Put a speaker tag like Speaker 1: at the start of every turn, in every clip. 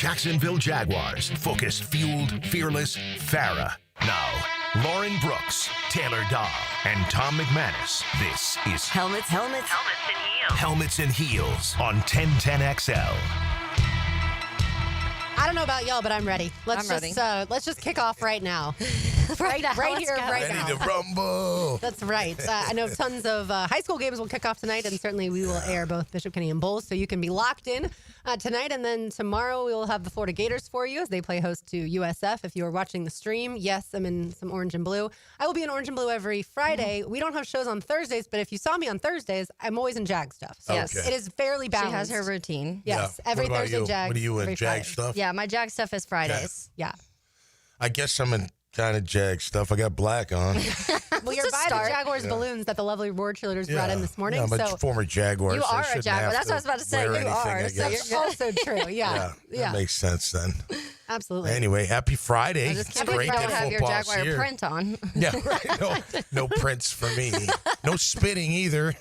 Speaker 1: Jacksonville Jaguars. Focused, fueled, fearless, Farah. Now, Lauren Brooks, Taylor Dahl, and Tom McManus. This is
Speaker 2: Helmets and Heels.
Speaker 1: Helmets and Heels on 1010XL.
Speaker 3: I don't know about y'all, but I'm ready.
Speaker 2: I'm ready.
Speaker 3: Let's just kick off right now. right here, right now.
Speaker 4: Ready to rumble.
Speaker 3: That's right. I know tons of high school games will kick off tonight, and certainly we will air both Bishop Kenny and Bulls, so you can be locked in tonight. And then tomorrow we will have the Florida Gators for you as they play host to USF. If you are watching the stream, yes, I'm in some orange and blue. I will be in orange and blue every Friday. We don't have shows on Thursdays, but if you saw me on Thursdays, I'm always in Jag stuff. So
Speaker 4: Yes.
Speaker 3: it is fairly balanced.
Speaker 2: She has her routine.
Speaker 3: Yes,
Speaker 4: Yeah.
Speaker 3: every
Speaker 4: What about
Speaker 3: Thursday
Speaker 4: you?
Speaker 3: Jag.
Speaker 4: What are you in,
Speaker 3: every
Speaker 4: Jag
Speaker 3: Friday.
Speaker 4: stuff?
Speaker 2: Yeah, my Jag stuff is Fridays.
Speaker 3: Yeah.
Speaker 4: I guess I'm in kind of Jag stuff. I got black on.
Speaker 3: Well, you're
Speaker 2: a
Speaker 3: by the
Speaker 2: start.
Speaker 3: Jaguars balloons that the lovely Ward cheerleaders brought in this morning.
Speaker 4: Yeah, I'm a
Speaker 3: so
Speaker 4: former Jaguar.
Speaker 2: You
Speaker 4: so I
Speaker 2: are a
Speaker 4: shouldn't
Speaker 2: Jaguar.
Speaker 4: have
Speaker 2: That's what I was about to say.
Speaker 4: wear
Speaker 2: You
Speaker 4: anything,
Speaker 2: are,
Speaker 4: I
Speaker 2: so
Speaker 4: guess.
Speaker 2: you're
Speaker 3: also true. Yeah.
Speaker 4: That makes sense then.
Speaker 3: Absolutely.
Speaker 4: Anyway, happy Friday.
Speaker 2: I just
Speaker 4: It's
Speaker 2: can't
Speaker 4: great
Speaker 2: believe you
Speaker 4: that
Speaker 2: have your
Speaker 4: football's
Speaker 2: Jaguar
Speaker 4: here.
Speaker 2: print on.
Speaker 4: Yeah, right. No prints for me. No spitting either.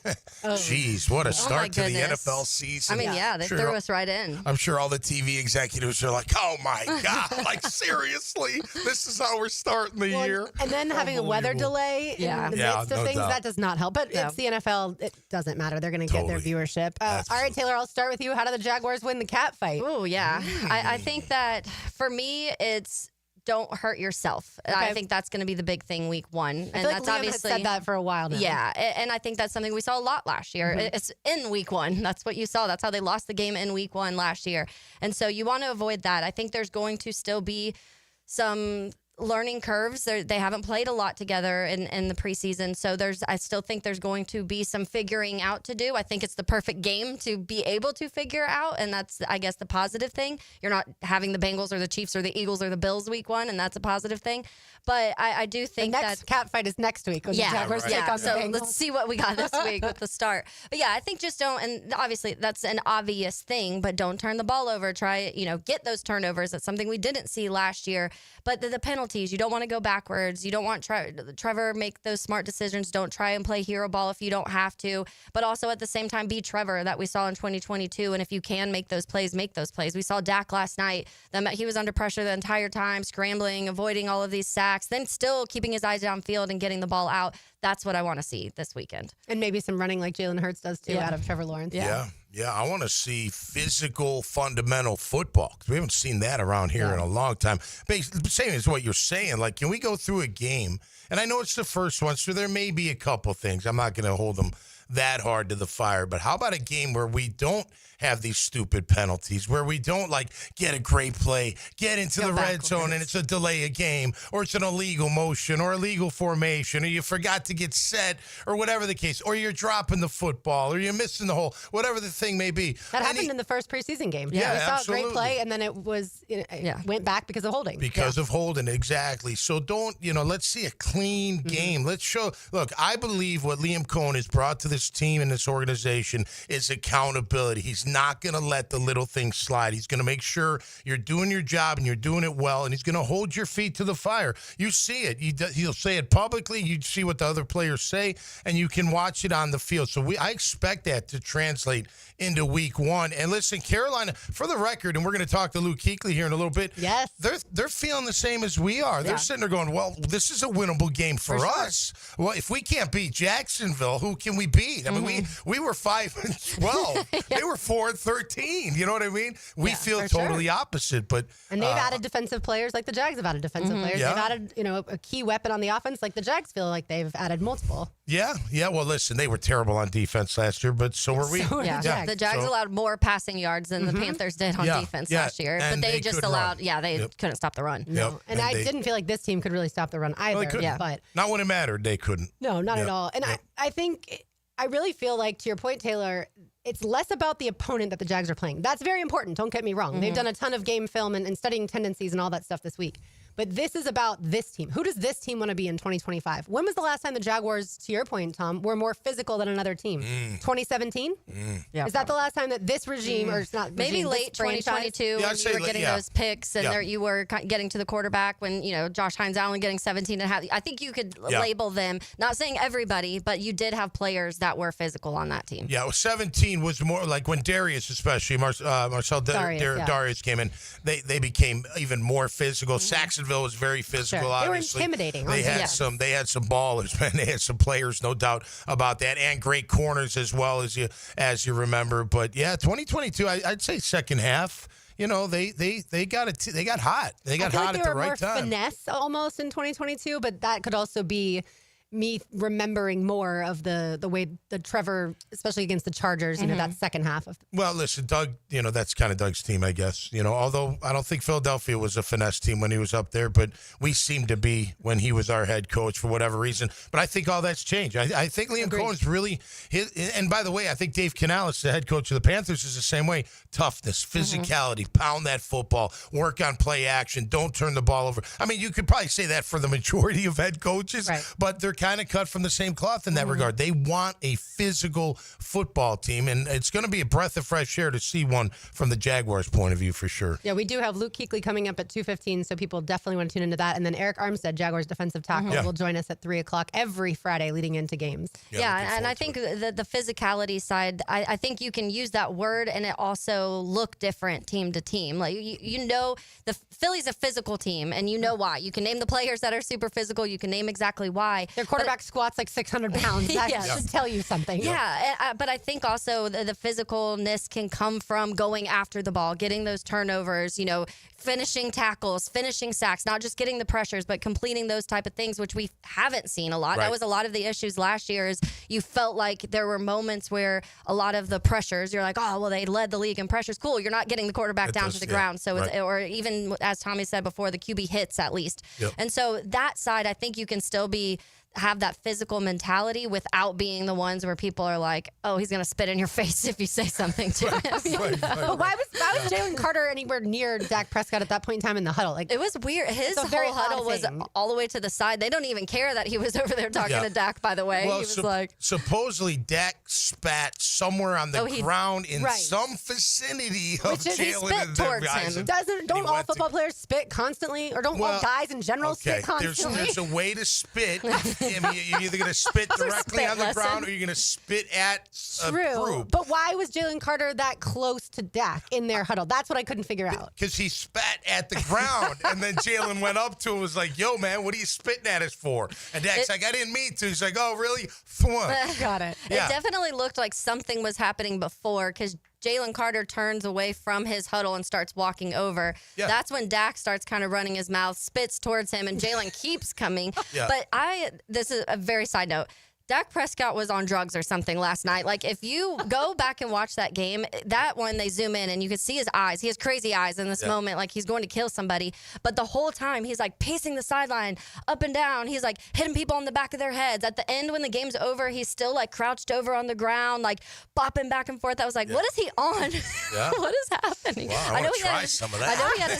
Speaker 4: Jeez, what a start to the
Speaker 2: goodness.
Speaker 4: NFL season.
Speaker 2: I mean, yeah, they
Speaker 4: Sure.
Speaker 2: threw us right in.
Speaker 4: I'm sure all the TV executives are like, oh my God, like seriously, this is how we're starting the year.
Speaker 3: And then having a weather delay
Speaker 2: Yeah.
Speaker 3: in the
Speaker 4: Yeah,
Speaker 3: midst of
Speaker 4: no
Speaker 3: things,
Speaker 4: doubt.
Speaker 3: that does not help. But
Speaker 2: No.
Speaker 3: it's the NFL. It doesn't matter. They're going to get their
Speaker 4: Totally.
Speaker 3: viewership. All right, Taylor, I'll start with you. How do the Jaguars win the cat fight?
Speaker 2: Oh, yeah. I think that for me, it's don't hurt yourself. I
Speaker 3: Okay.
Speaker 2: think that's going to be the big thing week one.
Speaker 3: I
Speaker 2: And
Speaker 3: feel like
Speaker 2: that's
Speaker 3: Liam
Speaker 2: obviously
Speaker 3: has said that for a while now.
Speaker 2: Yeah, and I think that's something we saw a lot last year. It's in week one. That's what you saw. That's how they lost the game in week one last year. And so you want to avoid that. I think there's going to still be some learning curves. They haven't played a lot together in the preseason. So I still think there's going to be some figuring out to do. I think it's the perfect game to be able to figure out. And that's, I guess, the positive thing. You're not having the Bengals or the Chiefs or the Eagles or the Bills week one. And that's a positive thing. But I do
Speaker 3: The
Speaker 2: think
Speaker 3: next cat fight is next week when the Jaguars
Speaker 4: right.
Speaker 3: take on the
Speaker 2: so
Speaker 3: Bengals.
Speaker 2: let's see what we got this week with the start. But yeah, I think just don't, and obviously that's an obvious thing, but don't turn the ball over. Try, get those turnovers. That's something we didn't see last year. But the penalties, you don't want to go backwards. You don't want Trevor make those smart decisions. Don't try and play hero ball if you don't have to. But also at the same time, be Trevor that we saw in 2022. And if you can make those plays, make those plays. We saw Dak last night. He was under pressure the entire time, scrambling, avoiding all of these sacks, then still keeping his eyes downfield and getting the ball out. That's what I want to see this weekend.
Speaker 3: And maybe some running like Jalen Hurts does too out of Trevor Lawrence.
Speaker 4: Yeah. I want to see physical, fundamental football because we haven't seen that around here in a long time. Same as what you're saying. Like, can we go through a game? And I know it's the first one, so there may be a couple things. I'm not going to hold them that hard to the fire. But how about a game where we don't have these stupid penalties, where we don't get a great play, get into the red zone, and it's a delay a game, or it's an illegal motion, or illegal formation, or you forgot to get set, or whatever the case, or you're dropping the football, or you're missing the hole, whatever the thing may be.
Speaker 3: That happened in the first preseason game.
Speaker 4: Yeah,
Speaker 3: we saw
Speaker 4: absolutely.
Speaker 3: a great play, and then it was went back because of holding.
Speaker 4: Because of holding, exactly. So don't, let's see a clean game. Let's show. Look, I believe what Liam Cohen has brought to this team and this organization is accountability. He's not going to let the little things slide. He's going to make sure you're doing your job and you're doing it well, and he's going to hold your feet to the fire. You see it. He'll say it publicly. You see what the other players say, and you can watch it on the field. So I expect that to translate into week one. And listen, Carolina, for the record, and we're going to talk to Luke Kuechly here in a little bit.
Speaker 3: Yes.
Speaker 4: They're feeling the same as we are. They're sitting there going, well, this is a winnable game for us. Well, if we can't beat Jacksonville, who can we beat? I mean, we were 5-12. They were 4-13. You know what I mean? We feel totally opposite. But
Speaker 3: And they've added defensive players like the Jags have added defensive players.
Speaker 4: Yeah.
Speaker 3: They've added, a key weapon on the offense like the Jags feel like they've added multiple.
Speaker 4: Yeah. Well, listen, they were terrible on defense last year, but so were we.
Speaker 3: So were the Jags.
Speaker 2: The Jags
Speaker 4: So-
Speaker 2: allowed more passing yards than the Panthers did on defense last year.
Speaker 4: and
Speaker 2: But
Speaker 4: they
Speaker 2: they just
Speaker 4: couldn't
Speaker 2: allowed,
Speaker 4: run.
Speaker 2: they couldn't stop the run.
Speaker 3: No.
Speaker 4: Yep.
Speaker 3: And I didn't feel like this team could really stop the run either.
Speaker 4: Well, they couldn't.
Speaker 3: But
Speaker 4: Not when it mattered, they couldn't.
Speaker 3: no, not at
Speaker 4: Yep.
Speaker 3: all. And I think I really feel like, to your point, Taylor, it's less about the opponent that the Jags are playing. That's very important. Don't get me wrong. They've done a ton of game film and studying tendencies and all that stuff this week. But this is about this team. Who does this team want to be in 2025? When was the last time the Jaguars, to your point, Tom, were more physical than another team? 2017?
Speaker 2: Yeah,
Speaker 3: is that the last time that this regime, or it's not
Speaker 2: maybe
Speaker 3: regime,
Speaker 2: late 2022 when you were getting those picks and you were getting to the quarterback when, Josh Hines Allen getting 17 and a half. I think you could label them, not saying everybody, but you did have players that were physical on that team.
Speaker 4: Yeah, 17 was more like when Darius, especially Marcel Darius came in, they became even more physical. Saxonville was very physical. Obviously,
Speaker 3: they were intimidating.
Speaker 4: They had some ballers, man. They had some players, no doubt about that, and great corners as well as you remember. But yeah, 2022, I'd say second half. They got it. They got hot. They got hot at the right time.
Speaker 3: More finesse almost in 2022, but that could also be me remembering more of the way the Trevor, especially against the Chargers, that second half of.
Speaker 4: Well, listen, Doug, that's kind of Doug's team, I guess. Although I don't think Philadelphia was a finesse team when he was up there, but we seemed to be when he was our head coach for whatever reason. But I think all that's changed. I think Liam Cohen's really and by the way, I think Dave Canales, the head coach of the Panthers, is the same way. Toughness, physicality, pound that football, work on play action, don't turn the ball over. I mean, you could probably say that for the majority of head coaches, but they're kind of cut from the same cloth in that regard. They want a physical football team, and it's going to be a breath of fresh air to see one from the Jaguars' point of view for sure.
Speaker 3: Yeah, we do have Luke Kuechly coming up at 2:15, so people definitely want to tune into that. And then Eric Armstead, Jaguars defensive tackle, will join us at 3 o'clock every Friday leading into games.
Speaker 2: Yeah, and I think the physicality side, I think you can use that word and it also look different team to team. Like, the Philly's a physical team, and you know why. You can name the players that are super physical. You can name exactly why.
Speaker 3: Their quarterback squats like 600 pounds. That should tell you something.
Speaker 2: Yeah, but I think also the physicalness can come from going after the ball, getting those turnovers, finishing tackles, finishing sacks, not just getting the pressures, but completing those type of things, which we haven't seen a lot. That was a lot of the issues last year is you felt like there were moments where a lot of the pressures, you're like, oh, well, they led the league in pressures. Cool, you're not getting the quarterback down to the ground. So it's, or even, as Tommy said before, the QB hits at least. And so that side, I think you can still have that physical mentality without being the ones where people are like, oh, he's going to spit in your face if you say something to him.
Speaker 3: But why was Jalen Carter anywhere near Dak Prescott at that point in time in the huddle? Like,
Speaker 2: it was weird. His whole huddle was all the way to the side. They don't even care that he was over there talking to Dak, by the way.
Speaker 4: Well,
Speaker 2: he was like...
Speaker 4: Supposedly, Dak spat somewhere on the ground in some vicinity of Jalen and the guys.
Speaker 3: Don't all football players spit constantly? Or don't all guys in general spit constantly?
Speaker 4: There's a way to spit. I mean, you're either going to spit directly on the ground or you're going to spit at a group.
Speaker 3: But why was Jalen Carter that close to Dak in their huddle? That's what I couldn't figure out.
Speaker 4: Because he spat at the ground, and then Jalen went up to him and was like, yo, man, what are you spitting at us for? And Dak's like, I didn't mean to. He's like, oh, really?
Speaker 3: Got it.
Speaker 2: It definitely looked like something was happening before because Jalen Carter turns away from his huddle and starts walking over. That's when Dak starts kind of running his mouth, spits towards him, and Jalen keeps coming. But this is a very side note. Dak Prescott was on drugs or something last night. Like, if you go back and watch that game, that one, they zoom in and you can see his eyes. He has crazy eyes in this moment, like he's going to kill somebody. But the whole time, he's like pacing the sideline up and down. He's like hitting people on the back of their heads. At the end, when the game's over, he's still like crouched over on the ground, like bopping back and forth. I was like, what is he on? What is happening?
Speaker 4: Wow, I know he had some of that.
Speaker 2: I know he had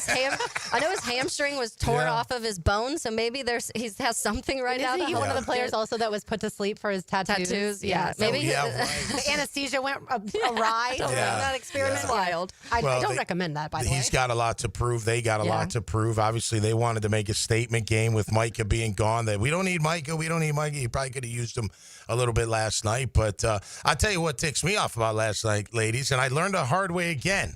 Speaker 2: his hamstring was torn off of his bone, so maybe he has something right now.
Speaker 3: Isn't he one of the players also that was put to sleep for his tattoos?
Speaker 2: Maybe
Speaker 3: the anesthesia went awry. That experiment.
Speaker 2: Wild.
Speaker 3: I don't recommend that, by the way.
Speaker 4: He's got a lot to prove. They got a lot to prove. Obviously, they wanted to make a statement game with Micah being gone. That we don't need Micah. He probably could have used him a little bit last night. But I'll tell you what ticks me off about last night, ladies, and I learned the hard way again.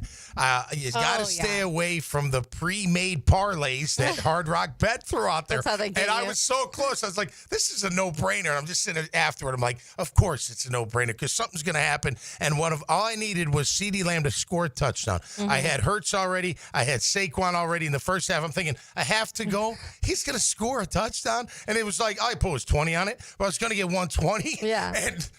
Speaker 4: You got to stay away from the pre-made parlays that Hard Rock Bet threw out there.
Speaker 2: That's how they get
Speaker 4: I was so close. I was like, this is a no-brainer. I'm just sitting afterward. I'm like, of course it's a no-brainer because something's going to happen. And all I needed was CeeDee Lamb to score a touchdown. I had Hurts already. I had Saquon already in the first half. I'm thinking, I have to go. He's going to score a touchdown. And it was like, I put 20 on it, but I was going to get 120.
Speaker 2: Yeah.
Speaker 4: And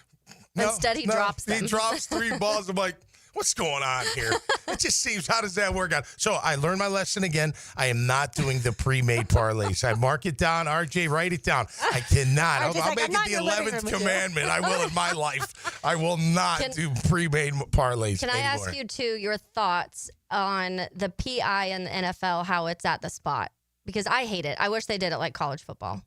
Speaker 2: instead he drops them.
Speaker 4: He drops 3 balls. I'm like, what's going on here? It just seems, how does that work out? So I learned my lesson again. I am not doing the pre-made parlays. I mark it down. RJ, write it down. I cannot. I'll make it the 11th commandment. I will in my life. I will not do pre-made parlays
Speaker 2: Can
Speaker 4: anymore.
Speaker 2: I ask you, too, your thoughts on the PI and the NFL, how it's at the spot? because I hate it. I wish they did it like college football.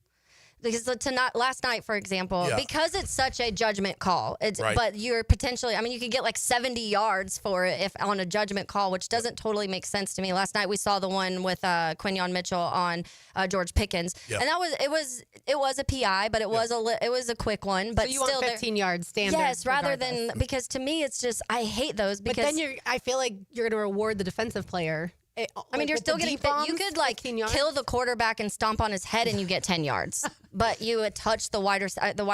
Speaker 2: Because last night, for example, because it's such a judgment call, but you're potentially, you could get like 70 yards for it if on a judgment call, which doesn't totally make sense to me. Last night we saw the one with Quinyon Mitchell on George Pickens, and that was a PI, but it was a quick one. But
Speaker 3: so you
Speaker 2: still,
Speaker 3: want 15 yards standard?
Speaker 2: Yes, rather than because to me it's just I hate those because
Speaker 3: but then I feel like you're going to reward the defensive player.
Speaker 2: You're still getting you could like kill the quarterback and stomp on his head and you get 10 yards. But you touch the wide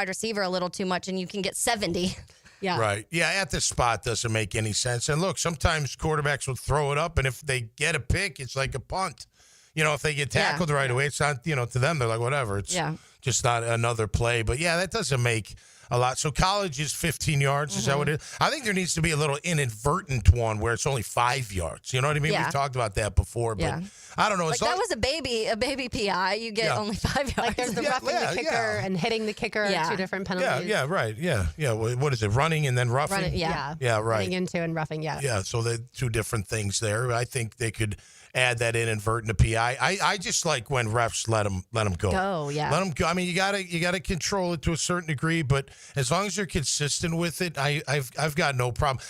Speaker 2: receiver a little too much and you can get 70.
Speaker 3: Yeah.
Speaker 4: Right. Yeah, at the spot doesn't make any sense. And look, sometimes quarterbacks will throw it up, and if they get a pick, it's like a punt. If they get tackled right away, it's not, to them, they're like, whatever. It's just not another play. But, yeah, that doesn't make a lot. So college is 15 yards. Is that what it is? I think there needs to be a little inadvertent one where it's only 5 yards. You know what I mean?
Speaker 2: Yeah.
Speaker 4: We've talked about that before, but I don't know.
Speaker 2: Like that was a baby PI. You get only 5 yards.
Speaker 3: Like there's the roughing the kicker and hitting the kicker, 2 different penalties.
Speaker 4: Yeah, right. Yeah. What is it? Running and then roughing?
Speaker 3: Yeah,
Speaker 4: right.
Speaker 3: Running into and roughing,
Speaker 4: Yeah, so the 2 different things there. I think they could add that inadvertent PI. I just like when refs let them go.
Speaker 2: Let
Speaker 4: them go. You gotta control it to a certain degree, but as long as you're consistent with it, I've got no problem.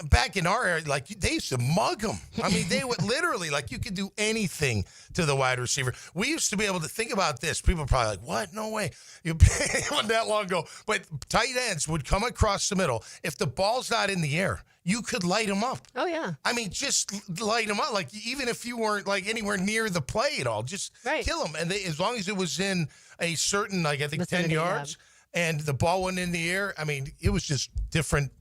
Speaker 4: Back in our area, like they used to mug them. They would literally you could do anything to the wide receiver. We used to be able to think about this. People are probably like, "What? No way!" It wasn't that long ago. But tight ends would come across the middle. If the ball's not in the air, you could light them up.
Speaker 3: Oh, yeah.
Speaker 4: Just light them up. Like, even if you weren't, anywhere near the play at all, just kill them. And as long as it was in a certain, I think, 10 yards, and the ball wasn't in the air, it was just different,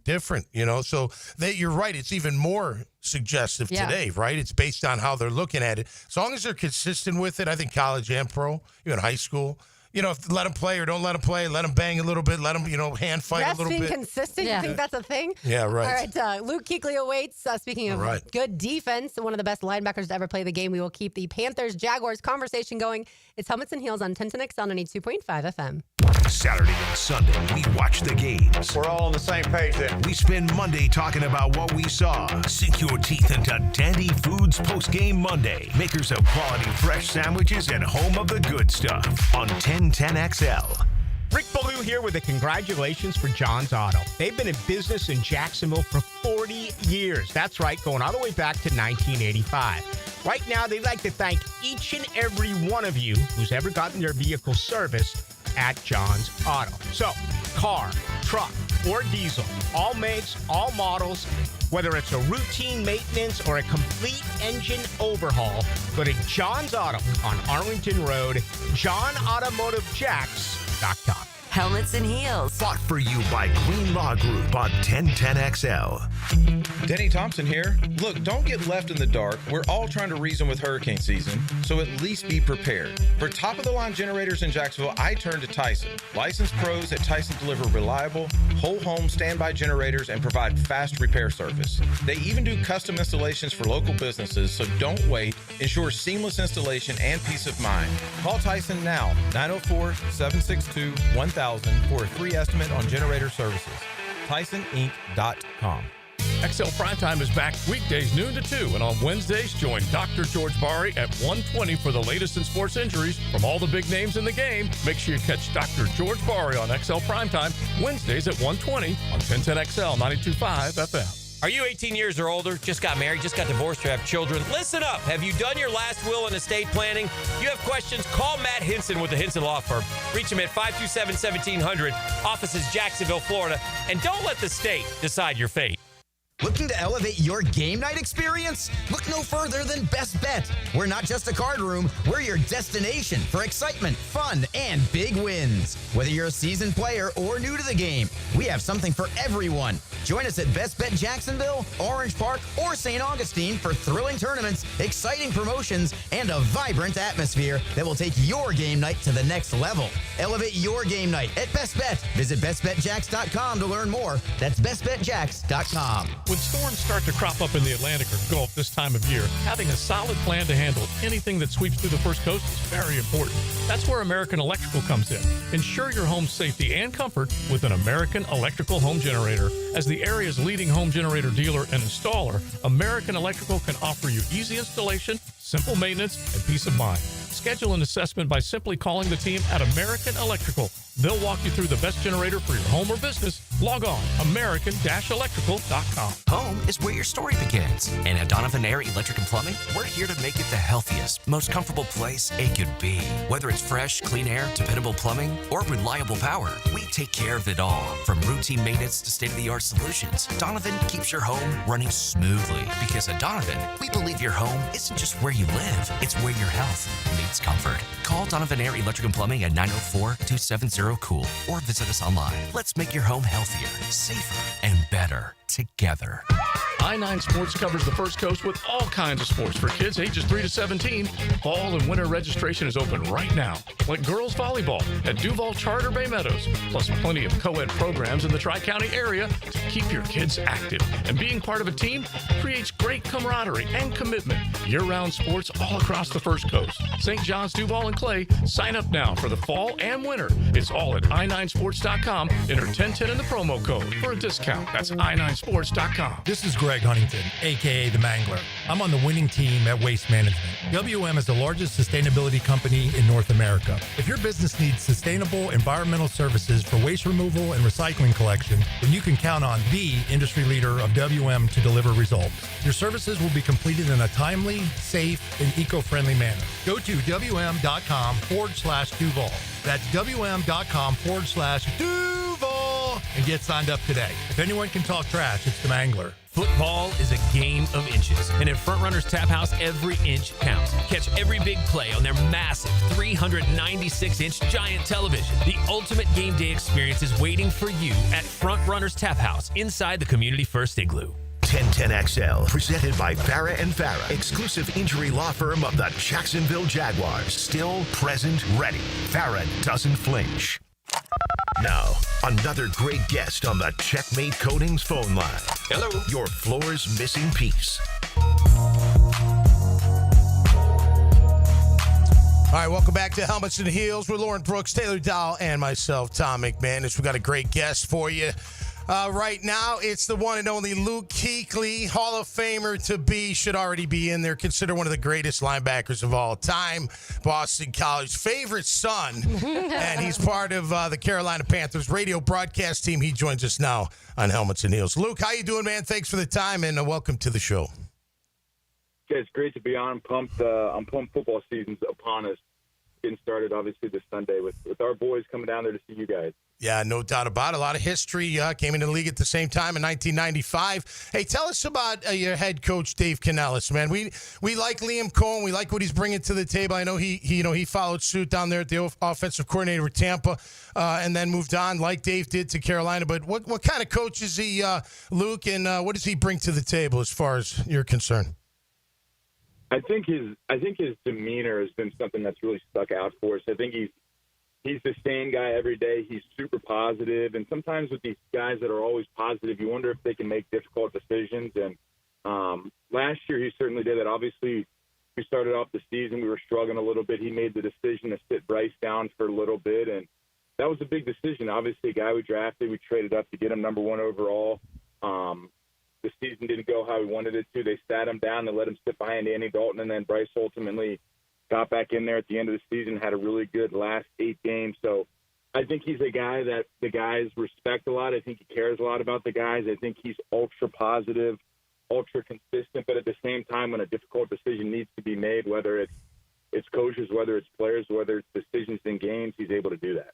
Speaker 4: So you're right. It's even more suggestive today, right? It's based on how they're looking at it. As long as they're consistent with it, I think college and pro, even high school, if let them play or don't let them play, let them bang a little bit, let them, hand fight a little bit.
Speaker 3: Being consistent, you think that's a thing?
Speaker 4: Yeah, right.
Speaker 3: All right, Luke Kuechly awaits. Speaking of good defense, one of the best linebackers to ever play the game, we will keep the Panthers Jaguars conversation going. It's Helmets and Heels on 1010XL 92.5 FM.
Speaker 1: Saturday and Sunday, we watch the games.
Speaker 5: We're all on the same page then.
Speaker 1: We spend Monday talking about what we saw. Sink your teeth into Dandy Foods Post-Game Monday. Makers of quality fresh sandwiches and home of the good stuff on 1010XL.
Speaker 6: Rick Ballou here with a congratulations for John's Auto. They've been in business in Jacksonville for 40 years. That's right, going all the way back to 1985. Right now, they'd like to thank each and every one of you who's ever gotten their vehicle serviced at John's Auto. So, car, truck, or diesel, all makes, all models, whether it's a routine maintenance or a complete engine overhaul, go to John's Auto on Arlington Road, johnautomotivejacks.com.
Speaker 7: Helmets and Heels.
Speaker 1: Bought for you by Green Law Group on 1010XL.
Speaker 5: Denny Thompson here. Look, don't get left in the dark. We're all trying to reason with hurricane season, so at least be prepared. For top-of-the-line generators in Jacksonville, I turn to Tyson. Licensed pros at Tyson deliver reliable, whole-home standby generators and provide fast repair service. They even do custom installations for local businesses, so don't wait. Ensure seamless installation and peace of mind. Call Tyson now, 904-762-1000 for a free estimate on generator services. TysonInc.com.
Speaker 8: XL Primetime is back weekdays noon to 2, and on Wednesdays, join Dr. George Bari at 1:20 for the latest in sports injuries from all the big names in the game. Make sure you catch Dr. George Bari on XL Primetime Wednesdays at 1:20 on 1010XL 92.5 FM.
Speaker 9: Are you 18 years or older, just got married, just got divorced, or have children? Listen up. Have you done your last will and estate planning? You have questions? Call Matt Hinson with the Hinson Law Firm. Reach him at 527-1700. Office is Jacksonville, Florida. And don't let the state decide your fate.
Speaker 10: Looking to elevate your game night experience? Look no further than Best Bet. We're not just a card room, we're your destination for excitement, fun, and big wins. Whether you're a seasoned player or new to the game, we have something for everyone. Join us at Best Bet Jacksonville, Orange Park, or St. Augustine for thrilling tournaments, exciting promotions, and a vibrant atmosphere that will take your game night to the next level. Elevate your game night at Best Bet. Visit bestbetjacks.com to learn more. That's bestbetjacks.com.
Speaker 8: When storms start to crop up in the Atlantic or Gulf this time of year, having a solid plan to handle anything that sweeps through the First Coast is very important. That's where American Electrical comes in. Ensure your home's safety and comfort with an American Electrical home generator. As the area's leading home generator dealer and installer, American Electrical can offer you easy installation, simple maintenance, and peace of mind. Schedule an assessment by simply calling the team at American Electrical. They'll walk you through the best generator for your home or business. Log on, american-electrical.com.
Speaker 7: Home is where your story begins. And at Donovan Air Electric and Plumbing, we're here to make it the healthiest, most comfortable place it could be. Whether it's fresh, clean air, dependable plumbing, or reliable power, we take care of it all. From routine maintenance to state-of-the-art solutions, Donovan keeps your home running smoothly. Because at Donovan, we believe your home isn't just where you live, it's where your health meets comfort. Call Donovan Air Electric and Plumbing at 904-270-COOL or visit us online. Let's make your home healthier, safer, and better together.
Speaker 8: I-9 Sports covers the First Coast with all kinds of sports for kids ages 3 to 17. Fall and winter registration is open right now, like girls volleyball at Duval Charter Bay Meadows, plus plenty of co-ed programs in the Tri-County area to keep your kids active. And being part of a team creates great camaraderie and commitment. Year-round sports all across the First Coast. St. John's, Duval, and Clay, sign up now for the fall and winter. It's all at i9sports.com. Enter 1010 in the promo code for a discount. That's i9sports.com.
Speaker 11: This is Greg Huntington, a.k.a. The Mangler. I'm on the winning team at Waste Management. WM is the largest sustainability company in North America. If your business needs sustainable environmental services for waste removal and recycling collection, then you can count on the industry leader of WM to deliver results. Your services will be completed in a timely, safe, and eco-friendly manner. Go to WM.com/Duval. That's WM.com/Duval and get signed up today. If anyone can talk trash, it's The Mangler.
Speaker 12: Football is a game of inches, and at Front Runners Tap House, every inch counts. Catch every big play on their massive 396-inch giant television. The ultimate game day experience is waiting for you at Front Runners Tap House inside the Community First Igloo.
Speaker 1: 1010XL, presented by Farah and Farah, exclusive injury law firm of the Jacksonville Jaguars. Still, present, ready. Farah doesn't flinch. Now, another great guest on the Checkmate Coatings phone line.
Speaker 9: Hello.
Speaker 1: Your floor's missing piece.
Speaker 4: All right, welcome back to Helmets and Heels with Lauren Brooks, Taylor Dahl, and myself, Tom McManus. We got a great guest for you. Right now, it's the one and only Luke Kuechly, Hall of Famer to be, should already be in there. Considered one of the greatest linebackers of all time. Boston College favorite son, and he's part of the Carolina Panthers radio broadcast team. He joins us now on Helmets and Heels. Luke, how you doing, man? Thanks for the time, and welcome to the show.
Speaker 13: Yeah, it's great to be on. I'm pumped football season's upon us. Getting started, obviously, this Sunday with our boys coming down there to see you guys. Yeah, no doubt about it. A lot of history. Came into the league at the same time in 1995. Hey, tell us about your head coach, Dave Canellis, man. We like Liam Cohen. We like what he's bringing to the table. I know he followed suit down there at the offensive coordinator with Tampa, and then moved on like Dave did to Carolina. But what kind of coach is he, Luke, and what does he bring to the table as far as you're concerned?
Speaker 14: I think his demeanor has been something that's really stuck out for us. I think he's the same guy every day. He's super positive, and sometimes with these guys that are always positive, you wonder if they can make difficult decisions. And last year, he certainly did that. Obviously, we started off the season, we were struggling a little bit. He made the decision to sit Bryce down for a little bit, and that was a big decision. Obviously, a guy we drafted, we traded up to get him number one overall. The season didn't go how we wanted it to. They sat him down. They let him sit behind Andy Dalton, and then Bryce ultimately got back in there at the end of the season, had a really good last 8 games. So I think he's a guy that the guys respect a lot. I think he cares a lot about the guys. I think he's ultra positive, ultra consistent, but at the same time, when a difficult decision needs to be made, whether it's coaches, whether it's players, whether it's decisions in games, he's able to do that.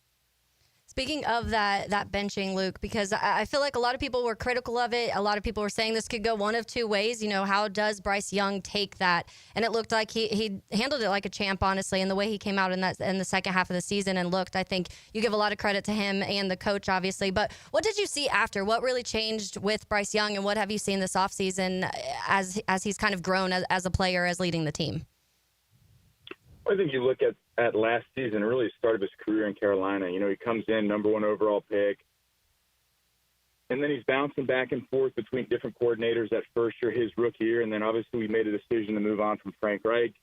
Speaker 2: Speaking of that benching, Luke, because I feel like a lot of people were critical of it. A lot of people were saying this could go one of two ways. You know, how does Bryce Young take that? And it looked like he handled it like a champ, honestly, and the way he came out in the second half of the season and looked, I think you give a lot of credit to him and the coach, obviously. But what did you see after? What really changed with Bryce Young, and what have you seen this offseason as he's kind of grown as a player, as leading the team?
Speaker 14: I think you look at last season, really started his career in Carolina. You know, he comes in, number one overall pick, and then he's bouncing back and forth between different coordinators that first year, his rookie year, and then obviously we made a decision to move on from Frank Reich,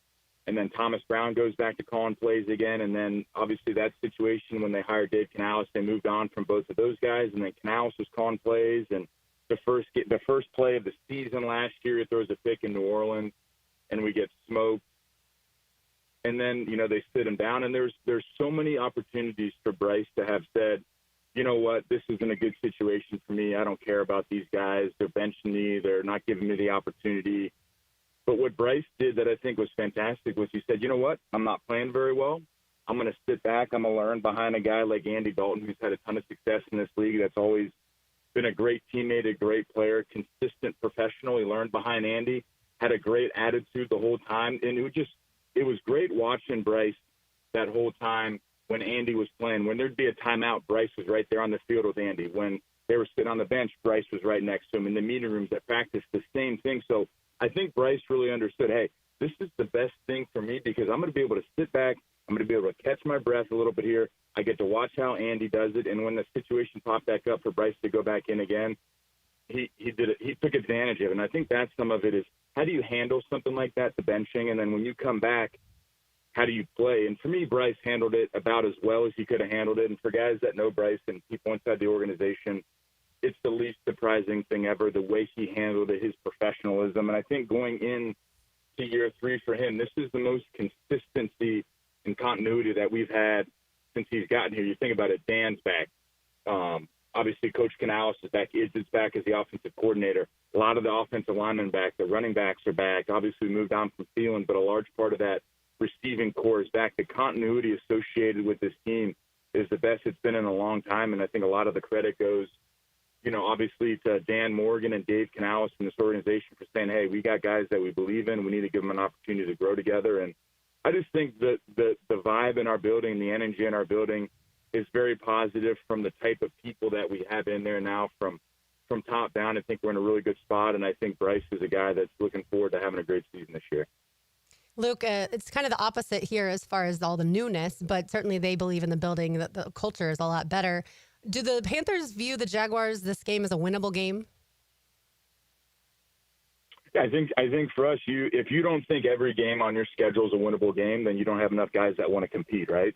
Speaker 14: and then Thomas Brown goes back to calling plays again, and then obviously that situation when they hired Dave Canales, they moved on from both of those guys, and then Canales was calling plays, and the first play of the season last year, he throws a pick in New Orleans, and we get smoked. and then, they sit him down. And there's so many opportunities for Bryce to have said, you know what, this isn't a good situation for me. I don't care about these guys. They're benching me. They're not giving me the opportunity. But what Bryce did that I think was fantastic was he said, you know what, I'm not playing very well. I'm going to sit back. I'm going to learn behind a guy like Andy Dalton, who's had a ton of success in this league. That's always been a great teammate, a great player, consistent professional. He learned behind Andy, had a great attitude the whole time. And it was great watching Bryce that whole time when Andy was playing. When there'd be a timeout, Bryce was right there on the field with Andy. When they were sitting on the bench, Bryce was right next to him. In the meeting rooms at practice, the same thing. So I think Bryce really understood, hey, this is the best thing for me because I'm going to be able to sit back. I'm going to be able to catch my breath a little bit here. I get to watch how Andy does it. And when the situation popped back up for Bryce to go back in again, he did it. He took advantage of it. And I think that's some of it is how do you handle something like that, the benching? And then when you come back, how do you play? And for me, Bryce handled it about as well as he could have handled it. And for guys that know Bryce and people inside the organization, it's the least surprising thing ever, the way he handled it, his professionalism. And I think going in to year 3 for him, this is the most consistency and continuity that we've had since he's gotten here. You think about it, Dan's back. Obviously, Coach Canales is back. Id's back as the offensive coordinator. A lot of the offensive linemen back. The running backs are back. Obviously, we moved on from Thielen, but a large part of that receiving core is back. The continuity associated with this team is the best it's been in a long time, and I think a lot of the credit goes, obviously to Dan Morgan and Dave Canales from this organization for saying, hey, we got guys that we believe in. We need to give them an opportunity to grow together. And I just think that the vibe in our building, the energy in our building is very positive from the type of people that we have in there now from top down. I think we're in a really good spot, and I think Bryce is a guy that's looking forward to having a great season this year.
Speaker 3: Luke, it's kind of the opposite here as far as all the newness, but certainly they believe in the building that the culture is a lot better. Do the Panthers view the Jaguars, this game, as a winnable game?
Speaker 14: Yeah, I think for us, if you don't think every game on your schedule is a winnable game, then you don't have enough guys that want to compete, right?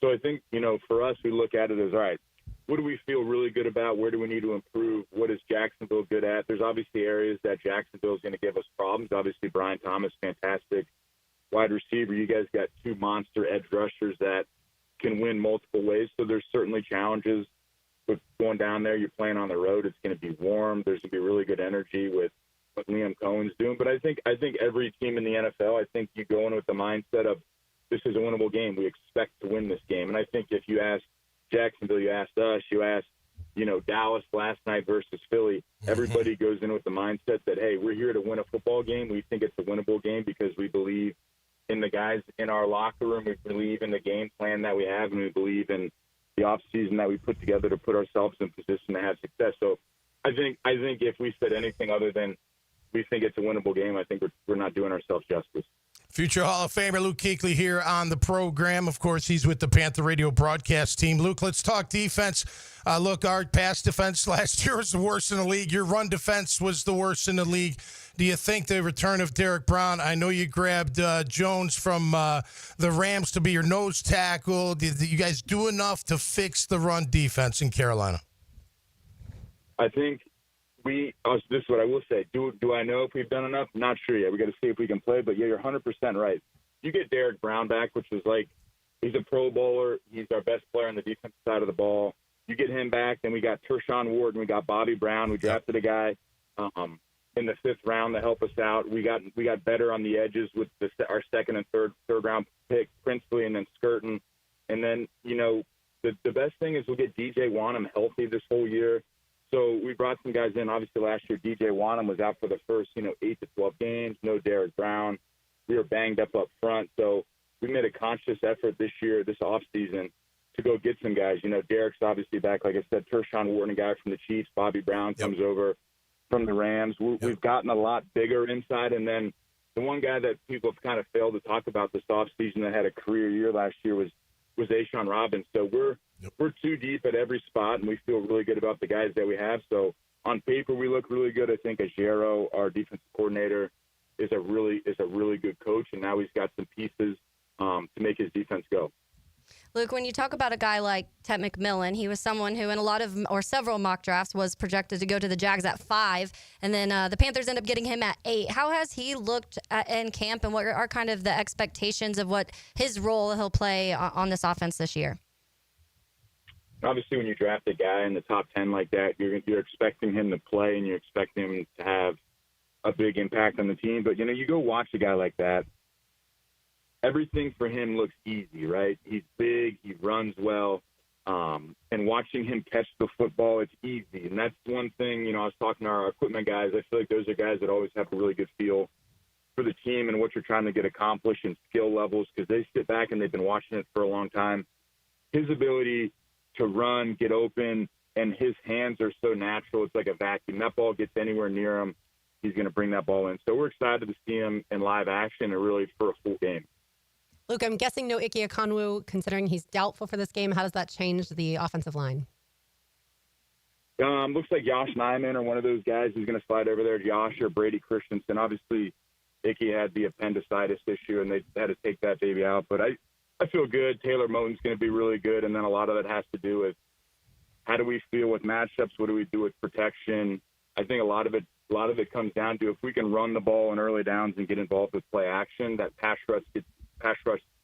Speaker 14: So I think, for us, we look at it as, all right, what do we feel really good about? Where do we need to improve? What is Jacksonville good at? There's obviously areas that Jacksonville is going to give us problems. Obviously, Brian Thomas, fantastic wide receiver. You guys got 2 monster edge rushers that can win multiple ways. So there's certainly challenges with going down there. You're playing on the road. It's going to be warm. There's going to be really good energy with what Liam Cohen's doing. But I think every team in the NFL, I think you go in with the mindset of this is a winnable game. We expect to win this game. And I think if you ask Jacksonville, you asked us, you asked, Dallas last night versus Philly, everybody goes in with the mindset that, hey, we're here to win a football game. We think it's a winnable game because we believe in the guys in our locker room. We believe in the game plan that we have, and we believe in the offseason that we put together to put ourselves in position to have success. So I think if we said anything other than we think it's a winnable game, I think we're not doing ourselves justice.
Speaker 4: Future Hall of Famer Luke Kuechly here on the program. Of course, he's with the Panther Radio broadcast team. Luke, let's talk defense. Look, our pass defense last year was the worst in the league. Your run defense was the worst in the league. Do you think the return of Derek Brown, I know you grabbed Jones from the Rams to be your nose tackle. Did you guys do enough to fix the run defense in Carolina?
Speaker 14: I think this is what I will say. Do I know if we've done enough? Not sure yet. We got to see if we can play. But yeah, you're 100% right. You get Derek Brown back, which is like he's a Pro Bowler. He's our best player on the defensive side of the ball. You get him back, then we got Tershawn Ward and we got Bobby Brown. We drafted a guy in the 5th round to help us out. We got better on the edges with our second and third round pick, Princely and then Skirton. And then the best thing is we'll get DJ Wanham healthy this whole year. So we brought some guys in. Obviously, last year, DJ Wanham was out for the first, 8 to 12 games. No Derek Brown. We were banged up front. So we made a conscious effort this year, this offseason, to go get some guys. Derek's obviously back. Like I said, Tershawn Ward, a guy from the Chiefs. Bobby Brown comes over from the Rams. We've gotten a lot bigger inside. And then the one guy that people have kind of failed to talk about this offseason that had a career year last year was A'Shawn Robbins. So we're too deep at every spot, and we feel really good about the guys that we have. So on paper, we look really good. I think Ajero, our defensive coordinator, is a really good coach, and now he's got some pieces to make his defense go.
Speaker 2: Luke, when you talk about a guy like Ted McMillan, he was someone who in a lot of, or several mock drafts, was projected to go to the Jags at 5, and then the Panthers end up getting him at 8. How has he looked in camp, and what are kind of the expectations of what his role he'll play on this offense this year?
Speaker 14: Obviously, when you draft a guy in the top 10 like that, you're expecting him to play and you're expecting him to have a big impact on the team. But, you go watch a guy like that, everything for him looks easy, right? He's big, he runs well, and watching him catch the football, it's easy. And that's one thing, I was talking to our equipment guys. I feel like those are guys that always have a really good feel for the team and what you're trying to get accomplished and skill levels, because they sit back and they've been watching it for a long time. His ability to run, get open, and his hands are so natural. It's like a vacuum. That ball gets anywhere near him, he's going to bring that ball in. So we're excited to see him in live action and really for a full game.
Speaker 3: Luke, I'm guessing no Ike Ekwonu, considering he's doubtful for this game. How does that change the offensive line?
Speaker 14: Looks like Josh Nyman or one of those guys who's going to slide over there, Josh or Brady Christensen. Obviously, Ike had the appendicitis issue, and they had to take that baby out. But I feel good. Taylor Moton's going to be really good, and then a lot of that has to do with how do we feel with matchups? What do we do with protection? I think a lot of it comes down to if we can run the ball in early downs and get involved with play action, that pass rush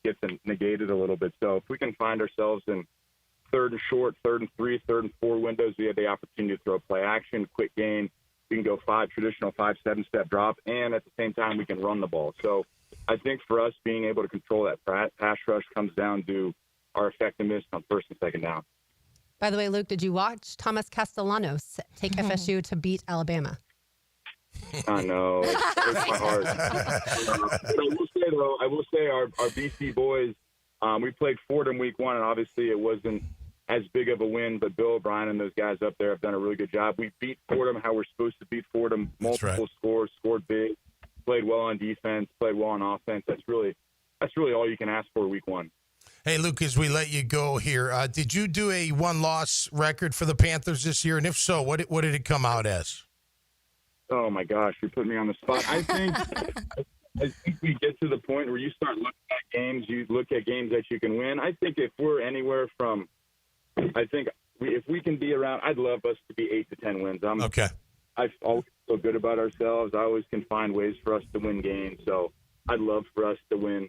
Speaker 14: gets negated a little bit. So if we can find ourselves in 3rd and short, 3rd and 3, 3rd and 4 windows, we have the opportunity to throw play action, quick gain. We can go 5-7 step drop, and at the same time we can run the ball. So I think for us, being able to control that pass rush comes down to our effectiveness on 1st and 2nd down.
Speaker 3: By the way, Luke, did you watch Thomas Castellanos take FSU to beat Alabama?
Speaker 14: I know. It breaks my heart. But I will say, our BC boys, we played Fordham week 1, and obviously it wasn't as big of a win, but Bill O'Brien and those guys up there have done a really good job. We beat Fordham how we're supposed to beat Fordham, multiple scores, scored big, played well on defense, played well on offense. That's really all you can ask for week 1.
Speaker 4: Hey, Luke, as we let you go here, did you do a 1-loss record for the Panthers this year? And if so, what did it come out as?
Speaker 14: Oh, my gosh, you put me on the spot. I think we get to the point where you start looking at games, you look at games that you can win. I think if we're anywhere from – if we can be around – I'd love us to be 8 to 10 wins.
Speaker 4: Okay.
Speaker 14: I always feel good about ourselves. I always can find ways for us to win games. So I'd love for us to win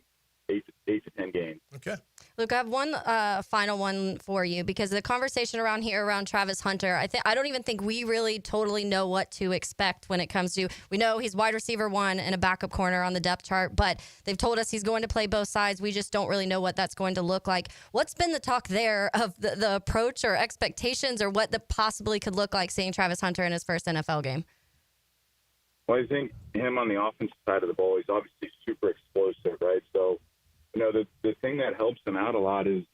Speaker 14: 8 to 10 games.
Speaker 4: Okay.
Speaker 2: Luke, I have one final one for you, because the conversation around here around Travis Hunter, I don't even think we really totally know what to expect when it comes to, we know he's wide receiver 1 and a backup corner on the depth chart, but they've told us he's going to play both sides. We just don't really know what that's going to look like. What's been the talk there of the approach or expectations, or what the possibly could look like seeing Travis Hunter in his first NFL game?
Speaker 14: Well, I think him on the offensive side of the ball, he's obviously super explosive, right? So, the thing that helps him out a lot is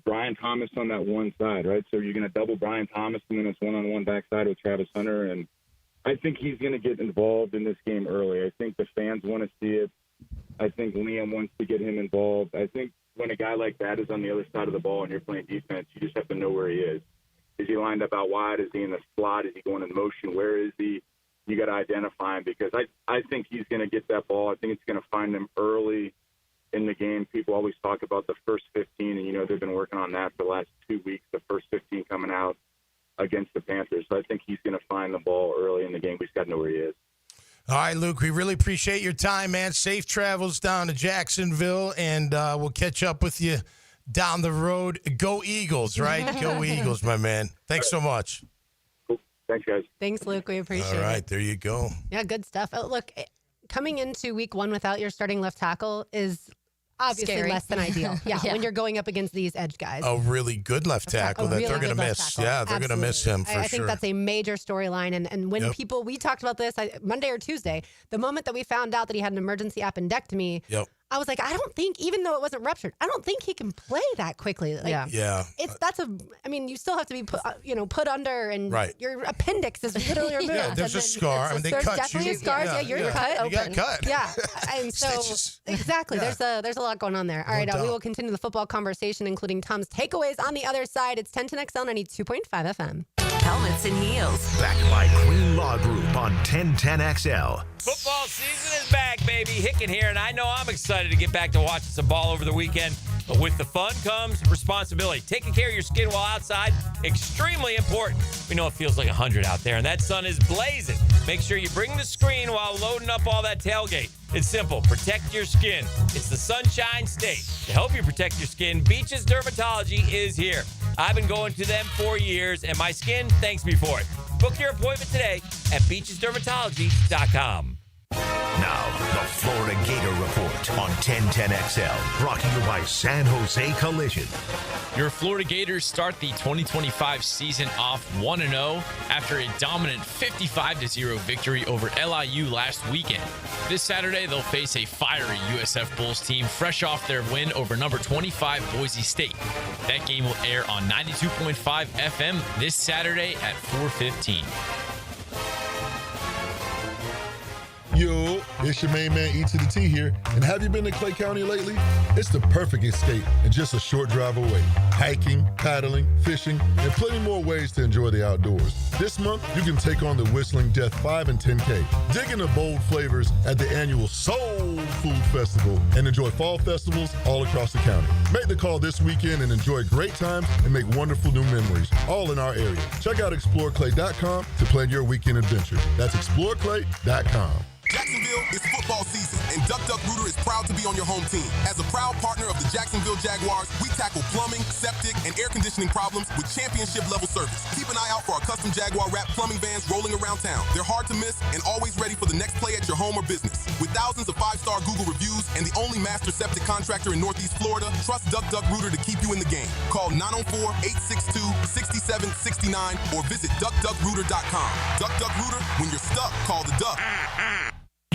Speaker 14: Brian Thomas on that one side, right? So you're going to double Brian Thomas, and then it's one-on-one backside with Travis Hunter. And I think he's going to get involved in this game early. I think the fans want to see it. I think Liam wants to get him involved. I think when a guy like that is on the other side of the ball and you're playing defense, you just have to know where he is. Is he lined up out wide? Is he in the slot? Is he going in motion? Where is he? You got to identify him, because I think he's going to get that ball. I think it's going to find him early in the game. People always talk about the first 15, and they've been working on that for the last 2 weeks, the first 15 coming out against the Panthers. So I think he's going to find the ball early in the game. We just got to know where he is.
Speaker 4: All right, Luke, we really appreciate your time, man. Safe travels down to Jacksonville, and we'll catch up with you down the road. Go Eagles, right? Go Eagles, my man. Thanks so much.
Speaker 14: Cool. Thanks, guys.
Speaker 3: Thanks, Luke. We appreciate it.
Speaker 4: All right, there you go.
Speaker 3: Yeah, good stuff. Oh, look, coming into week 1 without your starting left tackle is obviously
Speaker 2: scary.
Speaker 3: less than ideal. Yeah, when you're going up against these edge guys.
Speaker 4: A really good left tackle that
Speaker 3: really
Speaker 4: they're going to
Speaker 3: good
Speaker 4: miss.
Speaker 3: left tackle.
Speaker 4: Yeah, they're going to miss him for sure.
Speaker 3: I think that's a major storyline. And when we talked about this Monday or Tuesday, the moment that we found out that he had an emergency appendectomy, I was like, I don't think, even though it wasn't ruptured, I don't think he can play that quickly. Like, you still have to be put under, and your appendix is literally removed.
Speaker 4: Yeah, there's a scar. I mean, they
Speaker 3: there's
Speaker 4: cut
Speaker 3: definitely
Speaker 4: you.
Speaker 3: scars. Yeah, you're cut open.
Speaker 4: You got cut.
Speaker 3: Yeah, and so exactly, there's a lot going on there. All right, we will continue the football conversation, including Tom's takeaways on the other side. It's 1010XL 92.5 FM.
Speaker 1: Helmets and heels. Backed by Green Law Group on 1010XL.
Speaker 9: Football season is back, baby. Hicken here, and I know I'm excited to get back to watching some ball over the weekend. But with the fun comes responsibility. Taking care of your skin while outside, extremely important. We know it feels like 100 out there, and that sun is blazing. Make sure you bring the screen while loading up all that tailgate. It's simple. Protect your skin. It's the Sunshine State. To help you protect your skin, Beaches Dermatology is here. I've been going to them for years, and my skin thanks me for it. Book your appointment today at beachesdermatology.com.
Speaker 1: Now, the Florida Gator Report on 1010XL, brought to you by San Jose Collision.
Speaker 15: Your Florida Gators start the 2025 season off 1-0 after a dominant 55-0 victory over LIU last weekend. This Saturday, they'll face a fiery USF Bulls team fresh off their win over number 25 Boise State. That game will air on 92.5 FM this Saturday at 4:15.
Speaker 16: Yo, it's your main man E to the T here. And have you been to Clay County lately? It's the perfect escape and just a short drive away. Hiking, paddling, fishing, and plenty more ways to enjoy the outdoors. This month, you can take on the Whistling Death 5 and 10K, dig into bold flavors at the annual Soul Food Festival, and enjoy fall festivals all across the county. Make the call this weekend and enjoy great times and make wonderful new memories, all in our area. Check out exploreclay.com to plan your weekend adventure. That's exploreclay.com.
Speaker 17: Jacksonville is football season, and Duck Duck Rooter is proud to be on your home team. As a proud partner of the Jacksonville Jaguars, we tackle plumbing, septic, and air conditioning problems with championship-level service. Keep an eye out for our custom Jaguar wrap plumbing vans rolling around town. They're hard to miss and always ready for the next play at your home or business. With thousands of 5-star Google reviews and the only master septic contractor in Northeast Florida, trust Duck Duck Rooter to keep you in the game. Call 904-862-6769 or visit duckduckrooter.com. Duck Duck Rooter, when you're stuck, call the Duck.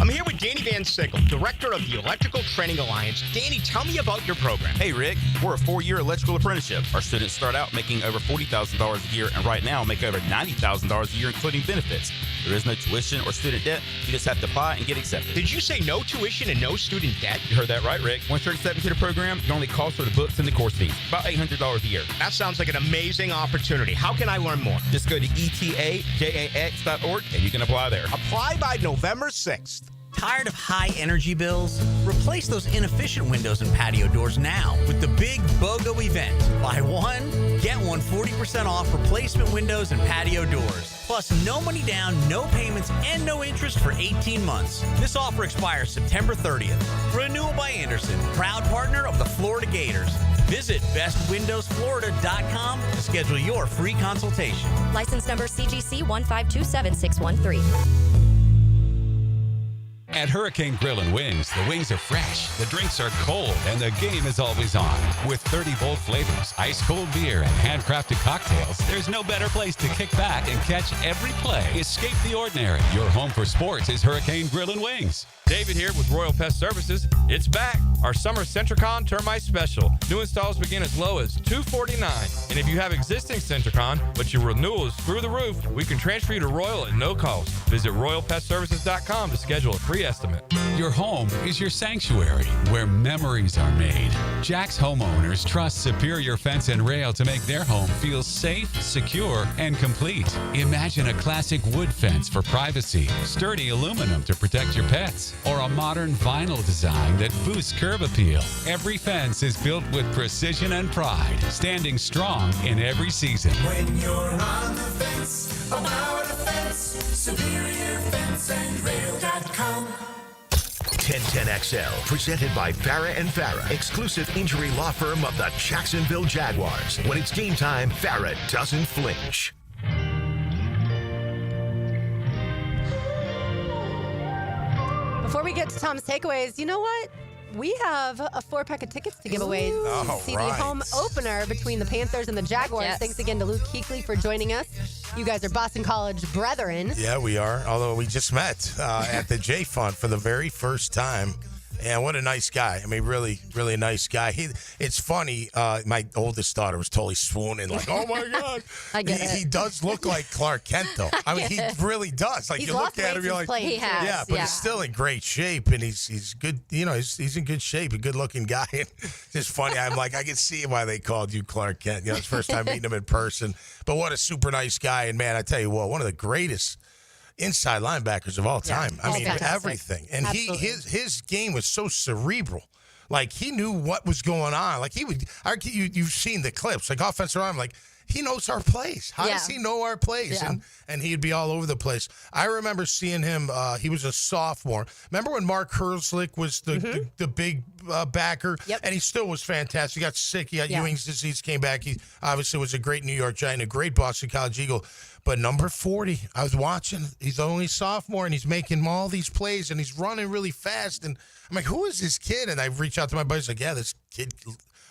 Speaker 6: I'm here with Danny Van Sickle, director of the Electrical Training Alliance. Danny, tell me about your program.
Speaker 18: Hey, Rick. We're a 4-year electrical apprenticeship. Our students start out making over $40,000 a year and right now make over $90,000 a year, including benefits. There is no tuition or student debt. You just have to apply and get accepted.
Speaker 6: Did you say no tuition and no student debt?
Speaker 18: You heard that right, Rick. Once you're accepted to the program, your only cost for the books and the course fees, about $800 a year.
Speaker 6: That sounds like an amazing opportunity. How can I learn more?
Speaker 18: Just go to etajax.org and you can apply there.
Speaker 6: Apply by November 6th.
Speaker 19: Tired of high energy bills? Replace those inefficient windows and patio doors now with the big BOGO event. Buy one, get one 40% off replacement windows and patio doors. Plus, no money down, no payments, and no interest for 18 months. This offer expires September 30th. Renewal by Anderson, proud partner of the Florida Gators. Visit bestwindowsflorida.com to schedule your free consultation.
Speaker 2: License number CGC 1527613.
Speaker 20: At Hurricane Grill and Wings, the wings are fresh, the drinks are cold, and the game is always on. With 30 bold flavors, ice-cold beer, and handcrafted cocktails, there's no better place to kick back and catch every play. Escape the ordinary. Your home for sports is Hurricane Grill and Wings.
Speaker 5: David here with Royal Pest Services. It's back. Our summer Centricon Termite Special. New installs begin as low as $249. And if you have existing Centricon, but your renewal is through the roof, we can transfer you to Royal at no cost. Visit RoyalPestServices.com to schedule a free estimate.
Speaker 20: Your home is your sanctuary, where memories are made. Jack's homeowners trust Superior Fence and Rail to make their home feel safe, secure, and complete. Imagine a classic wood fence for privacy, sturdy aluminum to protect your pets, or a modern vinyl design that boosts curb appeal. Every fence is built with precision and pride, standing strong in every season.
Speaker 21: When you're on the fence, about a fence, SuperiorFenceandRail.com.
Speaker 1: 1010XL, presented by Farah and Farah, exclusive injury law firm of the Jacksonville Jaguars. When it's game time, Farah doesn't flinch.
Speaker 3: Before we get to Tom's takeaways, you know what? We have a 4-pack of tickets to give away to see the home opener between the Panthers and the Jaguars.
Speaker 2: Yes.
Speaker 3: Thanks again to Luke Kuechly for joining us. You guys are Boston College brethren.
Speaker 4: Yeah, we are. Although we just met at the J Fund for the very first time. And what a nice guy. I mean, really, really nice guy. It's funny. My oldest daughter was totally swooning, like, oh, my God.
Speaker 2: I get it.
Speaker 4: He does look like Clark Kent, though. I mean, he really does. Like,
Speaker 3: He's
Speaker 4: you look at him, you're like,
Speaker 2: He has,
Speaker 4: yeah, but he's still in great shape. And he's good. You know, he's in good shape, a good-looking guy. And it's funny. I'm like, I can see why they called you Clark Kent. You know, it's the first time meeting him in person. But what a super nice guy. And, man, I tell you what, one of the greatest inside linebackers of all time. I mean,
Speaker 3: fantastic.
Speaker 4: everything. And his game was so cerebral. Like, he knew what was going on. Like, you've seen the clips. Like, offensive line, like, he knows our plays. How does he know our plays?
Speaker 2: Yeah.
Speaker 4: And he'd be all over the place. I remember seeing him. He was a sophomore. Remember when Mark Herzlich was the big backer?
Speaker 3: Yep.
Speaker 4: And he still was fantastic. He got sick. He got Ewing's disease, came back. He obviously was a great New York Giant, a great Boston College Eagle. But number 40, I was watching. He's only sophomore, and he's making all these plays, and he's running really fast. And I'm like, who is this kid? And I reach out to my buddies, like, yeah, this kid,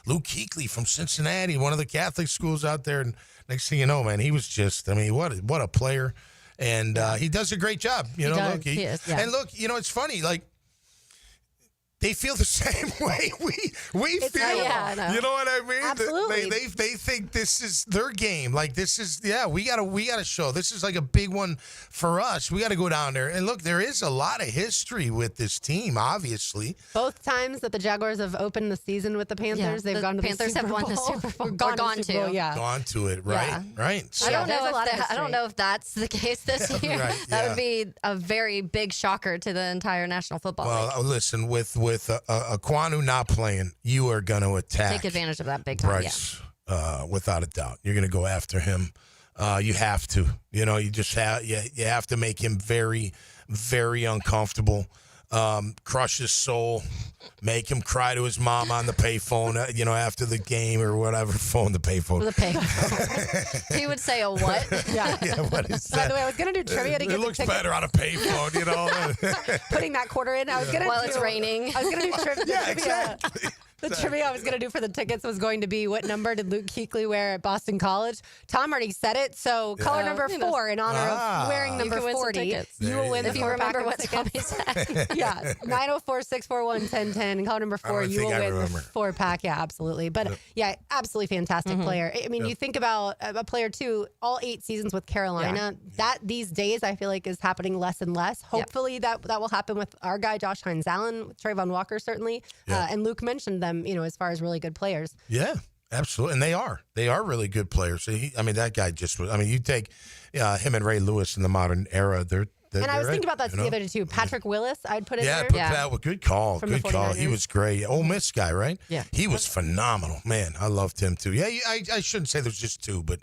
Speaker 4: Luke Kuechly from Cincinnati, one of the Catholic schools out there. And next thing you know, man, he was just, I mean, what a player. And he does a great job. You know,
Speaker 2: does.
Speaker 4: look,
Speaker 2: He is, yeah.
Speaker 4: And look, you know, it's funny, like, they feel the same way we feel.
Speaker 2: I know.
Speaker 4: You know what I mean?
Speaker 3: Absolutely.
Speaker 4: They think this is their game. Like, this is, we gotta show. This is like a big one for us. We got to go down there. And look, there is a lot of history with this team, obviously.
Speaker 3: Both times that the Jaguars have opened the season with the Panthers, they've gone to the
Speaker 2: Panthers
Speaker 3: Super
Speaker 2: have won
Speaker 3: Bowl.
Speaker 2: the Super Bowl.
Speaker 3: Or gone
Speaker 2: Or gone
Speaker 3: to. Super Bowl,
Speaker 2: to.
Speaker 3: yeah.
Speaker 4: Gone to it, right?
Speaker 3: Yeah.
Speaker 4: Right. So,
Speaker 2: I don't
Speaker 3: there's a
Speaker 2: know
Speaker 3: lot of
Speaker 2: I don't
Speaker 3: history.
Speaker 2: know if that's the case this year.
Speaker 4: Right,
Speaker 2: That would be a very big shocker to the entire National Football League.
Speaker 4: well, listen, with Aquanu not playing, you are going to attack
Speaker 2: Take advantage of that big time.
Speaker 4: Bryce, without a doubt. You're going to go after him. You have to. You know, you just have you have to make him very, very uncomfortable. Crush his soul, make him cry to his mom on the payphone. You know, after the game or whatever phone, the payphone.
Speaker 2: The payphone. He would say a what?
Speaker 3: Yeah.
Speaker 4: What is that?
Speaker 3: By the way, I was going to do trivia to get
Speaker 4: It
Speaker 3: the
Speaker 4: looks
Speaker 3: tickets.
Speaker 4: better on a payphone, you know.
Speaker 3: Putting that quarter in. I was going to
Speaker 2: While it's raining.
Speaker 3: I was going to do trivia.
Speaker 4: Yeah, exactly.
Speaker 3: The trivia I was going to do for the tickets was going to be what number did Luke Kuechly wear at Boston College? Tom already said it. So caller number 4 in honor of wearing number
Speaker 2: You can win some
Speaker 3: 40.
Speaker 2: tickets.
Speaker 3: You will win
Speaker 2: If
Speaker 3: the
Speaker 2: you
Speaker 3: 4
Speaker 2: remember
Speaker 3: pack of
Speaker 2: what
Speaker 3: tickets.
Speaker 2: Tommy said.
Speaker 3: Yeah, 904-641-1010. And caller number 4, you will win the 4 pack. Yeah, absolutely. But yeah, absolutely fantastic player. I mean, you think about a player too, all 8 seasons with Carolina. That these days I feel like is happening less and less. Hopefully that will happen with our guy Josh Hines-Allen, with Trayvon Walker certainly. And Luke mentioned them, you know, as far as really good players.
Speaker 4: Yeah, absolutely. And they are really good players. That guy just was, you take him and Ray Lewis in the modern era.
Speaker 3: And I was thinking about that the other day too. Patrick Willis, I'd put in there.
Speaker 4: Good call.
Speaker 3: From the
Speaker 4: Good call. He
Speaker 3: 49ers.
Speaker 4: was great. Ole Miss guy, right?
Speaker 3: Yeah.
Speaker 4: He was phenomenal. Man, I loved him too. Yeah, I shouldn't say there's just 2, but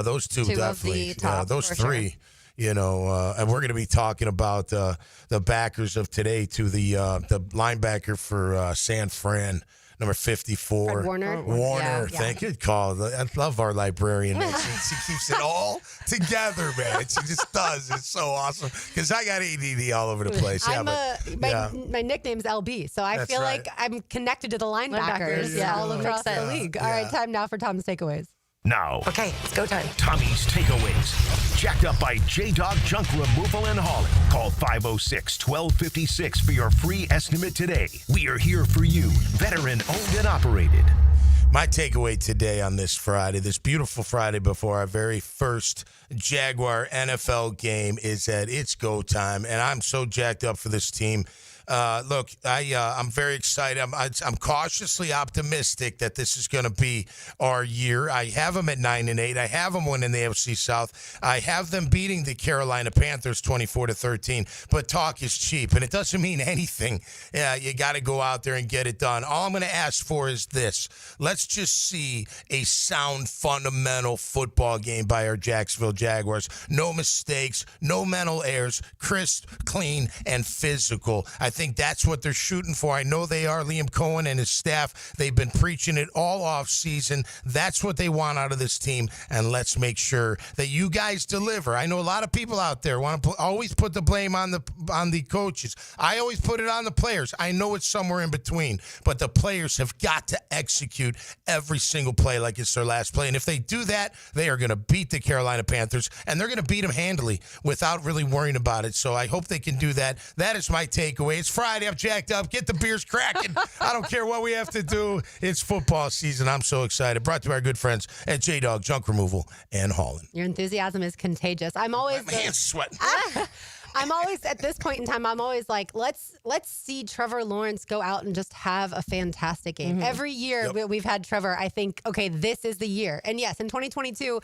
Speaker 4: those 2
Speaker 2: Two of
Speaker 4: definitely.
Speaker 2: the top,
Speaker 4: those
Speaker 2: for
Speaker 4: 3.
Speaker 2: sure.
Speaker 4: You know, and we're going to be talking about the backers of today to the linebacker for San Fran. Number 54.
Speaker 3: Fred Warner.
Speaker 4: Warner.
Speaker 3: Yeah.
Speaker 4: Thank you. Call. I love our librarian. Man. She keeps it all together, man. She just does. It's so awesome. Because I got ADD all over the place. Yeah,
Speaker 3: my nickname's LB, so I
Speaker 4: That's
Speaker 3: feel
Speaker 4: right.
Speaker 3: like I'm connected to the linebackers
Speaker 2: Yeah.
Speaker 3: all across
Speaker 2: Makes
Speaker 3: the
Speaker 2: sense.
Speaker 3: league. All right, time now for Tom's takeaways.
Speaker 1: Now,
Speaker 3: Okay, it's go time.
Speaker 1: Tommy's Takeaways. Jacked up by J-Dog Junk Removal and Hauling. Call 506-1256 for your free estimate today. We are here for you. Veteran owned and operated.
Speaker 4: My takeaway today on this Friday, this beautiful Friday before our very first Jaguar NFL game, is that it's go time, and I'm so jacked up for this team. Look, I'm very excited. I'm cautiously optimistic that this is going to be our year. I have them at 9-8. I have them winning the AFC South. I have them beating the Carolina Panthers 24-13. But talk is cheap, and it doesn't mean anything. Yeah, you got to go out there and get it done. All I'm going to ask for is this: let's just see a sound, fundamental football game by our Jacksonville Jaguars. No mistakes, no mental errors, crisp, clean, and physical. I think that's what they're shooting for. I know they are. Liam Cohen and his staff, they've been preaching it all off season. That's what they want out of this team, and let's make sure that you guys deliver. I know a lot of people out there want to always put the blame on the coaches. I always put it on the players. I know it's somewhere in between, but the players have got to execute every single play like it's their last play, and if they do that, they are going to beat the Carolina Panthers, and they're going to beat them handily without really worrying about it. So I hope they can do that. That is my takeaway. It's Friday. I'm jacked up. Get the beers cracking. I don't care what we have to do. It's football season. I'm so excited. Brought to our good friends at J-Dog Junk Removal and Hauling.
Speaker 3: Your enthusiasm is contagious. I'm always
Speaker 4: My hands sweating.
Speaker 3: I'm always at this point in time. I'm always like, let's see Trevor Lawrence go out and just have a fantastic game. Every year we've had Trevor. I think, okay, this is the year. And yes, in 2022.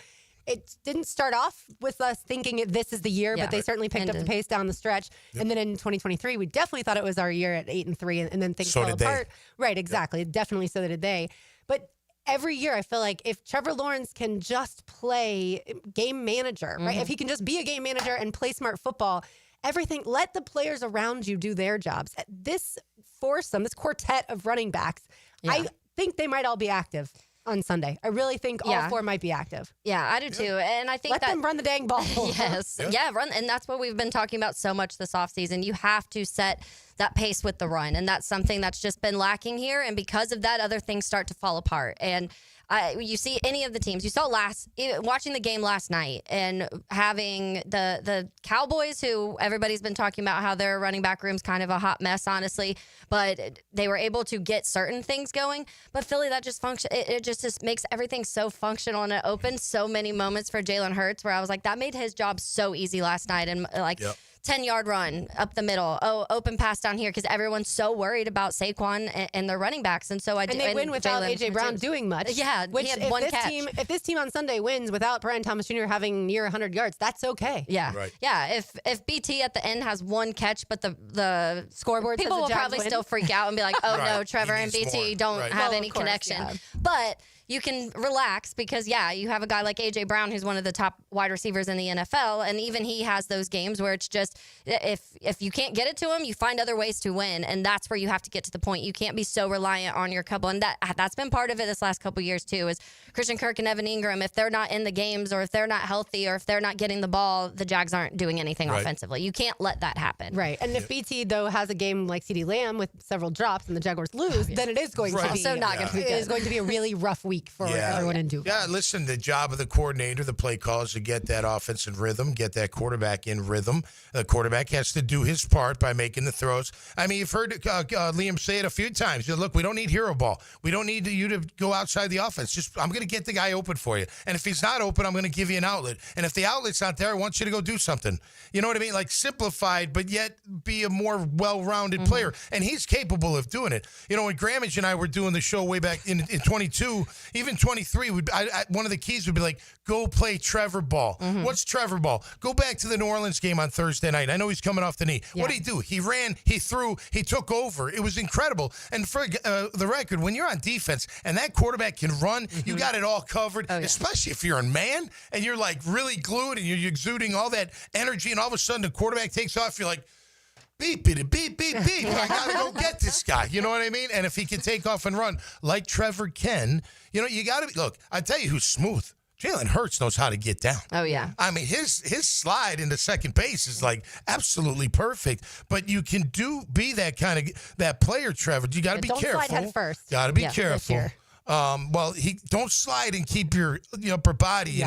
Speaker 3: it didn't start off with us thinking this is the year, but they certainly picked up the pace down the stretch. Yep. And then in 2023, we definitely thought it was our year at 8-3, and then things fell apart. Right, exactly. Yep. Definitely so did they. But every year, I feel like if Trevor Lawrence can just play game manager, right? If he can just be a game manager and play smart football, everything, let the players around you do their jobs. This foursome, this quartet of running backs, I think they might all be active on Sunday. I really think all four might be active.
Speaker 2: Yeah, I do too. And I think
Speaker 3: let them run the dang ball.
Speaker 2: Yes. Run. And that's what we've been talking about so much this offseason. You have to set that pace with the run. And that's something that's just been lacking here. And because of that, other things start to fall apart. And you see any of the teams, you saw watching the game last night and having the Cowboys, who everybody's been talking about how their running back room's kind of a hot mess, honestly, but they were able to get certain things going. But Philly, that just it just makes everything so functional, and it opened so many moments for Jalen Hurts where I was like, that made his job so easy last night. And 10-yard run up the middle. Open pass down here, because everyone's so worried about Saquon and their running backs. And so
Speaker 3: they win without A.J. Brown doing much.
Speaker 2: Yeah,
Speaker 3: which
Speaker 2: he had one catch.
Speaker 3: If this team on Sunday wins without Brian Thomas Jr. having near 100 yards, that's okay.
Speaker 2: Yeah. Right. Yeah, if BT at the end has one catch, but the
Speaker 3: scoreboard
Speaker 2: people
Speaker 3: says
Speaker 2: will
Speaker 3: the Jags
Speaker 2: probably
Speaker 3: win.
Speaker 2: still freak out and be like, oh no, Trevor and BT don't have any connection. But you can relax because, you have a guy like A.J. Brown, who's one of the top wide receivers in the NFL, and even he has those games where it's just, if you can't get it to him, you find other ways to win, and that's where you have to get to the point. You can't be so reliant on your couple, and that's been part of it this last couple years, too, is Christian Kirk and Evan Ingram, if they're not in the games or if they're not healthy or if they're not getting the ball, the Jags aren't doing anything offensively. You can't let that happen.
Speaker 3: Right, and if BT, though, has a game like CeeDee Lamb with several drops and the Jaguars lose, then it is going to be
Speaker 2: also not going to be good.
Speaker 3: It is going to be a really rough week for everyone in Duke.
Speaker 4: Yeah, listen, the job of the coordinator, the play call, is to get that offense in rhythm, get that quarterback in rhythm. The quarterback has to do his part by making the throws. I mean, you've heard Liam say it a few times. Look, we don't need hero ball. We don't need you to go outside the offense. I'm going to get the guy open for you. And if he's not open, I'm going to give you an outlet. And if the outlet's not there, I want you to go do something. You know what I mean? Like simplified, but yet be a more well-rounded player. And he's capable of doing it. You know, when Grammage and I were doing the show way back in 22, even 23, one of the keys would be like, go play Trevor ball. What's Trevor ball? Go back to the New Orleans game on Thursday night. I know he's coming off the knee. What did he do? He ran, he threw, he took over. It was incredible. And for the record, when you're on defense and that quarterback can run, you got it all covered, especially if you're a man and you're like really glued and you're exuding all that energy, and all of a sudden the quarterback takes off. You're like, beep, beep, beep, beep. I got to go get this guy. You know what I mean? And if he can take off and run like Trevor can, you know, you got to look. I tell you who's smooth. Jalen Hurts knows how to get down.
Speaker 2: Oh, yeah.
Speaker 4: I mean, his slide into second base is like absolutely perfect. But you can be that kind of that player, Trevor. You got to be careful.
Speaker 3: Don't slide head first.
Speaker 4: Got to be careful. Well, don't slide and keep your upper body,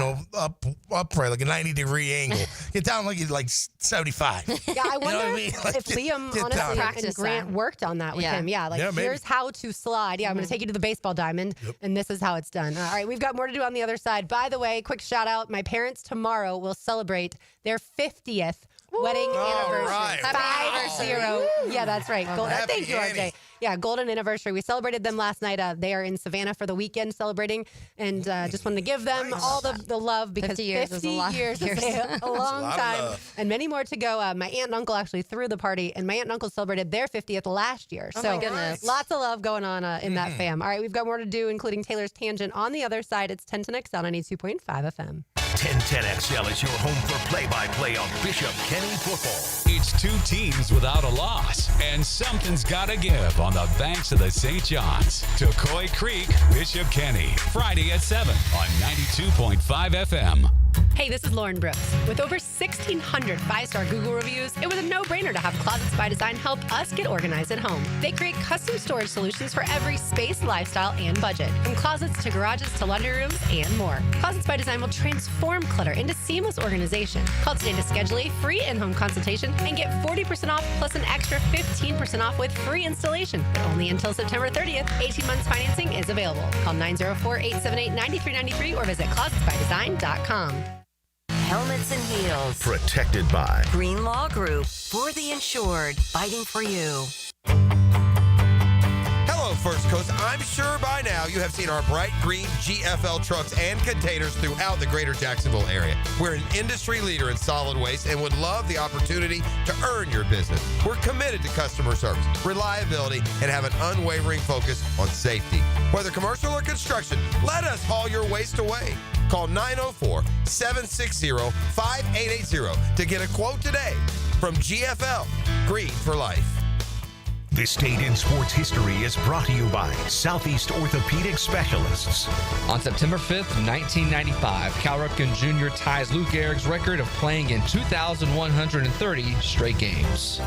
Speaker 4: upright, like a 90-degree angle. Get down like 75.
Speaker 3: Yeah, I wonder if Liam, honestly, and Grant worked on that with him. Yeah, here's how to slide. Yeah, I'm going to take you to the baseball diamond, and this is how it's done. All right, we've got more to do on the other side. By the way, quick shout out. My parents tomorrow will celebrate their 50th wedding anniversary.
Speaker 4: Right.
Speaker 3: 5-0. Yeah, that's right. Thank you,
Speaker 4: Annie.
Speaker 3: RJ. Yeah, golden anniversary. We celebrated them last night. They are in Savannah for the weekend celebrating, and just wanted to give them all the love because 50 years is a long time, and many more to go. My aunt and uncle actually threw the party, and my aunt and uncle celebrated their 50th last year. So
Speaker 2: my goodness.
Speaker 3: Lots of love going on in that fam. All right, we've got more to do, including Taylor's Tangent. On the other side, it's 1010XL 92.5 FM.
Speaker 1: 1010XL is your home for play-by-play of Bishop Kenny football.
Speaker 20: It's two teams without a loss, and something's got to give on the banks of the St. Johns. Turquoise Creek, Bishop Kenny, Friday at 7 on 92.5 FM.
Speaker 3: Hey, this is Lauren Brooks. With over 1,600 five-star Google reviews, it was a no-brainer to have Closets by Design help us get organized at home. They create custom storage solutions for every space, lifestyle, and budget. From closets to garages to laundry rooms and more. Closets by Design will transform clutter into seamless organization. Call today to schedule a free in-home consultation and get 40% off plus an extra 15% off with free installation. But only until September 30th. 18 months financing is available. Call 904-878-9393 or visit closetsbydesign.com.
Speaker 10: Helmets and heels.
Speaker 1: Protected by
Speaker 10: Green Law Group. For the insured. Fighting for you.
Speaker 22: Hello, First Coast. I'm sure by now
Speaker 7: now, you have seen our bright green GFL trucks and containers throughout the greater Jacksonville area. We're an industry leader in solid waste and would love the opportunity to earn your business. We're committed to customer service, reliability, and have an unwavering focus on safety. Whether commercial or construction, let us haul your waste away. Call 904-760-5880 to get a quote today from GFL, Green for Life.
Speaker 1: This date in sports history is brought to you by Southeast Orthopedic Specialists.
Speaker 22: On September 5th, 1995, Cal Ripken Jr. ties Lou Gehrig's record of playing in 2,130 straight games.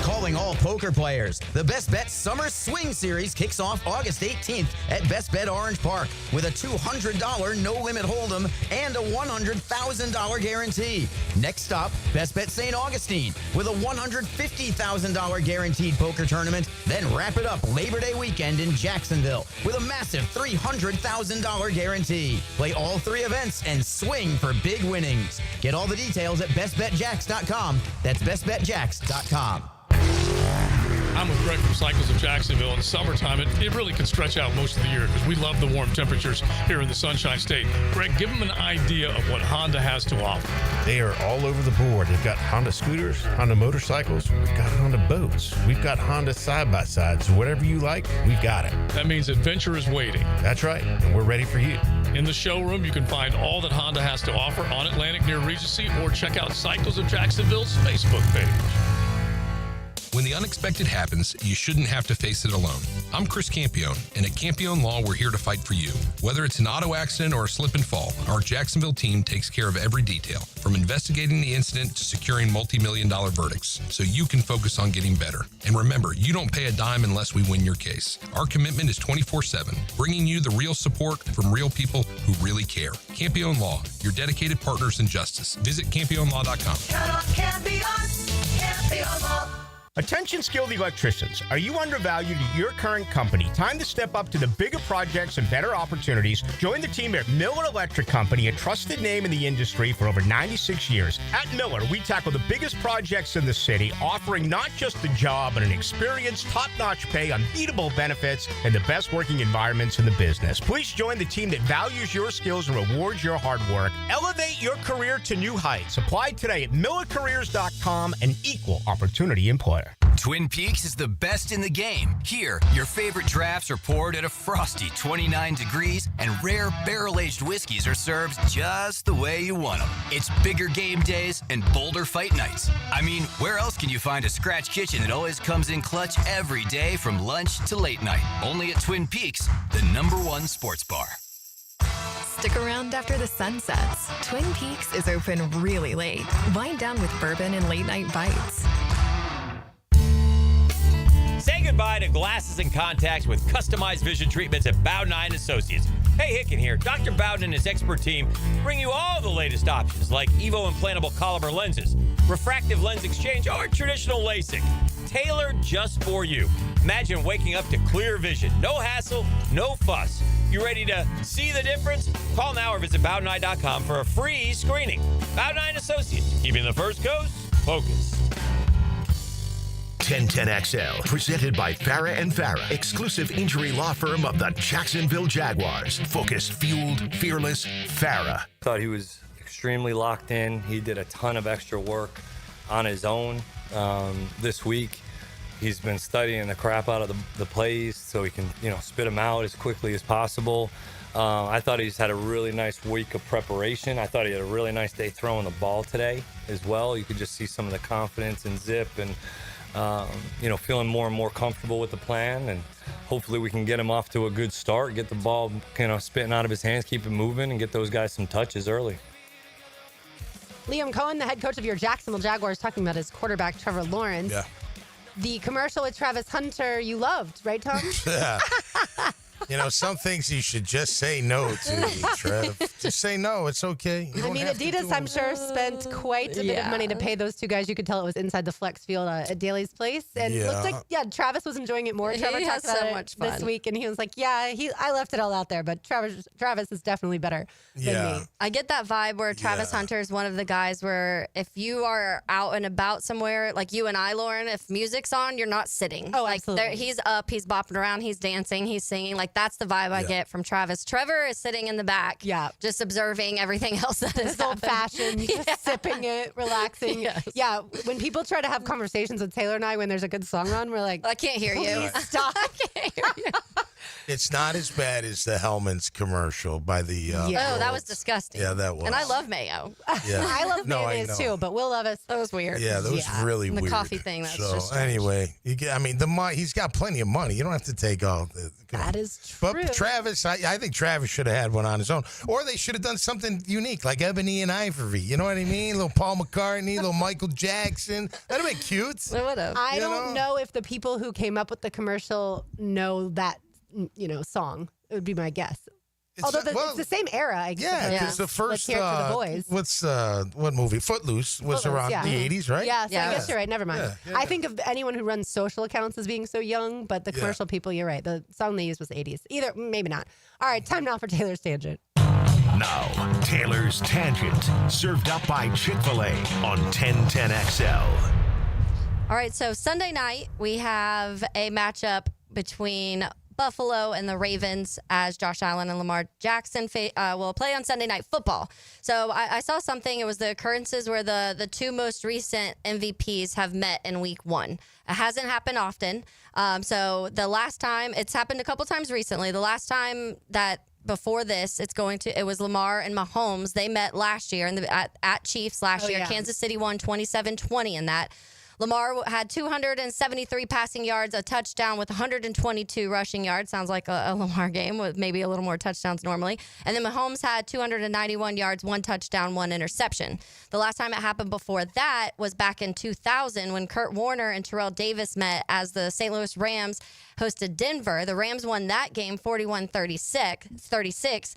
Speaker 23: Calling all poker players. The Best Bet Summer Swing Series kicks off August 18th at Best Bet Orange Park with a $200 no-limit hold'em and a $100,000 guarantee. Next stop, Best Bet St. Augustine with a $150,000 guaranteed poker tournament. Then wrap it up Labor Day weekend in Jacksonville with a massive $300,000 guarantee. Play all three events and swing for big winnings. Get all the details at bestbetjacks.com. That's bestbetjacks.com.
Speaker 8: I'm with Greg from Cycles of Jacksonville. In summertime, it really can stretch out most of the year because we love the warm temperatures here in the Sunshine State. Greg, give them an idea of what Honda has to offer.
Speaker 24: They are all over the board. They've got Honda scooters, Honda motorcycles, we've got Honda boats, we've got Honda side-by-sides. Whatever you like, we've got it.
Speaker 8: That means adventure is waiting.
Speaker 24: That's right, and we're ready for you.
Speaker 8: In the showroom, you can find all that Honda has to offer on Atlantic near Regency, or check out Cycles of Jacksonville's Facebook page.
Speaker 25: When the unexpected happens, you shouldn't have to face it alone. I'm Chris Campione, and at Campione Law, we're here to fight for you. Whether it's an auto accident or a slip and fall, our Jacksonville team takes care of every detail, from investigating the incident to securing multi-million-dollar verdicts, so you can focus on getting better. And remember, you don't pay a dime unless we win your case. Our commitment is 24/7, bringing you the real support from real people who really care. Campione Law, your dedicated partners in justice. Visit CampioneLaw.com.
Speaker 21: Count on Campione, Campione Law.
Speaker 6: Attention skilled electricians. Are you undervalued at your current company? Time to step up to the bigger projects and better opportunities. Join the team at Miller Electric Company, a trusted name in the industry for over 96 years. At Miller, we tackle the biggest projects in the city, offering not just the job, but an experienced, top-notch pay, unbeatable benefits, and the best working environments in the business. Please join the team that values your skills and rewards your hard work. Elevate your career to new heights. Apply today at millercareers.com, an equal opportunity employer.
Speaker 26: Twin Peaks is the best in the game. Here, your favorite drafts are poured at a frosty 29 degrees, and rare barrel-aged whiskeys are served just the way you want them. It's bigger game days and bolder fight nights. I mean, where else can you find a scratch kitchen that always comes in clutch every day from lunch to late night? Only at Twin Peaks, the #1 sports bar.
Speaker 27: Stick around after the sun sets. Twin Peaks is open really late. Wind down with bourbon and late-night bites.
Speaker 9: Say goodbye to glasses and contacts with customized vision treatments at Bowden Associates. Hey, Hicken here. Dr. Bowden and his expert team bring you all the latest options like Evo implantable Caliber lenses, refractive lens exchange, or traditional LASIK. Tailored just for you. Imagine waking up to clear vision. No hassle, no fuss. You ready to see the difference? Call now or visit BowdenEye.com for a free screening. Bowden Associates, keeping the first coast focused.
Speaker 1: 1010XL, presented by Farah and Farah, exclusive injury law firm of the Jacksonville Jaguars. Focused, fueled, fearless, Farah.
Speaker 28: Thought he was extremely locked in. He did a ton of extra work on his own this week. He's been studying the crap out of the plays so he can, spit them out as quickly as possible. I thought he's had a really nice week of preparation. I thought he had a really nice day throwing the ball today as well. You could just see some of the confidence in Zip and feeling more and more comfortable with the plan, and hopefully we can get him off to a good start, get the ball spitting out of his hands, keep it moving, and get those guys some touches early.
Speaker 3: Liam Cohen, the head coach of your Jacksonville Jaguars, talking about his quarterback, Trevor Lawrence.
Speaker 4: Yeah.
Speaker 3: The commercial with Travis Hunter you loved, right, Tom?
Speaker 4: Yeah. Some things you should just say no to, Trev. Just say no. It's okay. You
Speaker 3: I
Speaker 4: don't
Speaker 3: mean,
Speaker 4: have to
Speaker 3: Adidas,
Speaker 4: do
Speaker 3: I'm
Speaker 4: it.
Speaker 3: sure, spent quite a bit of money to pay those two guys. You could tell it was inside the flex field at Daly's place. And it looks like, Travis was enjoying it more.
Speaker 2: He
Speaker 3: Trevor
Speaker 2: has
Speaker 3: talked about
Speaker 2: so
Speaker 3: it
Speaker 2: much
Speaker 3: this
Speaker 2: fun.
Speaker 3: week, and he was like, I left it all out there, but Travis is definitely better than me.
Speaker 2: I get that vibe where Travis Hunter is one of the guys where if you are out and about somewhere, like you and I, Lauren, if music's on, you're not sitting.
Speaker 3: Oh,
Speaker 2: like
Speaker 3: absolutely.
Speaker 2: he's up, he's bopping around, he's dancing, he's singing. Like that's the vibe I get from Travis. Trevor is sitting in the back, just observing everything else that is
Speaker 3: old fashioned, just sipping it, relaxing.
Speaker 2: Yes.
Speaker 3: Yeah, when people try to have conversations with Taylor and I when there's a good song on, we're like,
Speaker 2: I can't hear you.
Speaker 3: "Please stop.
Speaker 4: It's not as bad as the Hellman's commercial by the.
Speaker 2: Oh, that was disgusting.
Speaker 4: Yeah, that was.
Speaker 2: And I love mayo.
Speaker 4: Yeah.
Speaker 3: I love
Speaker 4: No, I
Speaker 3: mayonnaise
Speaker 4: know.
Speaker 3: too, but Will Levis.
Speaker 2: That was weird.
Speaker 4: Yeah, that was really
Speaker 2: And the
Speaker 4: weird.
Speaker 2: coffee thing, that's
Speaker 4: so
Speaker 2: just strange.
Speaker 4: anyway, he's got plenty of money. You don't have to take all the.
Speaker 3: That is true.
Speaker 4: But Travis, I think Travis should have had one on his own, or they should have done something unique like Ebony and Ivory. You know what I mean? Little Paul McCartney, little Michael Jackson. That'd have been cute.
Speaker 2: It would have.
Speaker 3: I don't know if the people who came up with the commercial know that, song. It would be my guess. Although it's the same era, I guess.
Speaker 4: Yeah, because the first
Speaker 3: like Care for the Boys.
Speaker 4: what's what movie? Footloose was around the 80s, right?
Speaker 3: Yeah, so I guess you're right. Never mind.
Speaker 4: Yeah.
Speaker 3: I think of anyone who runs social accounts as being so young, but the commercial people, you're right. The song they used was 80s. Either, maybe not. All right, time now for Taylor's Tangent.
Speaker 1: Now, Taylor's Tangent, served up by Chick-fil-A on 1010XL.
Speaker 2: All right, so Sunday night, we have a matchup between Buffalo and the Ravens as Josh Allen and Lamar Jackson will play on Sunday Night Football. So I saw something. It was the occurrences where the two most recent MVPs have met in week one. It hasn't happened often. So the last time, it's happened a couple times recently. The last time that before this, it was Lamar and Mahomes. They met last year at Chiefs last year.
Speaker 3: yeah.
Speaker 2: Kansas City won 27-20 in that. Lamar had 273 passing yards, a touchdown with 122 rushing yards. Sounds like a Lamar game with maybe a little more touchdowns normally. And then Mahomes had 291 yards, one touchdown, one interception. The last time it happened before that was back in 2000 when Kurt Warner and Terrell Davis met as the St. Louis Rams hosted Denver. The Rams won that game 41-36.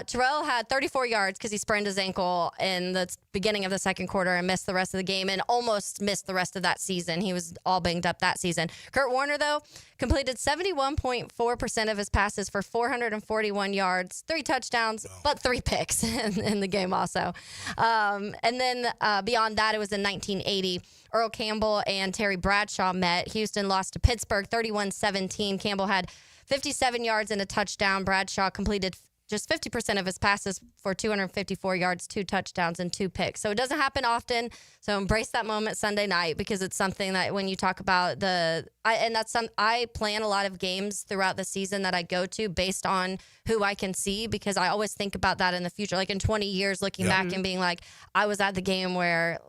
Speaker 2: Terrell had 34 yards because he sprained his ankle in the beginning of the second quarter and missed the rest of the game and almost missed the rest of that season. He was all banged up that season. Kurt Warner, though, completed 71.4% of his passes for 441 yards, 3 touchdowns, but 3 picks in the game also. And then beyond that, it was in 1980. Earl Campbell and Terry Bradshaw met. Houston lost to Pittsburgh 31-17. Campbell had 57 yards and a touchdown. Bradshaw completed just 50% of his passes for 254 yards, 2 touchdowns, and 2 picks. So it doesn't happen often. So embrace that moment Sunday night because it's something that when you talk about I plan a lot of games throughout the season that I go to based on who I can see because I always think about that in the future. Like in 20 years, looking back and being like, I was at the game where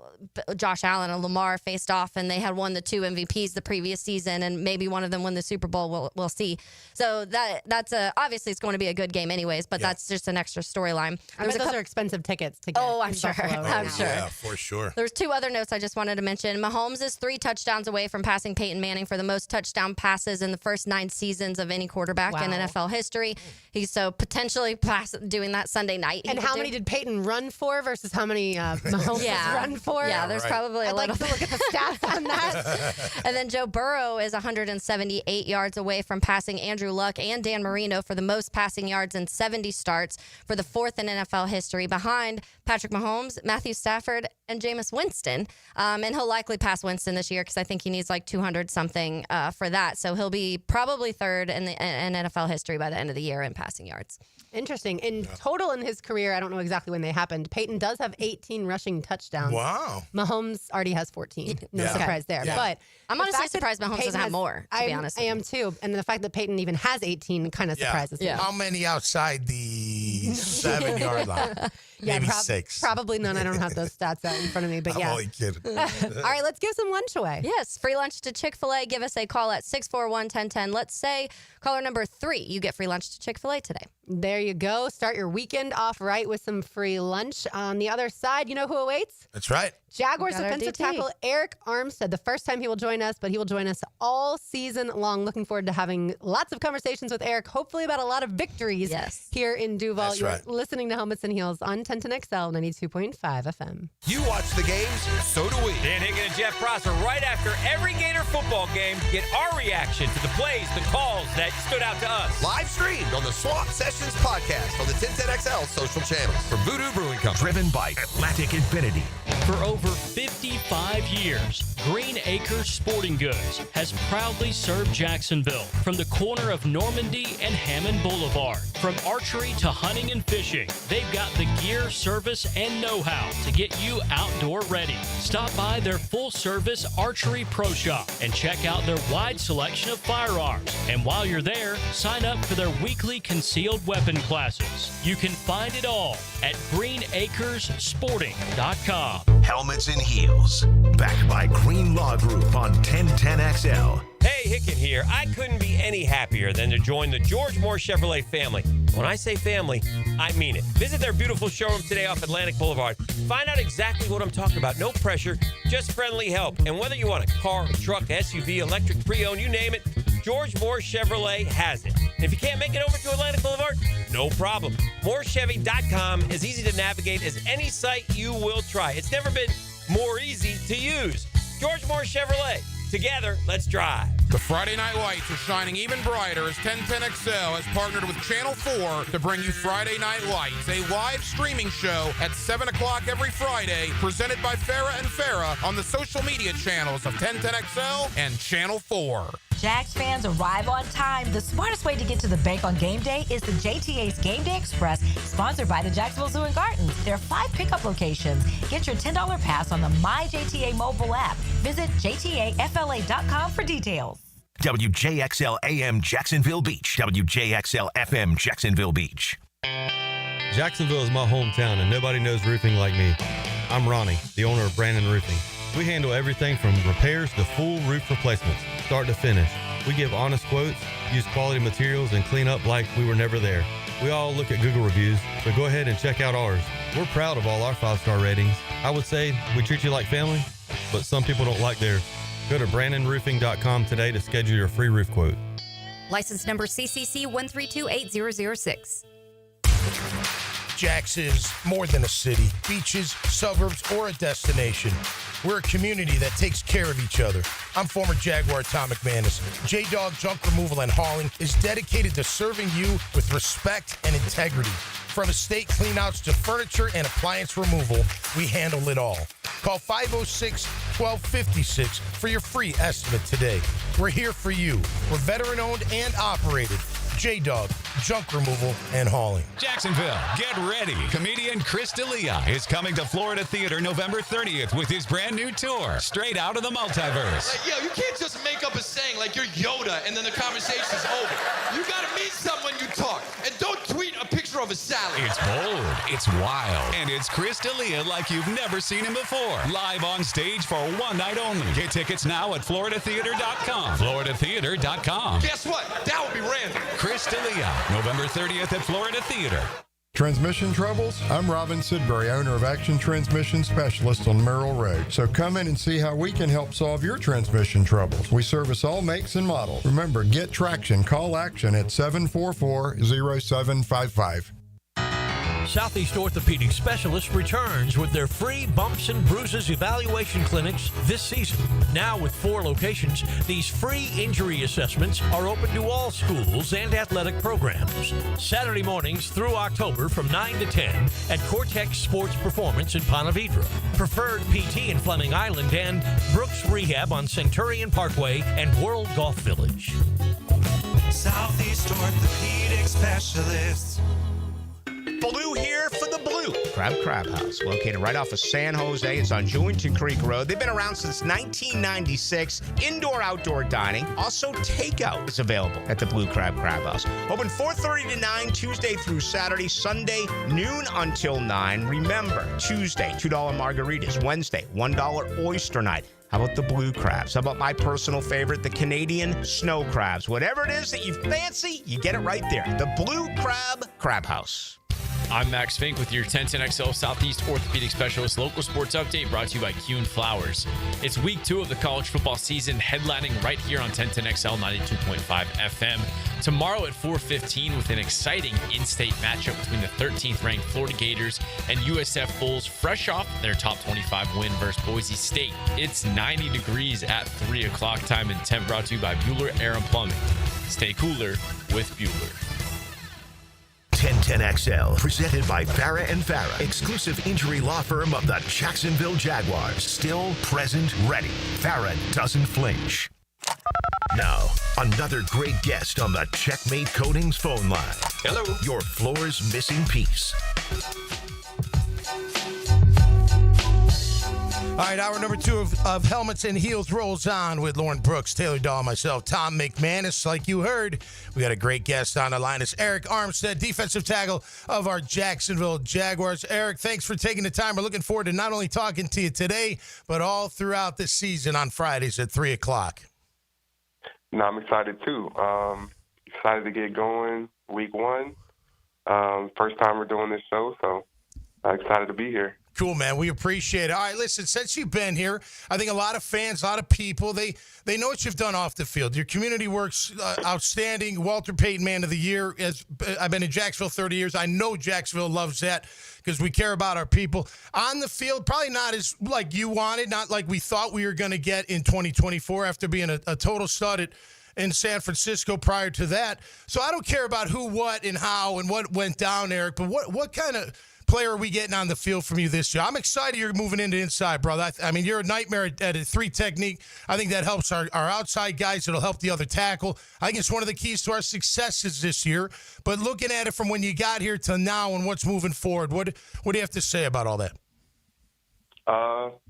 Speaker 2: Josh Allen and Lamar faced off and they had won the 2 MVPs the previous season and maybe one of them won the Super Bowl. We'll see. So that's obviously it's going to be a good game anyways, but that's just an extra storyline.
Speaker 3: I bet those are expensive tickets to get.
Speaker 2: Oh, I'm
Speaker 3: in
Speaker 2: sure.
Speaker 3: Buffalo right
Speaker 2: I'm
Speaker 3: now.
Speaker 2: sure.
Speaker 4: Yeah, for sure.
Speaker 2: There's 2 other notes I just wanted to mention. Mahomes is 3 touchdowns away from passing Peyton Manning for the most touchdown passes in the first 9 seasons of any quarterback in NFL history. He's so potentially doing that Sunday night.
Speaker 3: And how many did Peyton run for versus how many Mahomes run for?
Speaker 2: Yeah, there's probably a
Speaker 3: I'd like
Speaker 2: little
Speaker 3: to look at the stats on that.
Speaker 2: And then Joe Burrow is 178 yards away from passing Andrew Luck and Dan Marino for the most passing yards in 70 starts for the 4th in NFL history behind Patrick Mahomes, Matthew Stafford, and Jameis Winston. And he'll likely pass Winston this year because I think he needs like 200-something for that. So he'll be probably 3rd in NFL history by the end of the year in passing yards.
Speaker 3: Interesting. In total in his career, I don't know exactly when they happened, Peyton does have 18 rushing touchdowns.
Speaker 4: Wow.
Speaker 3: Mahomes already has 14. No surprise there.
Speaker 4: Yeah.
Speaker 3: But
Speaker 2: I'm
Speaker 3: the
Speaker 2: honestly
Speaker 3: fact that
Speaker 2: surprised Mahomes
Speaker 3: Peyton
Speaker 2: doesn't have more, to be honest
Speaker 3: I am too. And the fact that Peyton even has 18 kind of surprises me.
Speaker 4: How many outside the 7-yard line? Maybe 6.
Speaker 3: Probably none. I don't have those stats out in front of me, but
Speaker 4: I'm
Speaker 3: yeah.
Speaker 4: only kidding.
Speaker 3: All right, let's give some lunch away.
Speaker 2: Yes, free lunch to Chick-fil-A. Give us a call at 641-1010. Let's say caller number 3, you get free lunch to Chick-fil-A today.
Speaker 3: There you go. Start your weekend off right with some free lunch. On the other side, you know who awaits?
Speaker 4: That's right.
Speaker 3: Jaguars
Speaker 2: Got our
Speaker 3: defensive
Speaker 2: DT.
Speaker 3: tackle Eric Armstead. The first time he will join us, but he will join us all season long. Looking forward to having lots of conversations with Eric, hopefully about a lot of victories here in Duval.
Speaker 4: That's
Speaker 3: You're
Speaker 4: right.
Speaker 3: listening to Helmets and Heels on 1010XL 92.5 FM.
Speaker 7: You watch the games, so do we.
Speaker 9: Dan Higgin and Jeff Prosser, right after every Gator football game, get our reaction to the plays, the calls that stood out to us.
Speaker 7: Live streamed on the Swamp Sessions podcast on the 1010XL social channels from Voodoo Brewing Company.
Speaker 1: Driven by Atlantic Infinity.
Speaker 11: For over 55 years, Green Acres Sporting Goods has proudly served Jacksonville from the corner of Normandy and Hammond Boulevard. From archery to hunting and fishing, they've got the gear, service, and know-how to get you outdoor ready. Stop by their full-service archery pro shop and check out their wide selection of firearms. And while you're there, sign up for their weekly concealed weapon classes. You can find it all at greenacresporting.com.
Speaker 1: Helmets and Heels. Backed by Green Law Group on 1010XL.
Speaker 9: Hey, Hicken here. I couldn't be any happier than to join the George Moore Chevrolet family. When I say family, I mean it. Visit their beautiful showroom today off Atlantic Boulevard. Find out exactly what I'm talking about. No pressure, just friendly help. And whether you want a car, a truck, SUV, electric, pre-owned, you name it, George Moore Chevrolet has it. And if you can't make it over to Atlantic Boulevard, no problem. MooreChevy.com is easy to navigate as any site you will try. It's never been more easy to use. George Moore Chevrolet. Together, let's drive.
Speaker 12: The Friday Night Lights are shining even brighter as 1010XL has partnered with Channel 4 to bring you Friday Night Lights, a live streaming show at 7 o'clock every Friday, presented by Farrah and Farrah on the social media channels of 1010XL and Channel 4.
Speaker 13: Jags fans, arrive on time. The smartest way to get to the bank on game day is the JTA's Game Day Express, sponsored by the Jacksonville Zoo and Gardens. There are 5 pickup locations. Get your $10 pass on the MyJTA mobile app. Visit jtafla.com for details.
Speaker 1: WJXL AM Jacksonville Beach. WJXL FM Jacksonville Beach.
Speaker 14: Jacksonville is my hometown, and nobody knows roofing like me. I'm Ronnie, the owner of Brandon Roofing. We handle everything from repairs to full roof replacements, start to finish. We give honest quotes, use quality materials, and clean up like we were never there. We all look at Google reviews, so go ahead and check out ours. We're proud of all our 5-star ratings. I would say we treat you like family, but some people don't like theirs. Go to BrandonRoofing.com today to schedule your free roof quote.
Speaker 15: License number CCC 1328006.
Speaker 4: Jax is more than a city, beaches, suburbs, or a destination. We're a community that takes care of each other. I'm former Jaguar Tom McManus. J-Dog Junk Removal and Hauling is dedicated to serving you with respect and integrity. From estate cleanouts to furniture and appliance removal, we handle it all. Call 506-1256 for your free estimate today. We're here for you. We're veteran-owned and operated. J-Dog, Junk Removal and Hauling.
Speaker 20: Jacksonville, get ready. Comedian Chris D'Elia is coming to Florida Theater November 30th with his brand new tour, Straight Out of the Multiverse.
Speaker 16: Like, yo, you can't just make up a saying like you're Yoda and then the conversation's over. You gotta meet someone you talk. And don't tweet a picture of a salad.
Speaker 20: It's bold, it's wild, and it's Chris D'Elia like you've never seen him before. Live on stage for one night only. Get tickets now at FloridaTheater.com. FloridaTheater.com.
Speaker 16: Guess what? That would be random.
Speaker 20: Chris D'Elia, November 30th at Florida Theater.
Speaker 17: Transmission troubles? I'm Robin Sidbury, owner of Action Transmission Specialist on Merrill Road. So come in and see how we can help solve your transmission troubles. We service all makes and models. Remember, get traction. Call Action at 744-0755.
Speaker 18: Southeast Orthopedic Specialists returns with their free bumps and bruises evaluation clinics this season. Now with 4 locations, these free injury assessments are open to all schools and athletic programs. Saturday mornings through October from 9 to 10 at Cortex Sports Performance in Ponte Vedra. Preferred PT in Fleming Island and Brooks Rehab on Centurion Parkway and World Golf Village.
Speaker 21: Southeast Orthopedic Specialists.
Speaker 6: Blue here for the Blue Crab House, located right off of San Jose. It's on Jewington Creek Road. They've been around since 1996. Indoor-outdoor dining. Also, takeout is available at the Blue Crab House. Open 4:30 to 9, Tuesday through Saturday. Sunday, noon until 9. Remember, Tuesday, $2 margaritas. Wednesday, $1 oyster night. How about the blue crabs? How about my personal favorite, the Canadian snow crabs? Whatever it is that you fancy, you get it right there. The Blue Crab Crab House.
Speaker 11: I'm Max Fink with your 1010XL Southeast Orthopedic Specialist local sports update brought to you by Kuhn Flowers. It's week 2 of the college football season, headlining right here on 1010XL 92.5 FM. Tomorrow at 4:15 with an exciting in-state matchup between the 13th ranked Florida Gators and USF Bulls, fresh off their top 25 win versus Boise State. It's 90 degrees at 3 o'clock time and temp brought to you by Bueller Air and Plumbing. Stay cooler with Bueller.
Speaker 1: 1010XL, presented by Farah and Farah, exclusive injury law firm of the Jacksonville Jaguars. Still, present, ready. Farah doesn't flinch. Now, another great guest on the Checkmate Coatings phone line. Hello. Your floor's missing piece.
Speaker 4: All right, hour number 2 of Helmets and Heels rolls on with Lauren Brooks, Taylor Dahl, myself, Tom McManus. Like you heard, we got a great guest on the line. It's Eric Armstead, defensive tackle of our Jacksonville Jaguars. Eric, thanks for taking the time. We're looking forward to not only talking to you today, but all throughout the season on Fridays at 3 o'clock.
Speaker 5: No, I'm excited too. Excited to get going week 1. First time we're doing this show, so excited to be here.
Speaker 4: Cool, man. We appreciate it. All right, listen, since you've been here, I think a lot of fans, a lot of people, they know what you've done off the field. Your community work's outstanding. Walter Payton Man of the Year. I've been in Jacksonville 30 years. I know Jacksonville loves that because we care about our people. On the field, probably not as like you wanted, not like we thought we were going to get in 2024 after being a total stud in San Francisco prior to that. So I don't care about who, what, and how and what went down, Eric, but what kind of player are we getting on the field from you this year? I'm excited you're moving into inside, brother. I mean, you're a nightmare at a 3 technique. I think that helps our outside guys. It'll help the other tackle. I think it's one of the keys to our successes this year. But looking at it from when you got here to now and what's moving forward, what do you have to say about all that?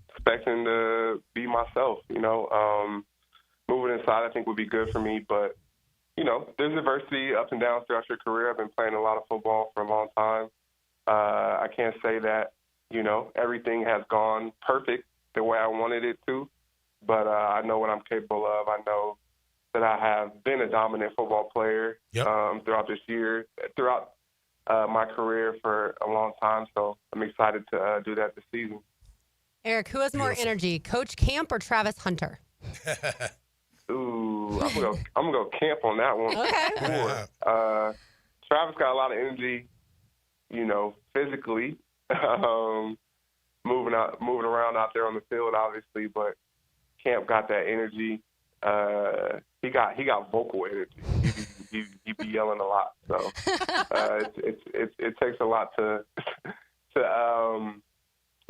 Speaker 5: Expecting to be myself, moving inside I think would be good for me. But, there's adversity, ups and downs throughout your career. I've been playing a lot of football for a long time. I can't say that, everything has gone perfect the way I wanted it to, but I know what I'm capable of. I know that I have been a dominant football player throughout this year, throughout my career for a long time, so I'm excited to do that this season.
Speaker 3: Eric, who has more energy, Coach Camp or Travis Hunter?
Speaker 5: Ooh, I'm gonna go Camp on that one.
Speaker 3: Okay.
Speaker 5: Travis got a lot of energy. Physically, moving around out there on the field, obviously, but Camp got that energy. He got vocal energy. He be yelling a lot, so it takes a lot to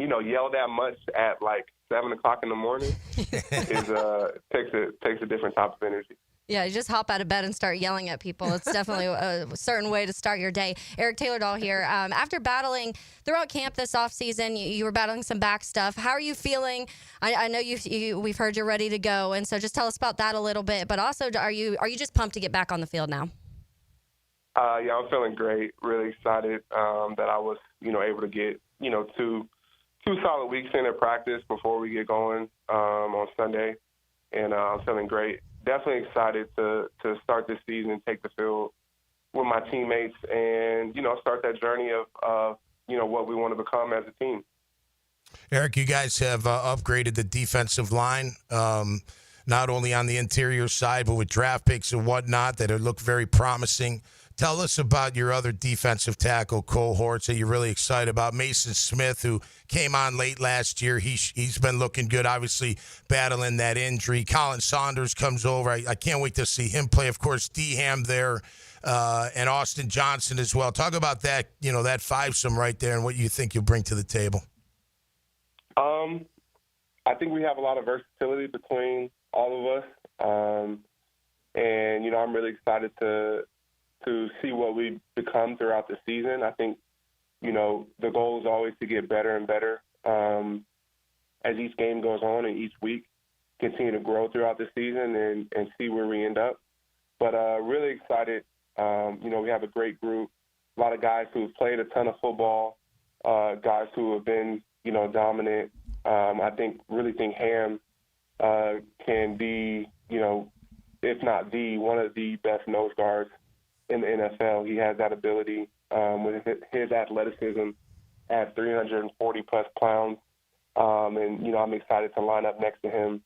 Speaker 5: yell that much at like 7 o'clock in the morning. Takes a different type of energy.
Speaker 2: Yeah, you just hop out of bed and start yelling at people. It's definitely a certain way to start your day. Eric Taylor Dahl here. After battling throughout camp this offseason, you were battling some back stuff. How are you feeling? I know we've heard you're ready to go, and so just tell us about that a little bit. But also, are you just pumped to get back on the field now?
Speaker 5: Yeah, I'm feeling great. Really excited that I was, able to get, 2 solid weeks in at practice before we get going on Sunday, and I'm feeling great. Definitely excited to start this season and take the field with my teammates and, start that journey of what we want to become as a team.
Speaker 4: Eric, you guys have upgraded the defensive line, not only on the interior side, but with draft picks and whatnot that look very promising. Tell us about your other defensive tackle cohorts that you're really excited about. Mason Smith, who came on late last year, he's been looking good, obviously battling that injury. Colin Saunders comes over. I can't wait to see him play. Of course, D-Ham there and Austin Johnson as well. Talk about that, that fivesome right there and what you think you'll bring to the table.
Speaker 5: I think we have a lot of versatility between all of us. And, I'm really excited to see what we become throughout the season. I think, the goal is always to get better and better as each game goes on and each week continue to grow throughout the season and see where we end up. But really excited. We have a great group, a lot of guys who have played a ton of football, guys who have been, dominant. I really think Ham can be, if not one of the best nose guards in the NFL. He has that ability with his athleticism at 340-plus pounds. And, I'm excited to line up next to him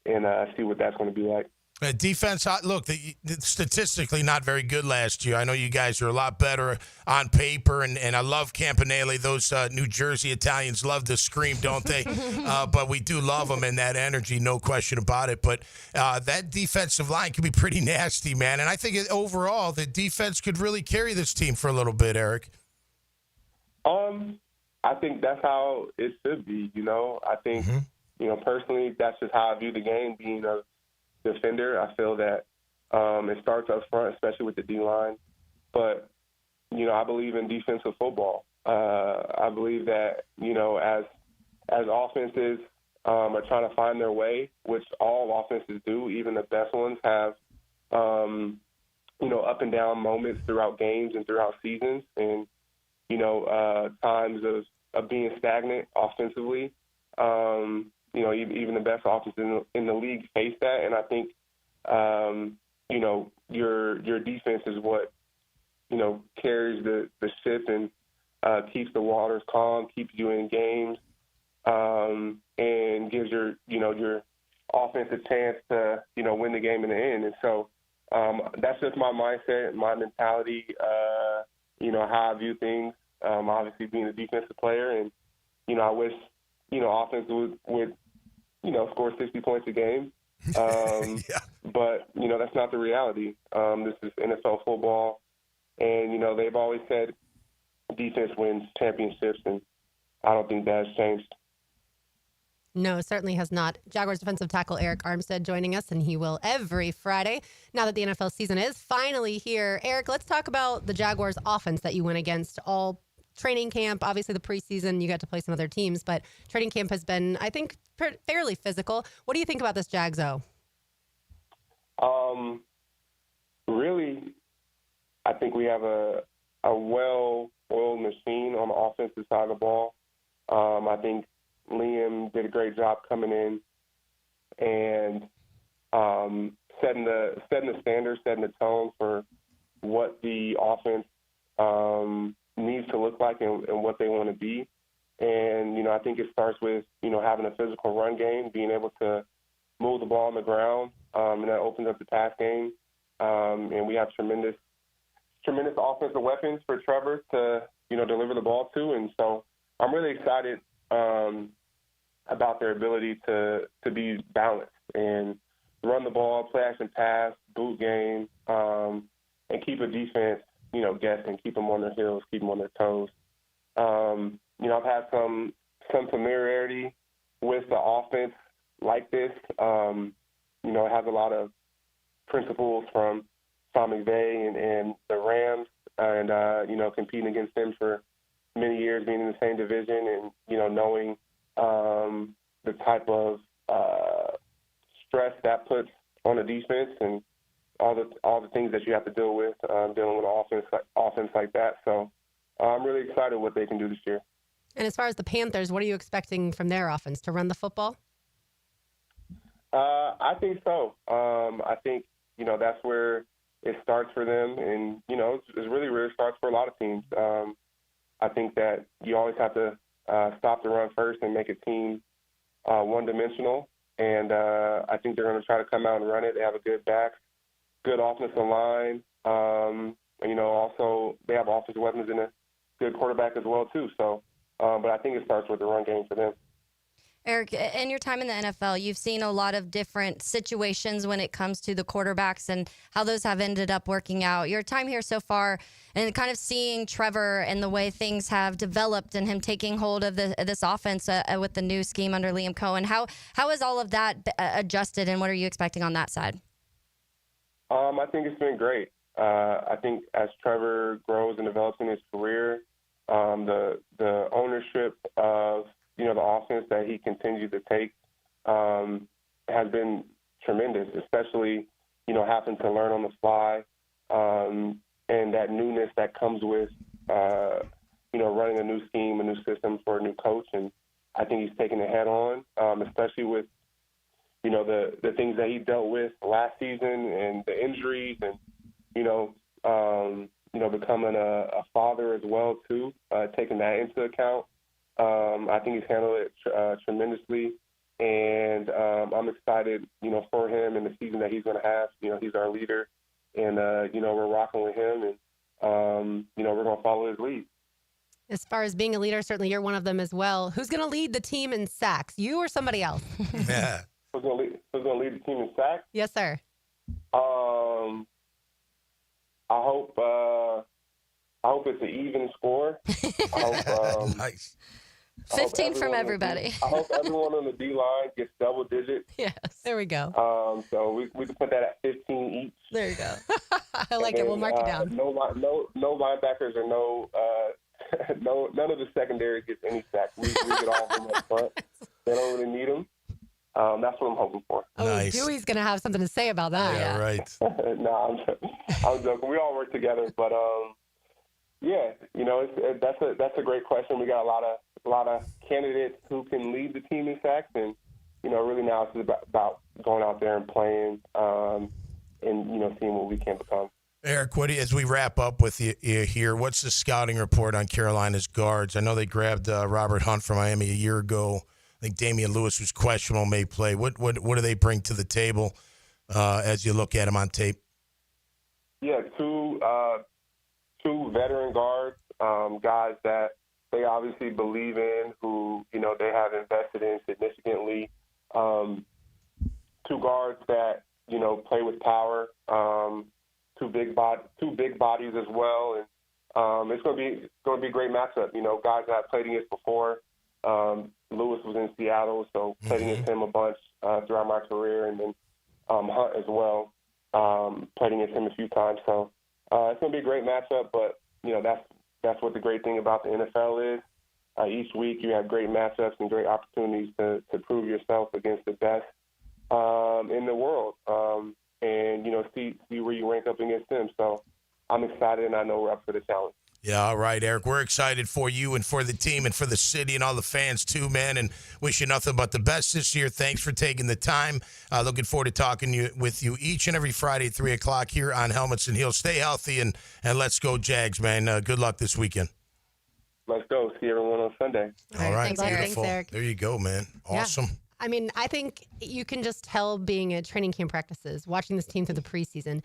Speaker 5: and see what that's going to be like.
Speaker 4: Defense, look, statistically not very good last year. I know you guys are a lot better on paper, and I love Campanelli. Those New Jersey Italians love to scream, don't they? But we do love them and that energy, no question about it. But that defensive line can be pretty nasty, man. And I think overall the defense could really carry this team for a little bit, Eric.
Speaker 5: I think that's how it should be, I think, personally, that's just how I view the game, being a defender. I feel that it starts up front, especially with the D-line. But, I believe in defensive football. I believe that, as offenses are trying to find their way, which all offenses do, even the best ones have, up and down moments throughout games and throughout seasons, and, times of being stagnant offensively. Even the best offenses in the league face that, and I think, your defense is what, carries the ship and keeps the waters calm, keeps you in games, and gives your offense a chance to, win the game in the end. And so that's just my mindset, my mentality, how I view things. Obviously being a defensive player, and I wish offense would score 60 points a game, but that's not the reality. This is NFL football, and they've always said defense wins championships, and I don't think that has changed.
Speaker 3: No, it certainly has not. Jaguars defensive tackle Eric Armstead joining us, and he will every Friday now that the NFL season is finally here. Eric, let's talk about the Jaguars offense that you went against all training camp. Obviously, the preseason, you got to play some other teams, but training camp has been, I think, fairly physical. What do you think about this Jags-O?
Speaker 5: Really, I think we have a well-oiled machine on the offensive side of the ball. I think Liam did a great job coming in and setting the standard, setting the tone for what the offense needs to look like and what they want to be. And, I think it starts with, having a physical run game, being able to move the ball on the ground, and that opens up the pass game. And we have tremendous offensive weapons for Trevor to, deliver the ball to. And so I'm really excited about their ability to be balanced and run the ball, play action pass, boot game, and keep a defense, guessing, keep them on their heels, keep them on their toes. I've had some familiarity with the offense like this. It has a lot of principles from Sean McVay and the Rams, and competing against them for many years, being in the same division, and knowing the type of stress that puts on a defense and all the things that you have to deal with dealing with an offense like that. So I'm really excited what they can do this year.
Speaker 3: And as far as the Panthers, what are you expecting from their offense? To run the football?
Speaker 5: I think so. I think, that's where it starts for them. And, it's really where it starts for a lot of teams. I think that you always have to stop the run first and make a team one-dimensional. And I think they're going to try to come out and run it. They have a good back, good offensive line. Also they have offensive weapons and a good quarterback as well, too. So, but I think it starts with the run game for them.
Speaker 2: Eric, in your time in the NFL, you've seen a lot of different situations when it comes to the quarterbacks and how those have ended up working out. Your time here so far and kind of seeing Trevor and the way things have developed and him taking hold of this offense with the new scheme under Liam Cohen. How has all of that adjusted, and what are you expecting on that side?
Speaker 5: I think it's been great. I think as Trevor grows and develops in his career, the ownership of the offense that he continues to take has been tremendous, especially, having to learn on the fly and that newness that comes with, running a new scheme, a new system for a new coach. And I think he's taking it head on, especially with, the things that he dealt with last season and the injuries and, becoming a father as well, too, taking that into account. I think he's handled it tremendously. And I'm excited, for him and the season that he's going to have. He's our leader. And, we're rocking with him. And, we're going to follow his lead.
Speaker 3: As far as being a leader, certainly you're one of them as well. Who's going to lead the team in sacks, you or somebody else?
Speaker 4: Yeah.
Speaker 5: Who's going to lead the team in sacks?
Speaker 3: Yes, sir.
Speaker 5: I hope it's an even score. I hope,
Speaker 4: nice.
Speaker 2: 15 from everybody.
Speaker 5: I hope everyone on the D-line gets double digits.
Speaker 3: Yes, there we go.
Speaker 5: So we can put that at 15 each.
Speaker 3: There you go. I like it. We'll mark it down.
Speaker 5: No linebackers or none of the secondary gets any sacks. We get all of them up front. They don't really need them. That's what I'm hoping for.
Speaker 3: Oh, nice. Dewey's going to have something to say about that.
Speaker 4: Yeah, right.
Speaker 5: No, I'm joking. We all work together, but that's a great question. We got a lot of candidates who can lead the team in sacks, and really now it's about going out there and playing, and seeing what we can become.
Speaker 4: Eric, as we wrap up with you here, what's the scouting report on Carolina's guards? I know they grabbed Robert Hunt from Miami a year ago. I think Damian Lewis, who's questionable, may play. What do they bring to the table as you look at him on tape?
Speaker 5: Yeah, two veteran guards, guys that they obviously believe in, who they have invested in significantly. Two guards that play with power. Two big bodies as well, and it's going to be a great matchup. Guys that I've played against before. Lewis was in Seattle, so played against him a bunch throughout my career, and then Hunt as well. Played against him a few times, so it's going to be a great matchup. But that's what the great thing about the NFL is. Each week you have great matchups and great opportunities to prove yourself against the best in the world. And see where you rank up against them. So I'm excited, and I know we're up for the challenge.
Speaker 4: Yeah, all right, Eric. We're excited for you and for the team and for the city and all the fans too, man, and wish you nothing but the best this year. Thanks for taking the time. Looking forward to talking with you each and every Friday at 3 o'clock here on Helmets and Heels. Stay healthy, and let's go Jags, man. Good luck this weekend.
Speaker 5: Let's go. See everyone on Sunday.
Speaker 4: All right,
Speaker 3: thanks,
Speaker 4: beautiful.
Speaker 3: Eric.
Speaker 4: There you go, man. Awesome.
Speaker 3: Yeah. I mean, I think you can just tell being at training camp practices, watching this team through the preseason,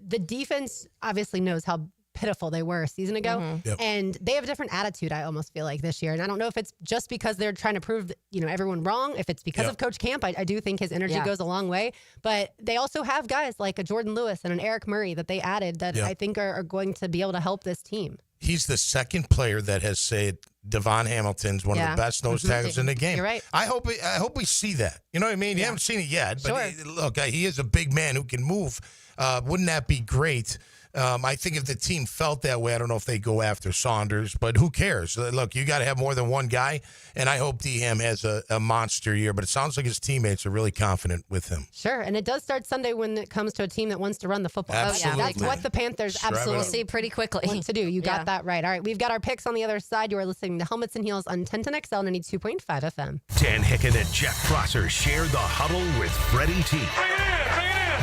Speaker 3: the defense obviously knows how pitiful they were a season ago.
Speaker 4: Mm-hmm. Yep.
Speaker 3: And they have a different attitude, I almost feel like, this year. And I don't know if it's just because they're trying to prove, everyone wrong. If it's because of Coach Camp, I do think his energy goes a long way. But they also have guys like a Jordan Lewis and an Eric Murray that they added that I think are going to be able to help this team.
Speaker 4: He's the second player that has said Devon Hamilton's one of the best nose tackles in the game.
Speaker 3: You're right.
Speaker 4: I hope we see that. You know what I mean? You haven't seen it yet, but look, he is a big man who can move. Wouldn't that be great? I think if the team felt that way, I don't know if they go after Saunders, but who cares? Look, you got to have more than one guy, and I hope D-Ham has a monster year, but it sounds like his teammates are really confident with him.
Speaker 3: Sure, and it does start Sunday when it comes to a team that wants to run the football.
Speaker 4: Absolutely.
Speaker 3: That's what the Panthers absolutely
Speaker 2: see pretty quickly
Speaker 3: want to do. You got that right. All right, we've got our picks on the other side. You are listening to Helmets and Heels on 1010XL 92.5 FM.
Speaker 1: Dan Hicken and Jeff Prosser share the huddle with Freddie T.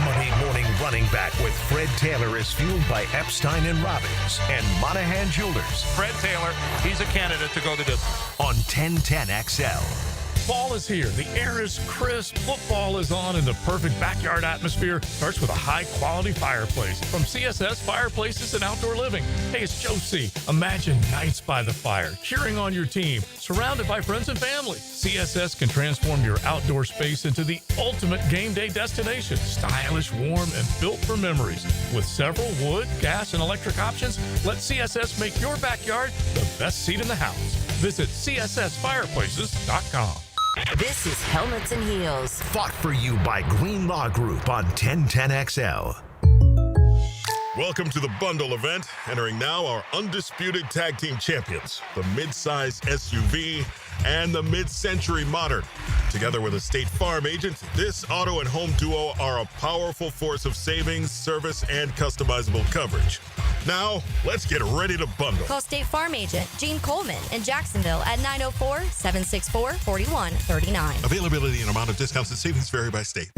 Speaker 1: Monday morning running back with Fred Taylor is fueled by Epstein and Robbins and Monahan Jewelers.
Speaker 8: Fred Taylor, he's a candidate to go the distance.
Speaker 1: On 1010XL.
Speaker 10: Fall is here. The air is crisp. Football is on, and the perfect backyard atmosphere starts with a high-quality fireplace from CSS Fireplaces and Outdoor Living. Hey, it's Joe C. Imagine nights by the fire, cheering on your team, surrounded by friends and family. CSS can transform your outdoor space into the ultimate game day destination. Stylish, warm, and built for memories. With several wood, gas, and electric options, let CSS make your backyard the best seat in the house. Visit CSSFireplaces.com.
Speaker 19: This is Helmets and Heels.
Speaker 1: Fought for you by Green Law Group on 1010XL.
Speaker 22: Welcome to the bundle event. Entering now our undisputed tag team champions, the mid-size SUV and the mid-century modern. Together with a State Farm agent, this auto and home duo are a powerful force of savings, service, and customizable coverage. Now, let's get ready to bundle.
Speaker 2: Call State Farm agent Gene Coleman in Jacksonville at 904-764-4139.
Speaker 22: Availability and amount of discounts and savings vary by state.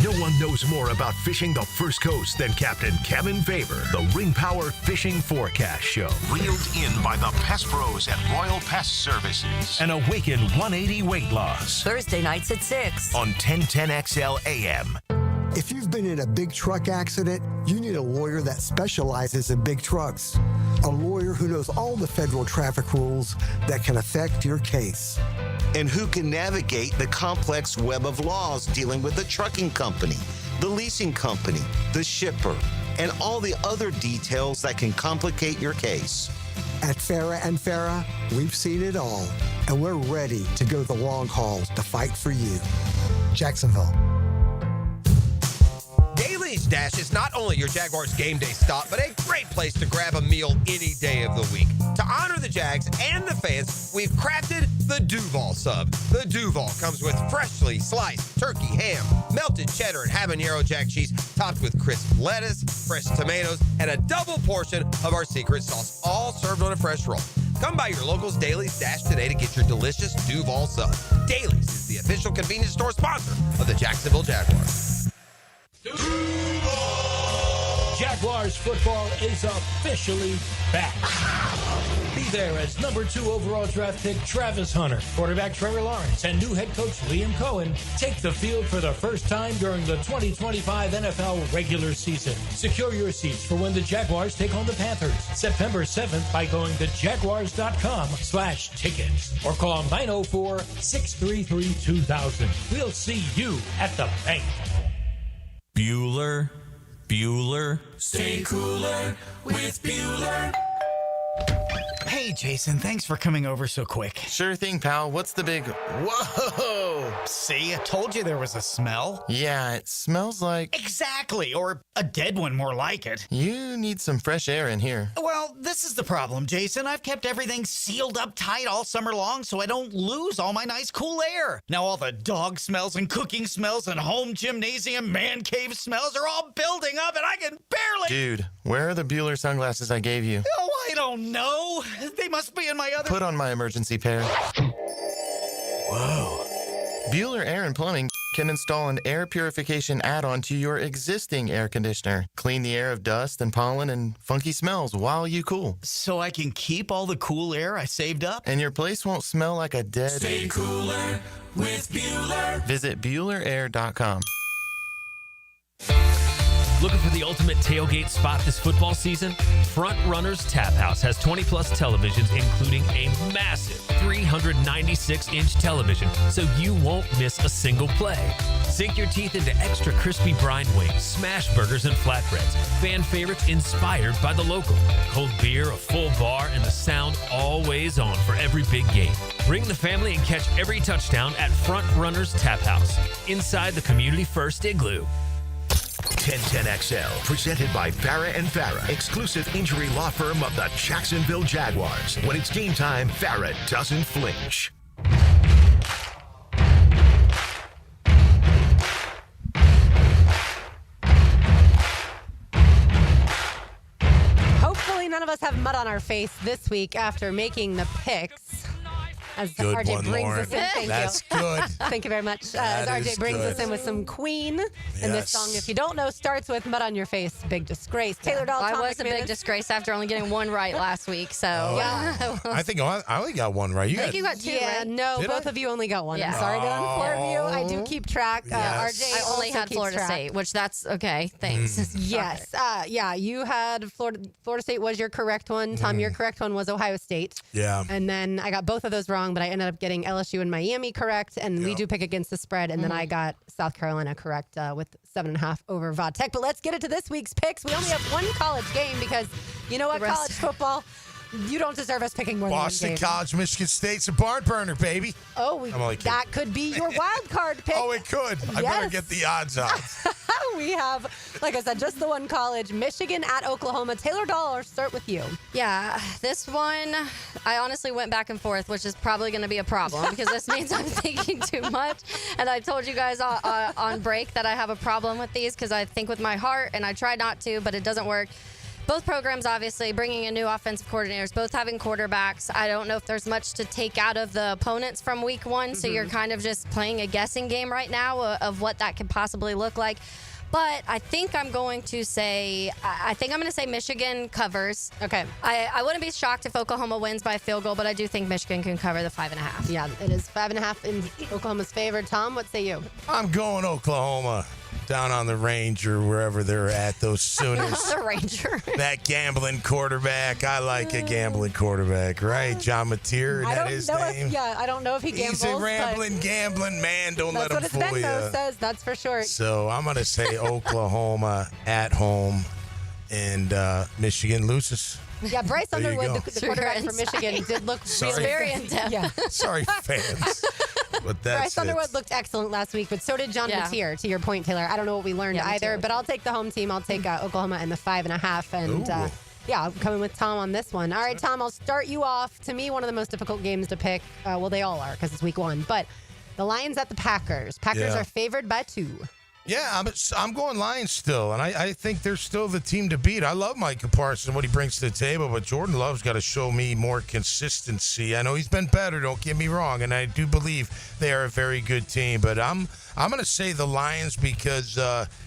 Speaker 1: No one knows more about fishing the First Coast than Captain Kevin Faber. The Ring Power Fishing Forecast Show. Reeled in by the Pest Pros at Royal Pest Services. And Awaken 180 Weight Loss.
Speaker 19: Thursday nights at 6
Speaker 1: on 1010XL AM.
Speaker 7: If you've been in a big truck accident, you need a lawyer that specializes in big trucks. A lawyer who knows all the federal traffic rules that can affect your case.
Speaker 9: And who can navigate the complex web of laws dealing with the trucking company, the leasing company, the shipper, and all the other details that can complicate your case.
Speaker 7: At Farah & Farah, we've seen it all, and we're ready to go the long haul to fight for you. Jacksonville.
Speaker 23: Daly's Dash is not only your Jaguars game day stop, but a great place to grab a meal any day of the week. To honor the Jags and the fans, we've crafted the Duval Sub. The Duval comes with freshly sliced turkey ham, melted cheddar and habanero jack cheese, topped with crisp lettuce, fresh tomatoes, and a double portion of our secret sauce, all served on a fresh roll. Come by your local's Daly's Dash today to get your delicious Duval Sub. Daly's is the official convenience store sponsor of the Jacksonville Jaguars.
Speaker 18: Jaguars football is officially back. Be there as number 2 overall draft pick Travis Hunter, quarterback Trevor Lawrence, and new head coach Liam Cohen take the field for the first time during the 2025 NFL regular season. Secure your seats for when the Jaguars take on the Panthers September 7th by going to jaguars.com/tickets or call 904-633-2000. We'll see you at the bank.
Speaker 24: Bueller. Stay cooler with Bueller.
Speaker 25: Hey, Jason, thanks for coming over so quick.
Speaker 26: Sure thing, pal. What's the big... Whoa!
Speaker 25: See, I told you there was a smell.
Speaker 26: Yeah, it smells like...
Speaker 25: Exactly, or a dead one more like it.
Speaker 26: You need some fresh air in here.
Speaker 25: Well, this is the problem, Jason. I've kept everything sealed up tight all summer long so I don't lose all my nice cool air. Now all the dog smells and cooking smells and home gymnasium man cave smells are all building up and I can barely...
Speaker 26: Dude, where are the Bueller sunglasses I gave you?
Speaker 25: Oh, I don't know. They must be in my other...
Speaker 26: Put on my emergency pair. Whoa. Bueller Air and Plumbing can install an air purification add-on to your existing air conditioner. Clean the air of dust and pollen and funky smells while you cool.
Speaker 25: So I can keep all the cool air I saved up?
Speaker 26: And your place won't smell like a dead...
Speaker 24: Stay cooler with Bueller.
Speaker 26: Visit BuellerAir.com.
Speaker 11: Looking for the ultimate tailgate spot this football season? Front Runners Tap House has 20-plus televisions, including a massive 396-inch television, so you won't miss a single play. Sink your teeth into extra crispy brine wings, smash burgers, and flatbreads. Fan favorites inspired by the local. Cold beer, a full bar, and the sound always on for every big game. Bring the family and catch every touchdown at Front Runners Tap House, inside the Community First Igloo.
Speaker 1: 1010XL, presented by Farah & Farah, exclusive injury law firm of the Jacksonville Jaguars. When it's game time, Farah doesn't flinch.
Speaker 3: Hopefully none of us have mud on our face this week after making the picks. As
Speaker 4: Good
Speaker 3: RJ
Speaker 4: one,
Speaker 3: brings
Speaker 4: Lauren.
Speaker 3: us in. Thank
Speaker 4: That's
Speaker 3: you.
Speaker 4: good.
Speaker 3: Thank you very much.
Speaker 4: That
Speaker 3: As RJ
Speaker 4: is
Speaker 3: brings
Speaker 4: good.
Speaker 3: us in with some Queen. And this
Speaker 4: Yes.
Speaker 3: song, if you don't know, starts with Mud on Your Face. Big disgrace. Taylor Dahl,
Speaker 2: I
Speaker 3: Tom
Speaker 2: was a big
Speaker 3: McManus.
Speaker 2: disgrace after only getting one right last week. So
Speaker 3: Yeah.
Speaker 4: I think I only got one right.
Speaker 2: I think you got two,
Speaker 3: Yeah,
Speaker 2: right?
Speaker 3: no,
Speaker 4: Did
Speaker 3: both
Speaker 4: I?
Speaker 3: of you only got one.
Speaker 2: Yeah.
Speaker 3: I'm sorry to inform you. I do keep track.
Speaker 4: Yes.
Speaker 3: RJ
Speaker 2: I only
Speaker 3: also
Speaker 2: had
Speaker 3: keeps
Speaker 2: Florida
Speaker 3: track.
Speaker 2: State, which that's okay. Thanks.
Speaker 3: Yes. Yeah, you had Florida State was your correct one. Tom, your correct one was Ohio State.
Speaker 4: Yeah.
Speaker 3: And then I got both of those wrong, but I ended up getting LSU and Miami correct. And we do pick against the spread. And then I got South Carolina correct with 7.5 over Vodtech. But let's get into this week's picks. We only have one college game because you know what,
Speaker 2: The rest-
Speaker 3: college football, You don't deserve us picking more than one
Speaker 4: Boston
Speaker 3: game.
Speaker 4: College, Michigan State's a barn burner, baby.
Speaker 3: Oh, that could be your wild card pick.
Speaker 4: Oh, it could. I better get the odds out.
Speaker 3: We have, like I said, just the one college. Michigan at Oklahoma. Taylor Dahl, I'll start with you.
Speaker 2: Yeah, this one, I honestly went back and forth, which is probably going to be a problem because this means I'm thinking too much. And I told you guys on break that I have a problem with these because I think with my heart, and I try not to, but it doesn't work. Both programs, obviously, bringing in new offensive coordinators, both having quarterbacks. I don't know if there's much to take out of the opponents from week one, so you're kind of just playing a guessing game right now of what that could possibly look like. But I think I'm going to say, Michigan covers.
Speaker 3: Okay.
Speaker 2: I wouldn't be shocked if Oklahoma wins by a field goal, but I do think Michigan can cover the 5.5.
Speaker 3: Yeah, it is 5.5 in Oklahoma's favor. Tom, what say you?
Speaker 4: I'm going Oklahoma. Down on the range or wherever they're at, those Sooners.
Speaker 2: The Ranger.
Speaker 4: That gambling quarterback. I like a gambling quarterback, right? John Mateer, that his name?
Speaker 3: I don't know if he gambles.
Speaker 4: He's a rambling, gambling man. Don't let him fool you.
Speaker 3: That's what his Venmo says, that's for sure.
Speaker 4: So I'm going to say Oklahoma at home, and Michigan loses.
Speaker 3: Yeah, Bryce
Speaker 4: There you
Speaker 3: Underwood,
Speaker 4: go.
Speaker 3: the quarterback for Michigan, did look
Speaker 2: very in-depth.
Speaker 3: Yeah.
Speaker 4: Sorry, fans. But that's
Speaker 3: Bryce Underwood looked excellent last week, but so did John Mateer, to your point, Taylor. I don't know what we learned either, but I'll take the home team. I'll take Oklahoma and the 5.5. And I'm coming with Tom on this one. All right, Tom, I'll start you off. To me, one of the most difficult games to pick. Well, they all are because it's week one. But the Lions at the Packers. Packers are favored by 2.
Speaker 4: Yeah, I'm going Lions still, and I think they're still the team to beat. I love Micah Parsons, what he brings to the table, but Jordan Love's got to show me more consistency. I know he's been better, don't get me wrong, and I do believe they are a very good team, but I'm going to say the Lions because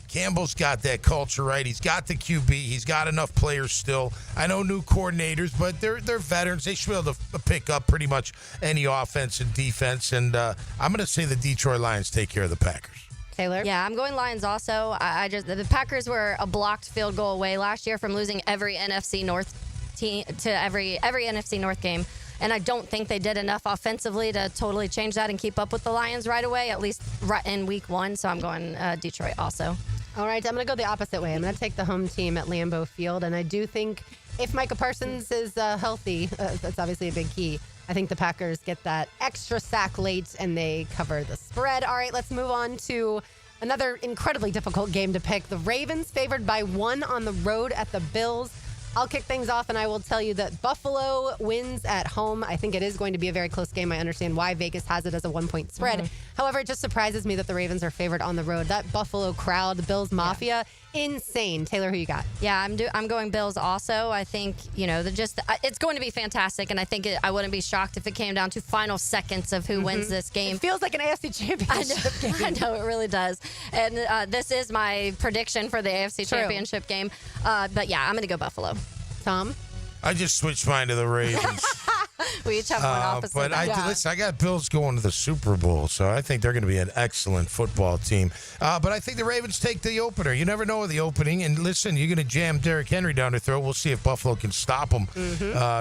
Speaker 4: Campbell's got that culture right. He's got the QB. He's got enough players still. I know new coordinators, but they're veterans. They should be able to pick up pretty much any offense and defense, and I'm going to say the Detroit Lions take care of the Packers.
Speaker 3: Taylor?
Speaker 2: Yeah, I'm going Lions also. The Packers were a blocked field goal away last year from losing every NFC North team to every NFC North game. And I don't think they did enough offensively to totally change that and keep up with the Lions right away, at least right in week one. So I'm going Detroit also.
Speaker 3: All right, I'm going to go the opposite way. I'm going to take the home team at Lambeau Field. And I do think if Micah Parsons is healthy, that's obviously a big key. I think the Packers get that extra sack late and they cover the spread. All right, let's move on to another incredibly difficult game to pick. The Ravens favored by 1 on the road at the Bills. I'll kick things off, and I will tell you that Buffalo wins at home. I think it is going to be a very close game. I understand why Vegas has it as a 1-point spread. However, it just surprises me that the Ravens are favored on the road. That Buffalo crowd, the Bills Mafia, insane. Taylor, who you got?
Speaker 2: Yeah, I'm going Bills also. I think, it's going to be fantastic, and I think I wouldn't be shocked if it came down to final seconds of who wins this game.
Speaker 3: It feels like an AFC Championship game.
Speaker 2: I know, it really does. And this is my prediction for the AFC Championship game. But yeah, I'm going to go Buffalo.
Speaker 3: Tom?
Speaker 4: I just switched mine to the Ravens.
Speaker 2: We each have one opposite.
Speaker 4: But I got Bills going to the Super Bowl, so I think they're going to be an excellent football team. But I think the Ravens take the opener. You never know with the opening. And listen, you're going to jam Derrick Henry down their throat. We'll see if Buffalo can stop him.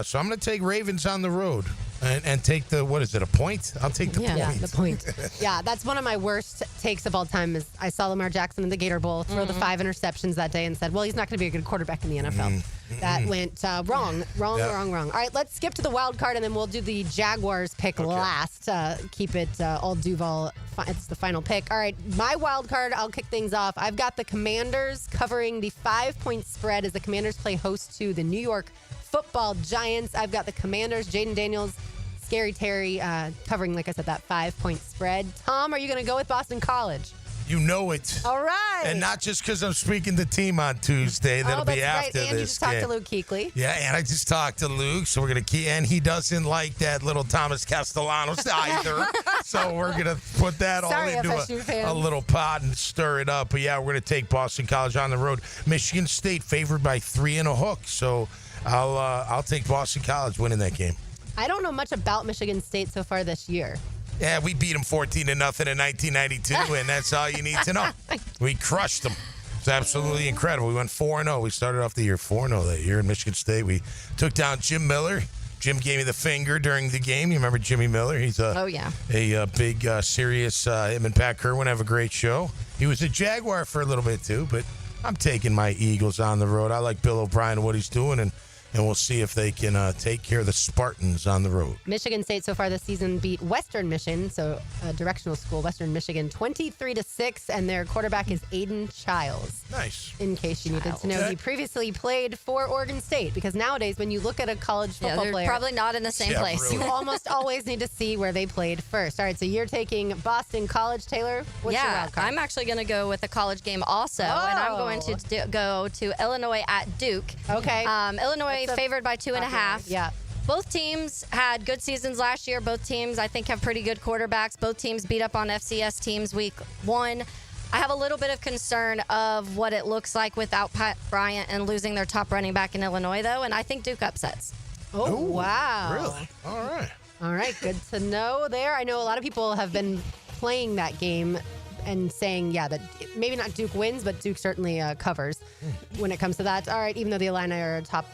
Speaker 4: So I'm going to take Ravens on the road and take the, what is it, a point? I'll take the point.
Speaker 3: Yeah, the point. Yeah, that's one of my worst takes of all time is I saw Lamar Jackson in the Gator Bowl throw the 5 interceptions that day and said, well, he's not going to be a good quarterback in the NFL. That went wrong. All right, let's skip to the wild card, and then we'll do the Jaguars pick last. Keep it all Duval. It's the final pick. All right, my wild card, I'll kick things off. I've got the Commanders covering the 5-point spread as the Commanders play host to the New York Football Giants. I've got the Commanders, Jaden Daniels, Scary Terry covering, like I said, that 5-point spread. Tom, are you going to go with Boston College?
Speaker 4: You know it.
Speaker 3: All right.
Speaker 4: And not just because I'm speaking the team on Tuesday. That'll be after
Speaker 3: right. And
Speaker 4: this
Speaker 3: you just talked to Luke Kuechly.
Speaker 4: Yeah, and I just talked to Luke, so we're going to keep. And he doesn't like that little Thomas Castellanos either. So we're going to put that all into a little pot and stir it up. But yeah, we're going to take Boston College on the road. Michigan State favored by 3 and a hook. So I'll take Boston College winning that game.
Speaker 3: I don't know much about Michigan State so far this year.
Speaker 4: Yeah, we beat them 14-0 in 1992, and that's all you need to know. We crushed them. It's absolutely incredible. We went 4-0. We started off the year 4-0 that year in Michigan State. We took down Jim Miller. Jim gave me the finger during the game. You remember Jimmy Miller? He's a big, serious, him and Pat Kerwin have a great show. He was a Jaguar for a little bit, too, but I'm taking my Eagles on the road. I like Bill O'Brien and what he's doing, and and we'll see if they can take care of the Spartans on the road.
Speaker 3: Michigan State so far this season beat Western Michigan, so a directional school, Western Michigan, 23-6, and their quarterback is Aiden Childs.
Speaker 4: Nice.
Speaker 3: In case you needed to know, he previously played for Oregon State, because nowadays when you look at a college football
Speaker 2: they're
Speaker 3: player,
Speaker 2: probably not in the same place.
Speaker 3: You almost always need to see where they played first. All right, so you're taking Boston College, Taylor. What's your wild card?
Speaker 2: I'm actually going to go with a college game also, and I'm going to go to Illinois at Duke.
Speaker 3: Okay.
Speaker 2: Illinois favored by 2.5.
Speaker 3: Yeah.
Speaker 2: Both teams had good seasons last year. Both teams, I think, have pretty good quarterbacks. Both teams beat up on FCS teams week 1. I have a little bit of concern of what it looks like without Pat Bryant and losing their top running back in Illinois, though, and I think Duke upsets.
Speaker 3: Oh, wow.
Speaker 4: Really? All right.
Speaker 3: All right, good to know there. I know a lot of people have been playing that game and saying, that maybe not Duke wins, but Duke certainly covers when it comes to that. All right, even though the Illini are a top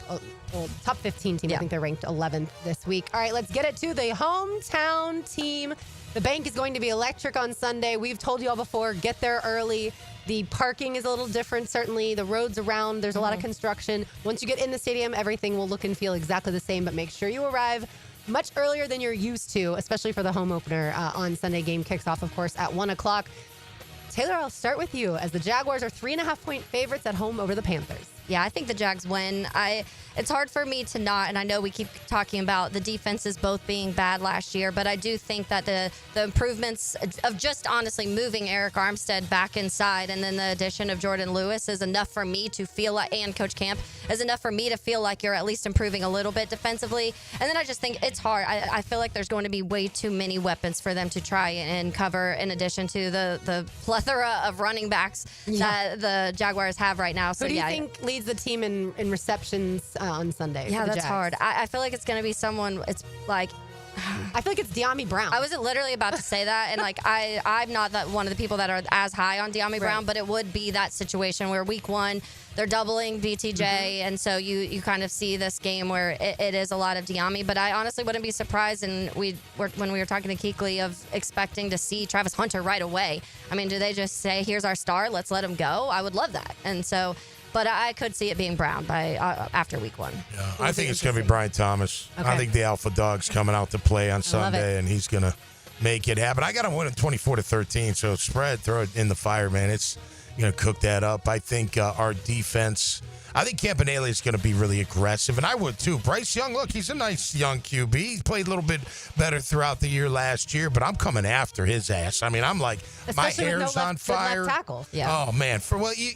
Speaker 3: 15 team, I think they're ranked 11th this week. All right, let's get it to the hometown team. The bank is going to be electric on Sunday. We've told you all before, get there early. The parking is a little different, certainly. The roads around, there's a lot of construction. Once you get in the stadium, everything will look and feel exactly the same, but make sure you arrive much earlier than you're used to, especially for the home opener on Sunday. Game kicks off, of course, at 1 o'clock. Taylor, I'll start with you, as the Jaguars are 3.5-point favorites at home over the Panthers.
Speaker 2: Yeah, I think the Jags win. It's hard for me to not, and I know we keep talking about the defenses both being bad last year, but I do think that the improvements of just honestly moving Eric Armstead back inside, and then the addition of Jordan Lewis is enough for me to feel like, and Coach Camp, is enough for me to feel like you're at least improving a little bit defensively. And then I just think it's hard. I feel like there's going to be way too many weapons for them to try and cover, in addition to the plethora of running backs that the Jaguars have right now. So
Speaker 3: who do you think leads the team in receptions on Sunday?
Speaker 2: Yeah,
Speaker 3: for the
Speaker 2: that's
Speaker 3: Jags?
Speaker 2: hard. I feel like it's going to be someone, it's like,
Speaker 3: I feel like it's De'Ami Brown.
Speaker 2: I wasn't literally about to say that, and like I'm not that one of the people that are as high on De'Ami Brown, but it would be that situation where week 1 they're doubling BTJ, and so you kind of see this game where it is a lot of De'Ami. But I honestly wouldn't be surprised, and when we were talking to Keekly, of expecting to see Travis Hunter right away. I mean, do they just say, here's our star, let's let him go? I would love that. And so, but I could see it being Brown by after week 1.
Speaker 4: Yeah, I think it's going to be Brian Thomas. Okay. I think the Alpha Dog's coming out to play on Sunday, and he's going to make it happen. I got him winning 24-13, so spread, throw it in the fire, man. It's going to cook that up. I think our defense, I think Campanelli is going to be really aggressive, and I would too. Bryce Young, look, he's a nice young QB. He played a little bit better throughout the year last year, but I'm coming after his ass. I mean, I'm like, especially my hair's on fire.
Speaker 3: Left tackle. Yeah.
Speaker 4: Oh, man.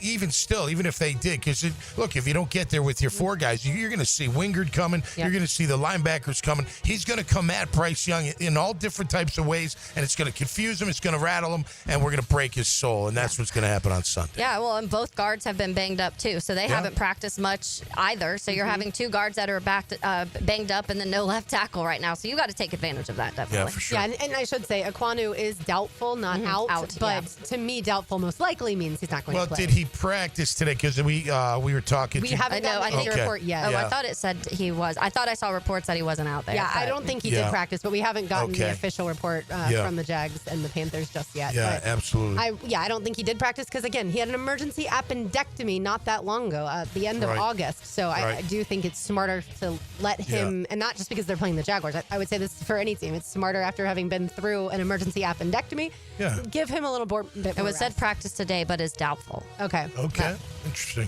Speaker 4: Even still, even if they did, because look, if you don't get there with your 4 guys, you're going to see Wingard coming. Yep. You're going to see the linebackers coming. He's going to come at Bryce Young in all different types of ways, and it's going to confuse him. It's going to rattle him, and we're going to break his soul, and that's what's going to happen on Sunday.
Speaker 2: Yeah, well, and both guards have been banged up too, so they haven't practiced much either. So you're having 2 guards that are banged up, and then no left tackle right now. So you got to take advantage of that, definitely.
Speaker 4: Yeah, for sure.
Speaker 3: Yeah, and I should say, Ekwonu is doubtful, not out. But to me, doubtful most likely means he's not going to play.
Speaker 4: Well, did he practice today? Because we were talking.
Speaker 3: We haven't gotten the report yet.
Speaker 2: Oh, I thought it said he was. I thought I saw reports that he wasn't out there.
Speaker 3: Yeah, I don't think he did practice, but we haven't gotten the official report from the Jags and the Panthers just yet.
Speaker 4: Yeah,
Speaker 3: but
Speaker 4: absolutely.
Speaker 3: I don't think he did practice because, again, he had an emergency appendectomy not that long ago, at the end of August. So I do think it's smarter to let him, and not just because they're playing the Jaguars. I would say this for any team. It's smarter after having been through an emergency appendectomy. Yeah. Give him a little bit more
Speaker 2: It was said practice today, but is doubtful.
Speaker 3: Okay.
Speaker 4: Okay. Interesting.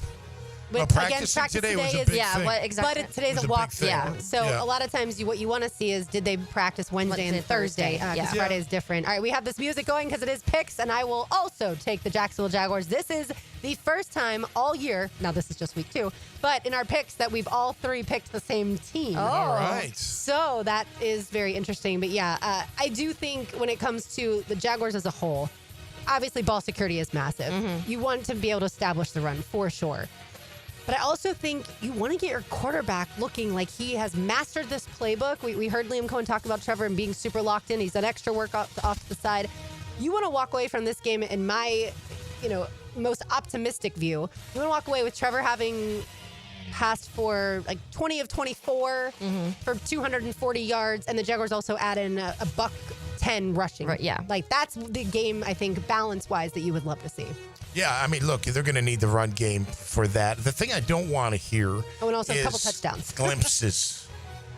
Speaker 3: But
Speaker 4: practice today was a big thing.
Speaker 2: Exactly.
Speaker 3: But today's a walkthrough. Yeah. So a lot of times what you want to see is, did they practice Wednesday and Thursday? Because Friday is different. All right, we have this music going because it is picks, and I will also take the Jacksonville Jaguars. This is the first time all year, now this is just week 2, but in our picks that we've all 3 picked the same team.
Speaker 4: Oh. All right.
Speaker 3: So that is very interesting. But yeah, I do think when it comes to the Jaguars as a whole, obviously ball security is massive. Mm-hmm. You want to be able to establish the run for sure. But I also think you want to get your quarterback looking like he has mastered this playbook. We heard Liam Cohen talk about Trevor and being super locked in. He's done extra work off to the side. You want to walk away from this game, in my most optimistic view, you want to walk away with Trevor having passed for like 20 of 24 for 240 yards, and the Jaguars also add in a buck 10 rushing.
Speaker 2: Right, yeah.
Speaker 3: Like, that's the game, I think, balance-wise, that you would love to see.
Speaker 4: Yeah, I mean, look, they're going to need the run game for that. The thing I don't want to hear
Speaker 3: And also
Speaker 4: is
Speaker 3: a couple touchdowns.
Speaker 4: glimpses.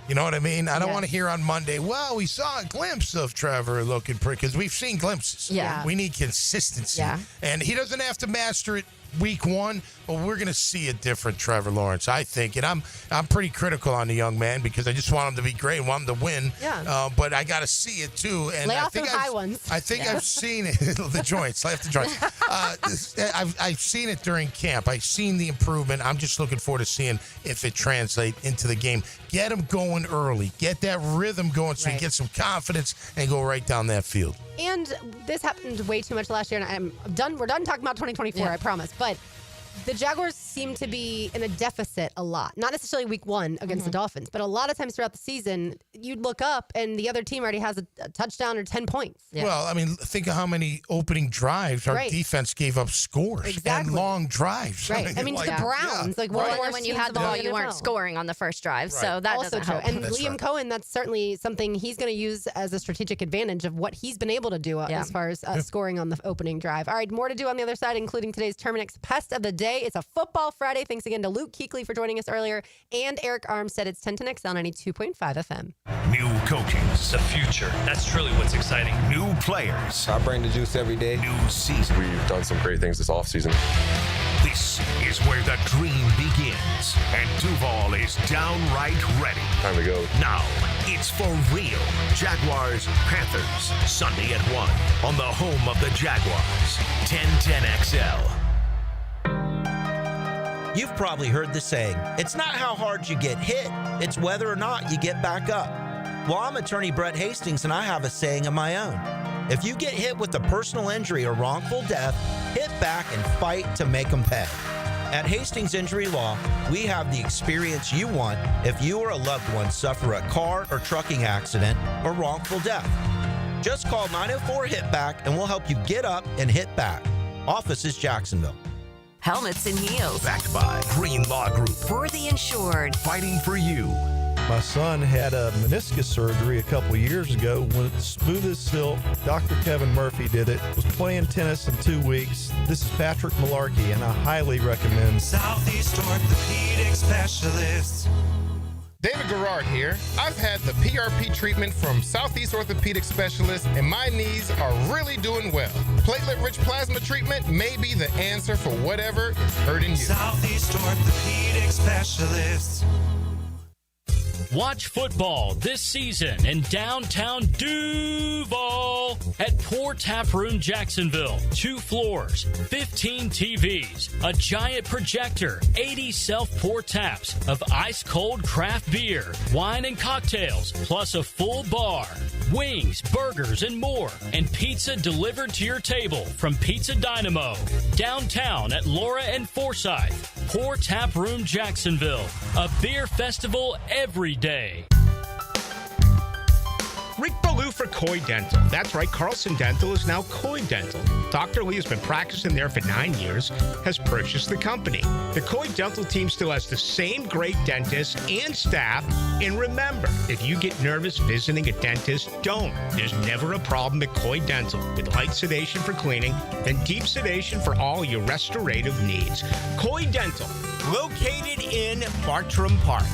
Speaker 4: You know what I mean? I don't want to hear on Monday, well, we saw a glimpse of Trevor looking pretty, because we've seen glimpses.
Speaker 2: Yeah.
Speaker 4: We need consistency.
Speaker 2: Yeah.
Speaker 4: And he doesn't have to master it week one, but we're going to see a different Trevor Lawrence, I think. And I'm pretty critical on the young man because I just want him to be great and want him to win.
Speaker 3: Yeah.
Speaker 4: But I got to see it, too. And
Speaker 3: Lay
Speaker 4: I
Speaker 3: off
Speaker 4: think
Speaker 3: them high ones.
Speaker 4: I think I've seen it. The joints. Lay off the joints. I've seen it during camp. I've seen the improvement. I'm just looking forward to seeing if it translates into the game. Get him going early. Get that rhythm going so he gets some confidence and go right down that field.
Speaker 3: And this happened way too much last year, and we're done talking about 2024, I promise. But the Jaguars seem to be in a deficit a lot. Not necessarily week one against the Dolphins, but a lot of times throughout the season, you'd look up and the other team already has a touchdown or 10 points.
Speaker 2: Yeah.
Speaker 4: Well, I mean, think of how many opening drives our defense gave up scores and long drives.
Speaker 3: Right. I mean, the Browns, like, one of the worst
Speaker 2: when you
Speaker 3: teams
Speaker 2: had
Speaker 3: of
Speaker 2: the
Speaker 3: all
Speaker 2: ball,
Speaker 3: in
Speaker 2: you
Speaker 3: the
Speaker 2: weren't
Speaker 3: NFL.
Speaker 2: scoring on the first drive, so that
Speaker 3: Also
Speaker 2: doesn't
Speaker 3: true.
Speaker 2: help.
Speaker 3: And Liam Cohen, that's certainly something he's going to use as a strategic advantage of what he's been able to do as far as scoring on the opening drive. All right, more to do on the other side, including today's Terminix Pest of the Day. It's a Football Friday. Thanks again to Luke Kuechly for joining us earlier, and Eric Armstead. It's 10 to Next on 92.5 FM.
Speaker 1: New coaches.
Speaker 12: The future. That's truly what's exciting.
Speaker 1: New players.
Speaker 13: I bring the juice every day.
Speaker 1: New season.
Speaker 13: We've done some great things this offseason.
Speaker 1: This is where the dream begins, and Duval is downright ready.
Speaker 13: Time to go.
Speaker 1: Now, it's for real. Jaguars, Panthers, Sunday at 1 on the home of the Jaguars, 1010XL.
Speaker 14: You've probably heard the saying, it's not how hard you get hit, it's whether or not you get back up. Well, I'm attorney Brett Hastings, and I have a saying of my own. If you get hit with a personal injury or wrongful death, hit back and fight to make them pay. At Hastings Injury Law, we have the experience you want if you or a loved one suffer a car or trucking accident or wrongful death. Just call 904-HIT-BACK and we'll help you get up and hit back. Office is Jacksonville.
Speaker 19: Helmets and Heels.
Speaker 1: Backed by Green Law Group.
Speaker 19: For the insured.
Speaker 1: Fighting for you.
Speaker 15: My son had a meniscus surgery a couple years ago. When it's smooth as silk, Dr. Kevin Murphy did it. Was playing tennis in 2 weeks. This is Patrick Malarkey, and I highly recommend
Speaker 24: Southeast Orthopedic Specialists.
Speaker 16: David Garrard here. I've had the PRP treatment from Southeast Orthopedic Specialists, and my knees are really doing well. Platelet-rich plasma treatment may be the answer for whatever is hurting you.
Speaker 24: Southeast Orthopedic Specialists.
Speaker 11: Watch football this season in downtown Duval at Pour Tap Room Jacksonville. 2 floors, 15 TVs, a giant projector, 80 self-pour taps of ice-cold craft beer, wine and cocktails, plus a full bar, wings, burgers, and more, and pizza delivered to your table from Pizza Dynamo. Downtown at Laura and Forsyth. Pour Tap Room Jacksonville. A beer festival every day.
Speaker 6: Rick Ballou for Coy Dental. That's right, Carlson Dental is now Coy Dental. Dr. Lee has been practicing there for 9 years, has purchased the company. The Coy Dental team still has the same great dentists and staff. And remember, if you get nervous visiting a dentist, don't. There's never a problem at Coy Dental with light sedation for cleaning and deep sedation for all your restorative needs. Coy Dental, located in Bartram Park.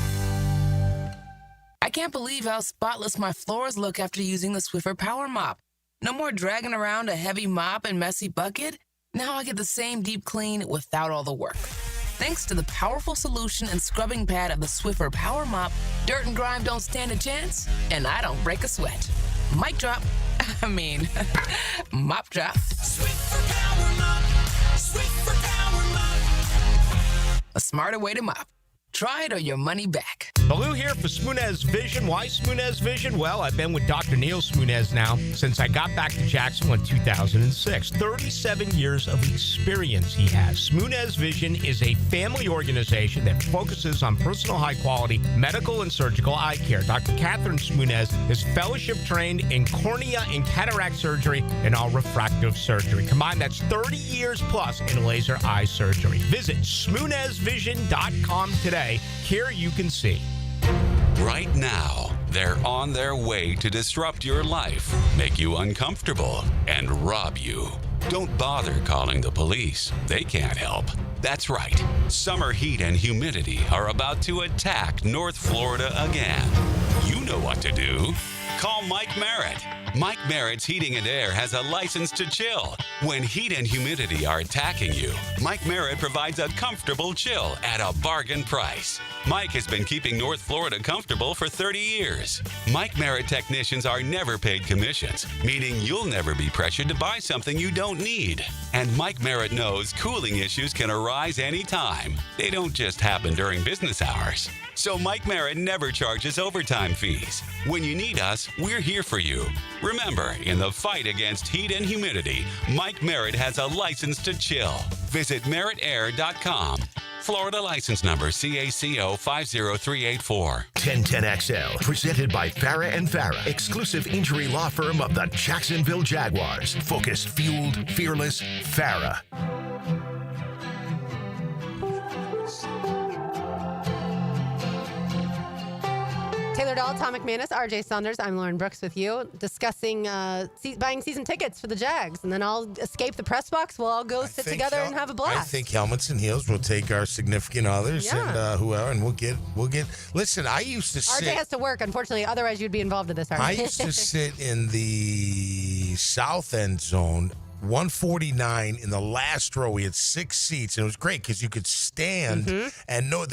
Speaker 20: I can't believe how spotless my floors look after using the Swiffer Power Mop. No more dragging around a heavy mop and messy bucket. Now I get the same deep clean without all the work. Thanks to the powerful solution and scrubbing pad of the Swiffer Power Mop, dirt and grime don't stand a chance, and I don't break a sweat. Mic drop. Mop drop.
Speaker 24: Swiffer Power Mop. Swiffer Power Mop.
Speaker 20: A smarter way to mop. Try it or your money back.
Speaker 6: Ballou here for Smunez Vision. Why Smunez Vision? Well, I've been with Dr. Neil Smunez now since I got back to Jacksonville in 2006. 37 years of experience he has. Smunez Vision is a family organization that focuses on personal high-quality medical and surgical eye care. Dr. Catherine Smunez is fellowship trained in cornea and cataract surgery and all refractive surgery. Combined, that's 30 years plus in laser eye surgery. Visit SmunezVision.com today. Care you can see.
Speaker 27: Right now,
Speaker 5: They're on their way to disrupt your life, make you uncomfortable, and rob you. Don't bother calling the police. They can't help. That's right. Summer heat and humidity are about to attack North Florida again. You know what to do. Call Mike Merritt. Mike Merritt's Heating and Air has a license to chill. When heat and humidity are attacking you, Mike Merritt provides a comfortable chill at a bargain price. Mike has been keeping North Florida comfortable for 30 years. Mike Merritt technicians are never paid commissions, meaning you'll never be pressured to buy something you don't need. And Mike Merritt knows cooling issues can arise anytime. They don't just happen during business hours. So Mike Merritt never charges overtime fees. When you need us, we're here for you. Remember, in the fight against heat and humidity, Mike Merritt has a license to chill. Visit merrittair.com. Florida license number CACO 50384.
Speaker 1: 1010XL, presented by Farah and Farah, exclusive injury law firm of the Jacksonville Jaguars. Focused, fueled, fearless, Farah.
Speaker 3: Taylor Dahl, Tom McManus, RJ Saunders. I'm Lauren Brooks with you, discussing buying season tickets for the Jags. And then I'll escape the press box. We'll all go sit together and have a blast.
Speaker 4: I think helmets and heels. We'll take our significant others and whoever, and we'll get. Listen, I used to sit.
Speaker 3: RJ has to work, unfortunately. Otherwise, you'd be involved in this. RJ.
Speaker 4: I used to sit in the south end zone, 149 in the last row. We had 6 seats, and it was great because you could stand and no,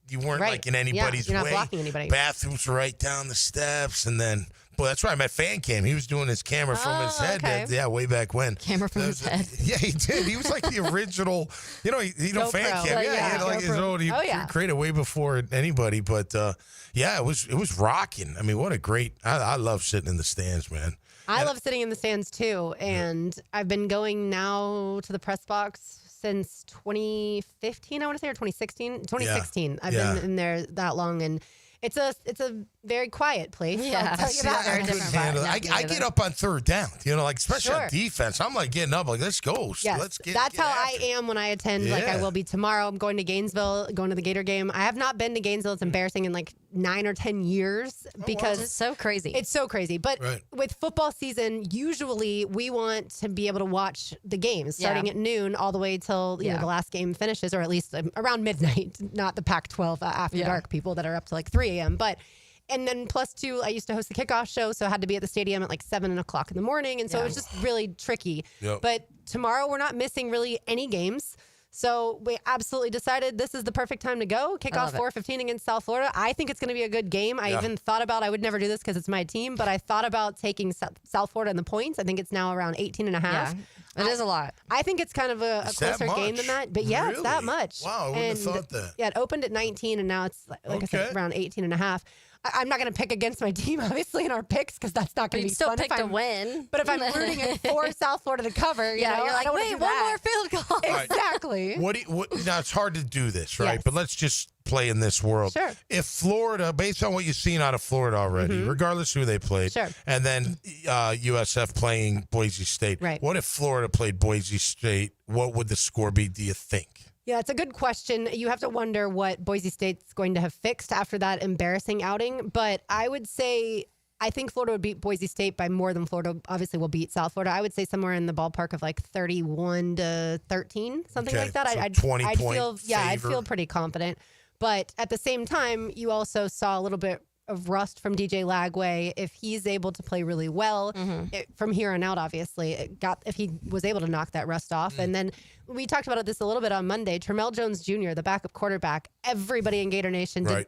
Speaker 4: you weren't like in anybody's
Speaker 3: you're not
Speaker 4: way.
Speaker 3: blocking anybody.
Speaker 4: Bathrooms were right down the steps, and then. Well, that's right. I met Fan Cam. He was doing his camera from his head.
Speaker 3: Okay.
Speaker 4: Way back when.
Speaker 2: Camera from his head.
Speaker 4: Yeah, he did. He was like the original, Fan Cam. He had like his own. He created way before anybody. But it was rocking. I mean, what a great. I love sitting in the stands, man.
Speaker 3: I love sitting in the stands too, and I've been going now to the press box since 2015. I want to say, or 2016. 2016. I've been in there that long, and it's a very quiet place.
Speaker 2: Yeah,
Speaker 3: I'll tell you that.
Speaker 2: very different.
Speaker 4: I get up on third down. Especially on defense. I'm like getting up, like let's go.
Speaker 3: Yes,
Speaker 4: Let's get.
Speaker 3: That's how I am when I attend. Like I will be tomorrow. I'm going to Gainesville, going to the Gator game. I have not been to Gainesville. It's embarrassing in like 9 or 10 years because
Speaker 2: it's so crazy.
Speaker 3: It's so crazy. But with football season, usually we want to be able to watch the games starting at noon all the way till the last game finishes, or at least around midnight, not the Pac-12 after dark people that are up to like 3 a.m. And then plus 2, I used to host the kickoff show, so I had to be at the stadium at like 7 o'clock in the morning. And so it was just really tricky. Yep. But tomorrow we're not missing really any games. So we absolutely decided this is the perfect time to go. Kickoff 4:15 against South Florida. I think it's going to be a good game. I even thought about, I would never do this because it's my team, but I thought about taking South Florida in the points. I think it's now around 18.5. Yeah,
Speaker 2: it is a lot.
Speaker 3: I think it's kind of a closer game than that. But yeah, it's that much.
Speaker 4: Wow, I wouldn't have thought that.
Speaker 3: Yeah, it opened at 19 and now it's, like I said, around 18.5. I'm not going to pick against my team, obviously, in our picks because that's not going to be
Speaker 2: still
Speaker 3: fun.
Speaker 2: Pick to win.
Speaker 3: But if I'm rooting for South Florida to cover, you're like, wait, one more field goal. Exactly.
Speaker 4: Now, it's hard to do this, right? But let's just play in this world.
Speaker 3: Sure.
Speaker 4: If Florida, based on what you've seen out of Florida already, regardless who they played, and then USF playing Boise State, what if Florida played Boise State? What would the score be, do you think?
Speaker 3: Yeah, it's a good question. You have to wonder what Boise State's going to have fixed after that embarrassing outing. But I would say I think Florida would beat Boise State by more than Florida obviously will beat South Florida. I would say somewhere in the ballpark of like 31-13, something like that.
Speaker 4: So
Speaker 3: I'd
Speaker 4: 20
Speaker 3: I'd
Speaker 4: point
Speaker 3: feel I'd
Speaker 4: favor.
Speaker 3: feel pretty confident. But at the same time, you also saw a little bit of rust from DJ Lagway. If he's able to play really well from here on out, obviously, if he was able to knock that rust off. And then we talked about this a little bit on Monday. Terrell Jones Jr., the backup quarterback, everybody in Gator Nation was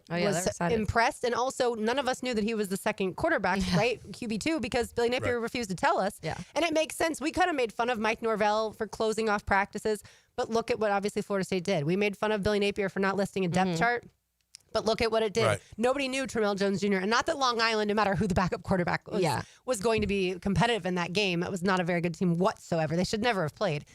Speaker 3: impressed. And also, none of us knew that he was the second quarterback, right? QB2, because Billy Napier refused to tell us. Yeah. And it makes sense. We kind of made fun of Mike Norvell for closing off practices, but look at what obviously Florida State did. We made fun of Billy Napier for not listing a depth chart. But look at what it did. Nobody knew Terrell Jones Jr. And not that Long Island, no matter who the backup quarterback was going to be competitive in that game. It was not a very good team whatsoever. They should never have played.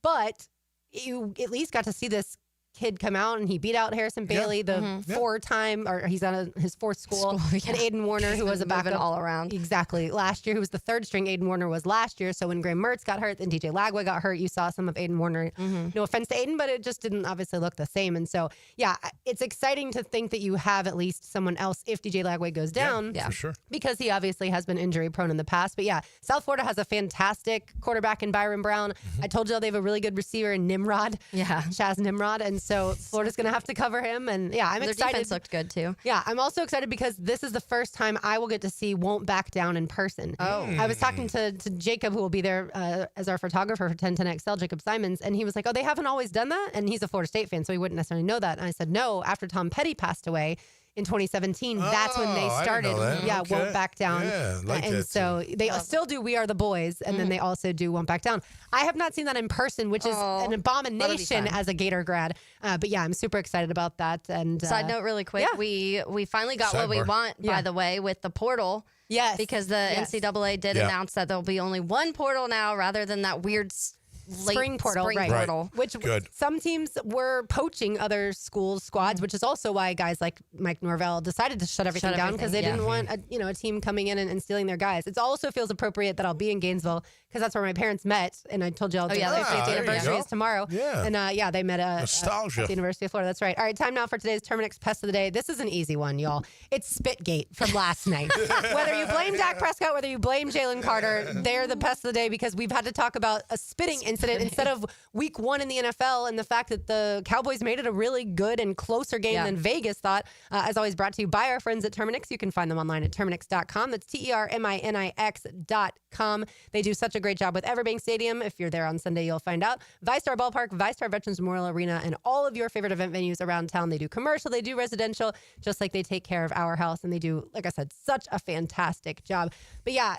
Speaker 3: But you at least got to see this kid come out and he beat out Harrison Bailey, the four-time, or he's on his fourth school. And Aiden Warner, who was a backup
Speaker 2: all around.
Speaker 3: Exactly. Last year, who was the third string. Aiden Warner was last year. So when Graham Mertz got hurt and DJ Lagway got hurt, you saw some of Aiden Warner. No offense to Aiden, but it just didn't obviously look the same. And so, yeah, it's exciting to think that you have at least someone else if DJ Lagway goes down.
Speaker 4: For sure.
Speaker 3: Because he obviously has been injury prone in the past. But yeah, South Florida has a fantastic quarterback in Byron Brown. I told you they have a really good receiver in Nimrod.
Speaker 2: Yeah.
Speaker 3: Chaz Nimrod. And so Florida's going to have to cover him. And yeah, I'm
Speaker 2: Their
Speaker 3: excited.
Speaker 2: defense looked good too.
Speaker 3: Yeah, I'm also excited because this is the first time I will get to see Won't Back Down in person.
Speaker 2: Oh.
Speaker 3: I was talking to Jacob, who will be there as our photographer for 1010XL, Jacob Simons, and he was like, oh, they haven't always done that? And he's a Florida State fan, so he wouldn't necessarily know that. And I said, no, after Tom Petty passed away in 2017, that's when they started. Yeah,
Speaker 4: Okay.
Speaker 3: Won't Back Down.
Speaker 4: Yeah, like
Speaker 3: and
Speaker 4: that
Speaker 3: so they still do We Are the Boys, and then they also do Won't Back Down. I have not seen that in person, which is an abomination as a Gator grad. But yeah, I'm super excited about that. And
Speaker 2: Side note, really quick, we finally got what we
Speaker 3: Sidebar.
Speaker 2: want, by the way, with the portal.
Speaker 3: Yes.
Speaker 2: Because the NCAA did announce that there'll be only one portal now rather than that weird
Speaker 3: spring portal, right?
Speaker 2: Portal.
Speaker 3: Which some teams were poaching other schools' squads, which is also why guys like Mike Norvell decided to shut everything down because they didn't want a team coming in and stealing their guys. It also feels appropriate that I'll be in Gainesville because that's where my parents met, and I told you all the 50th anniversary is tomorrow.
Speaker 4: Yeah.
Speaker 3: And they met at
Speaker 4: Nostalgia.
Speaker 3: the University of Florida. That's right. All right, time now for today's Terminix Pest of the Day. This is an easy one, y'all. It's Spitgate from last night. Whether you blame Dak Prescott, whether you blame Jalen Carter, they're the pest of the day because we've had to talk about a spitting incident instead of week one in the NFL and the fact that the Cowboys made it a really good and closer game than Vegas thought. As always, brought to you by our friends at Terminix. You can find them online at Terminix.com. That's TERMINIX.com. They do such a great job with Everbank Stadium. If you're there on Sunday, you'll find out. ViStar Ballpark, ViStar Veterans Memorial Arena, and all of your favorite event venues around town. They do commercial, they do residential, just like they take care of our house. And they do, like I said, such a fantastic job. But yeah,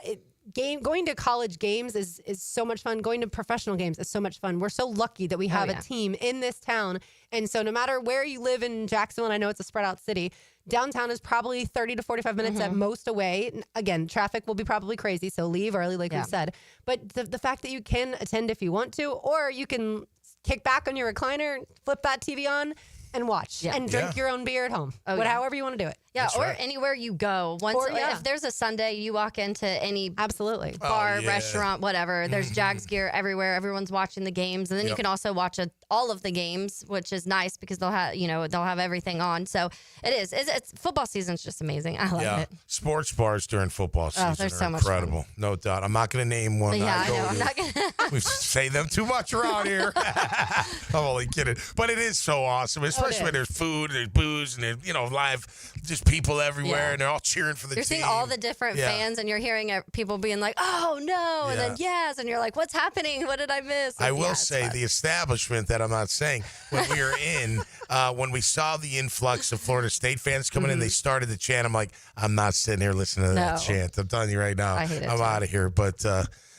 Speaker 3: going to college games is so much fun. Going to professional games is so much fun. We're so lucky that we have a team in this town. And so no matter where you live in Jacksonville, and I know it's a spread out city, downtown is probably 30 to 45 minutes at most away. Again, traffic will be probably crazy, so leave early, like we said. But the fact that you can attend if you want to, or you can kick back on your recliner, flip that TV on, and watch and drink your own beer at home. However you want to do it.
Speaker 2: Yeah, or anywhere you go. If there's a Sunday, you walk into any bar, restaurant, whatever. There's Jags gear everywhere. Everyone's watching the games, and then you can also watch all of the games, which is nice because they'll have everything on. So it's football season's just amazing. I love it.
Speaker 4: Sports bars during football season
Speaker 2: there's
Speaker 4: are
Speaker 2: so much
Speaker 4: incredible. No doubt. I'm not going to name one.
Speaker 2: Yeah, I know. I'm not going to.
Speaker 4: We say them too much around here. I'm only kidding. But it is so awesome, especially when there's food, there's booze, and there's, live just people everywhere, and they're all cheering for the
Speaker 2: You're
Speaker 4: team.
Speaker 2: seeing all the different fans, and you're hearing people being like, oh, no, and then yes, and you're like, what's happening? What did I miss?
Speaker 4: I will say the establishment that I'm not saying, when we were in, when we saw the influx of Florida State fans coming in, they started the chant. I'm like, I'm not sitting here listening to that chant. I'm telling you right now.
Speaker 2: I hate it
Speaker 4: I'm out of here. But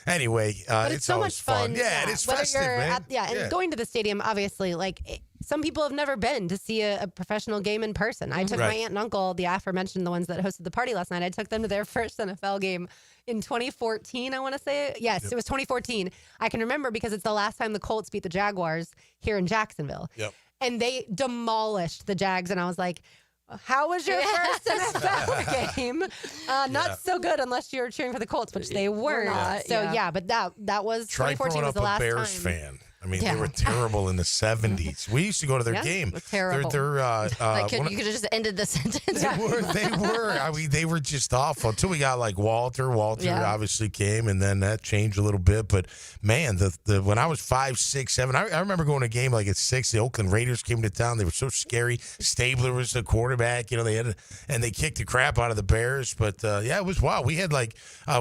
Speaker 4: anyway,
Speaker 3: but
Speaker 4: it's
Speaker 3: so
Speaker 4: always
Speaker 3: much fun.
Speaker 4: Yeah, it is festive, man.
Speaker 3: And going to the stadium, obviously, some people have never been to see a professional game in person. I took my aunt and uncle, the aforementioned, the ones that hosted the party last night. I took them to their first NFL game in 2014, I want to say. Yes, it was 2014. I can remember because it's the last time the Colts beat the Jaguars here in Jacksonville.
Speaker 4: Yep.
Speaker 3: And they demolished the Jags, and I was like, how was your first NFL game? Not so good unless you're cheering for the Colts, which they were not. So but that was
Speaker 4: Try
Speaker 3: 2014
Speaker 4: growing
Speaker 3: was
Speaker 4: up
Speaker 3: the last
Speaker 4: a Bears
Speaker 3: time.
Speaker 4: fan. I mean, they were terrible in the 70s. We used to go to their game.
Speaker 2: Terrible.
Speaker 4: They're
Speaker 2: you could have just ended the sentence.
Speaker 4: They were. I mean, they were just awful until we got Walter. Walter obviously came, and then that changed a little bit. But man, the when I was 5, 6, 7, I remember going to a game at 6. The Oakland Raiders came to town. They were so scary. Stabler was the quarterback. They kicked the crap out of the Bears. But it was wild. We had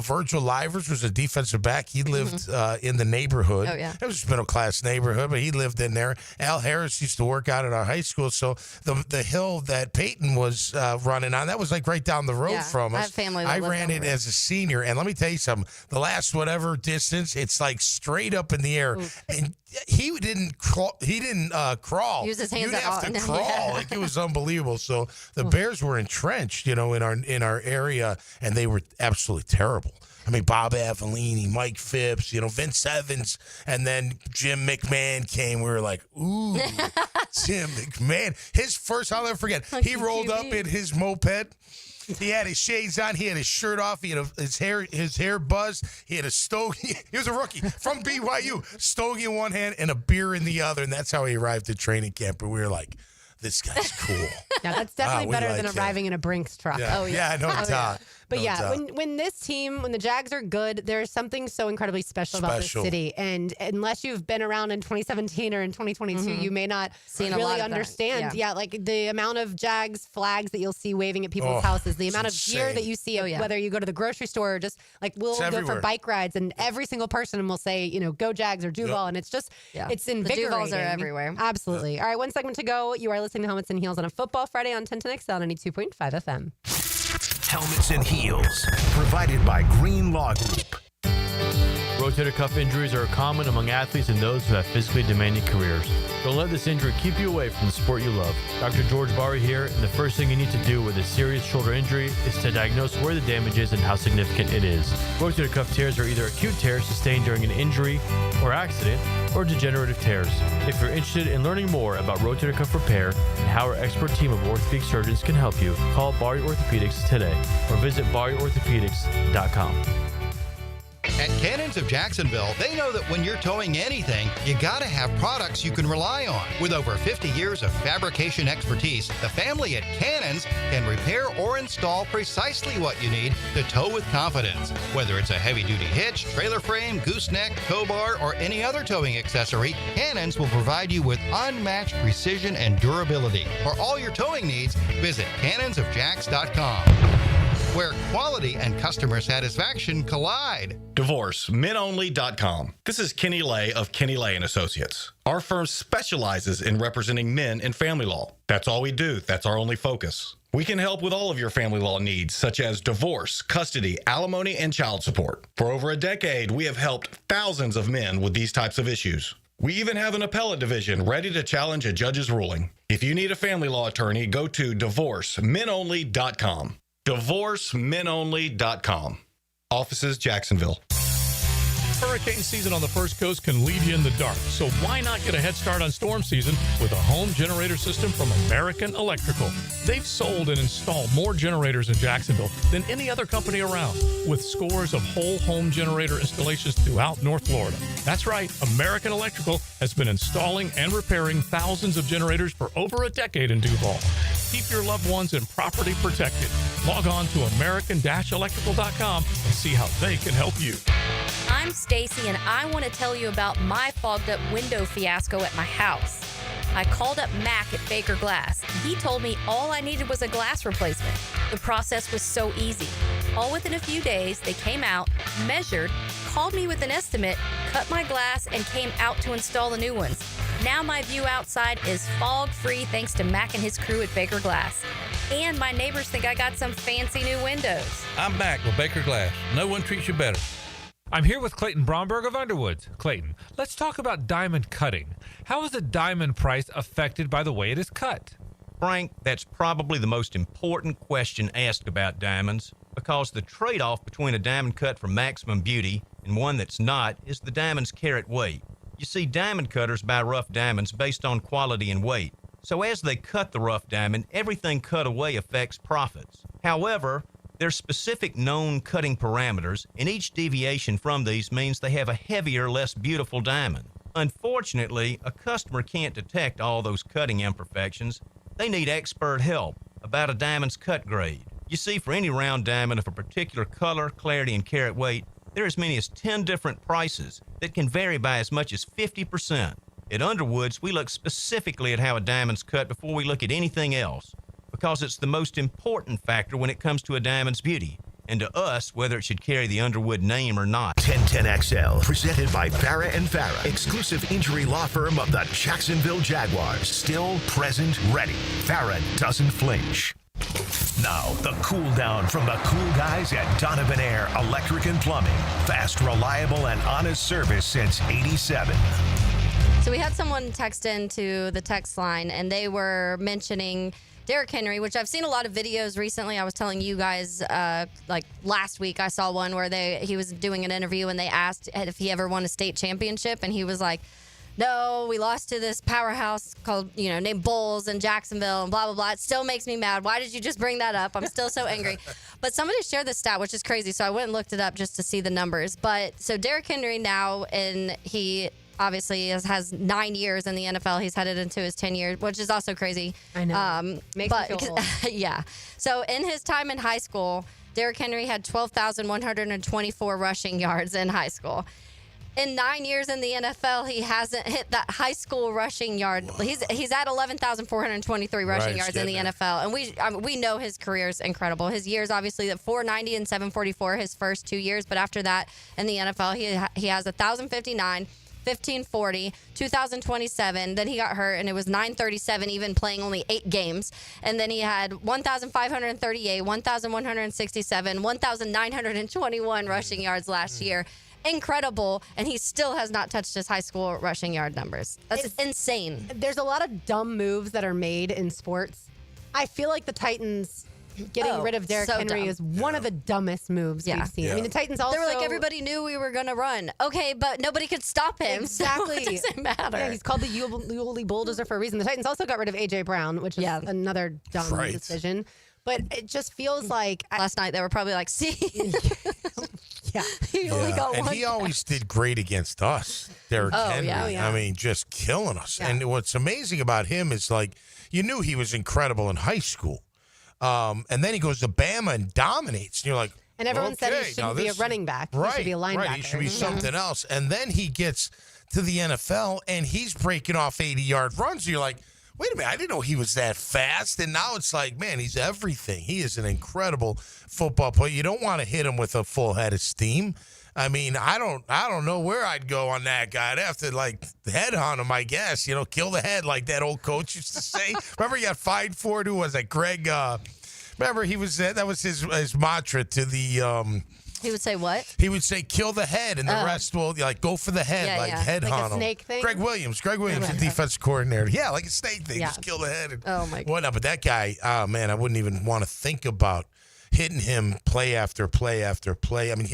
Speaker 4: Virgil Livers was a defensive back. He lived in the neighborhood.
Speaker 2: Oh yeah,
Speaker 4: it was middle class neighborhood, but he lived in there. Al Harris used to work out at our high school, so the hill that Peyton was running on, that was right down the road from us.
Speaker 2: I have family that
Speaker 4: I
Speaker 2: lived
Speaker 4: ran it
Speaker 2: over
Speaker 4: as a senior, and let me tell you something, the last whatever distance, it's straight up in the air.
Speaker 2: Oof.
Speaker 4: And he didn't crawl.
Speaker 2: Use his hands
Speaker 4: You'd have to crawl. It was unbelievable. So the Bears were entrenched, in our area, and they were absolutely terrible. I mean, Bob Avellini, Mike Phipps, Vince Evans, and then Jim McMahon came. We were like, ooh, Jim McMahon. His first, I'll never forget, he rolled up in his moped. He had his shades on. He had his shirt off. He had his hair buzzed. He had a stogie. He was a rookie from BYU. Stogie in one hand and a beer in the other, and that's how he arrived at training camp. And we were like, this guy's cool.
Speaker 3: Yeah, that's definitely better than arriving in a Brinks truck.
Speaker 4: Yeah.
Speaker 3: Oh, yeah.
Speaker 4: No doubt.
Speaker 3: But
Speaker 4: No
Speaker 3: yeah,
Speaker 4: doubt.
Speaker 3: when this team, when the Jags are good, there's something so incredibly special about this city. And unless you've been around in 2017 or in 2022, you may not really understand. Yeah, like the amount of Jags flags that you'll see waving at people's houses, the amount of gear that you see, whether you go to the grocery store or just like we'll go for bike rides, and every single person will say, go Jags or Duval. And it's just, it's invigorating.
Speaker 2: The Duvals are everywhere.
Speaker 3: Absolutely. All right, one segment to go. You are listening to Helmets and Heels on a Football Friday on 1010XL 92.5 FM.
Speaker 1: Helmets and Heels, provided by Green Law Group.
Speaker 8: Rotator cuff injuries are common among athletes and those who have physically demanding careers. Don't let this injury keep you away from the sport you love. Dr. George Bari here, and the first thing you need to do with a serious shoulder injury is to diagnose where the damage is and how significant it is. Rotator cuff tears are either acute tears sustained during an injury or accident, or degenerative tears. If you're interested in learning more about rotator cuff repair and how our expert team of orthopedic surgeons can help you, call Bari Orthopedics today or visit bariorthopedics.com.
Speaker 9: At Cannons of Jacksonville, they know that when you're towing anything, you gotta have products you can rely on. With over 50 years of fabrication expertise, the family at Cannons can repair or install precisely what you need to tow with confidence. Whether it's a heavy-duty hitch, trailer frame, gooseneck, tow bar, or any other towing accessory, Cannons will provide you with unmatched precision and durability. For all your towing needs, visit cannonsofjacks.com. Where quality and customer satisfaction collide.
Speaker 10: DivorceMenOnly.com. This is Kenny Lay of Kenny Lay & Associates. Our firm specializes in representing men in family law. That's all we do. That's our only focus. We can help with all of your family law needs, such as divorce, custody, alimony, and child support. For over a decade, we have helped thousands of men with these types of issues. We even have an appellate division ready to challenge a judge's ruling. If you need a family law attorney, go to DivorceMenOnly.com. DivorceMenOnly.com. Offices, Jacksonville.
Speaker 17: Hurricane season on the First Coast can leave you in the dark, so why not get a head start on storm season with a home generator system from American Electrical? They've sold and installed more generators in Jacksonville than any other company around, with scores of whole home generator installations throughout North Florida. That's right, American Electrical has been installing and repairing thousands of generators for over a decade in Duval. Keep your loved ones and property protected. Log on to american-electrical.com and see how they can help you.
Speaker 2: I'm Stacy, and I want to tell you about my fogged up window fiasco at my house. I called up Mac at Baker Glass. He told me all I needed was a glass replacement. The process was so easy. All within a few days, they came out, measured, called me with an estimate, cut my glass, and came out to install the new ones. Now my view outside is fog-free thanks to Mac and his crew at Baker Glass. And my neighbors think I got some fancy new windows.
Speaker 21: I'm back with Baker Glass. No one treats you better.
Speaker 22: I'm here with Clayton Bromberg of Underwoods. Clayton, let's talk about diamond cutting. How is the diamond price affected by the way it is cut?
Speaker 27: Frank, that's probably the most important question asked about diamonds, because the trade-off between a diamond cut for maximum beauty and one that's not is the diamond's carat weight. You see, diamond cutters buy rough diamonds based on quality and weight. So as they cut the rough diamond, everything cut away affects profits. However, there's specific known cutting parameters, and each deviation from these means they have a heavier, less beautiful diamond. Unfortunately, a customer can't detect all those cutting imperfections. They need expert help about a diamond's cut grade. You see, for any round diamond of a particular color, clarity, and carat weight, there are as many as 10 different prices that can vary by as much as 50%. At Underwoods, we look specifically at how a diamond's cut before we look at anything else, because it's the most important factor when it comes to a diamond's beauty, and to us, whether it should carry the Underwood name or not.
Speaker 1: 1010XL, presented by Farah and Farah, exclusive injury law firm of the Jacksonville Jaguars. Still, present, ready. Farah doesn't flinch. Now, the cool down from the cool guys at Donovan Air Electric and Plumbing. Fast, reliable, and honest service since '87.
Speaker 2: So we had someone text into the text line, and they were mentioning Derrick Henry, which I've seen a lot of videos recently. I was telling you guys, like last week, I saw one where he was doing an interview and they asked if he ever won a state championship, and he was like, no, we lost to this powerhouse called, named Bulls in Jacksonville and blah, blah, blah. It still makes me mad. Why did you just bring that up? I'm still so angry. But somebody shared this stat, which is crazy. So I went and looked it up just to see the numbers. But so Derrick Henry now, and he obviously has 9 years in the NFL. He's headed into his 10 years, which is also crazy.
Speaker 3: I know. Makes me feel old.
Speaker 2: Yeah. So in his time in high school, Derrick Henry had 12,124 rushing yards in high school. In 9 years in the NFL, he hasn't hit that high school rushing yard. He's at 11,423 rushing yards in the NFL, and we know his career is incredible. His years, obviously, at 490 and 744 his first 2 years, but after that in the NFL, he has 1,059. 1540, 2027. Then he got hurt, and it was 937, even playing only 8 games. And then he had 1,538, 1,167, 1,921 rushing yards last year. Incredible, and he still has not touched his high school rushing yard numbers. That's insane.
Speaker 3: There's a lot of dumb moves that are made in sports. I feel like the Titans getting rid of Derrick Henry is one of the dumbest moves we've seen. I mean, the Titans also...
Speaker 2: They were like, everybody knew we were going to run. Okay, but nobody could stop him.
Speaker 3: Exactly.
Speaker 2: So it doesn't matter.
Speaker 3: Yeah, he's called the Yulee Bulldozer for a reason. The Titans also got rid of A.J. Brown, which is another dumb decision. But it just feels like...
Speaker 2: Last night, they were probably like, see...
Speaker 3: Yeah.
Speaker 2: He only got
Speaker 4: and
Speaker 2: one
Speaker 4: he always did great against us, Derrick Henry.
Speaker 2: Yeah.
Speaker 4: I mean, just killing us. Yeah. And what's amazing about him is, like, you knew he was incredible in high school. And then he goes to Bama and dominates. And you're like,
Speaker 3: and everyone said he shouldn't be a running back.
Speaker 4: Right,
Speaker 3: he should be a linebacker.
Speaker 4: Right, he should be something else. And then he gets to the NFL, and he's breaking off 80-yard runs. And you're like, wait a minute, I didn't know he was that fast. And now it's like, man, he's everything. He is an incredible football player. You don't want to hit him with a full head of steam. I mean, I don't know where I'd go on that guy. I'd have to, like, head on him, I guess. Kill the head, like that old coach used to say. Remember he got fined for it? Who was that? Greg, remember he was, that was his mantra to the...
Speaker 2: He would say what?
Speaker 4: He would say, kill the head, and the rest will, like, go for the head, head
Speaker 3: like
Speaker 4: on
Speaker 3: a snake thing?
Speaker 4: Greg Williams, the defense coordinator. Yeah, like a snake thing. Just kill the head.
Speaker 2: Oh, my God.
Speaker 4: Whatnot. But that guy, oh, man, I wouldn't even want to think about hitting him play after play after play. I mean,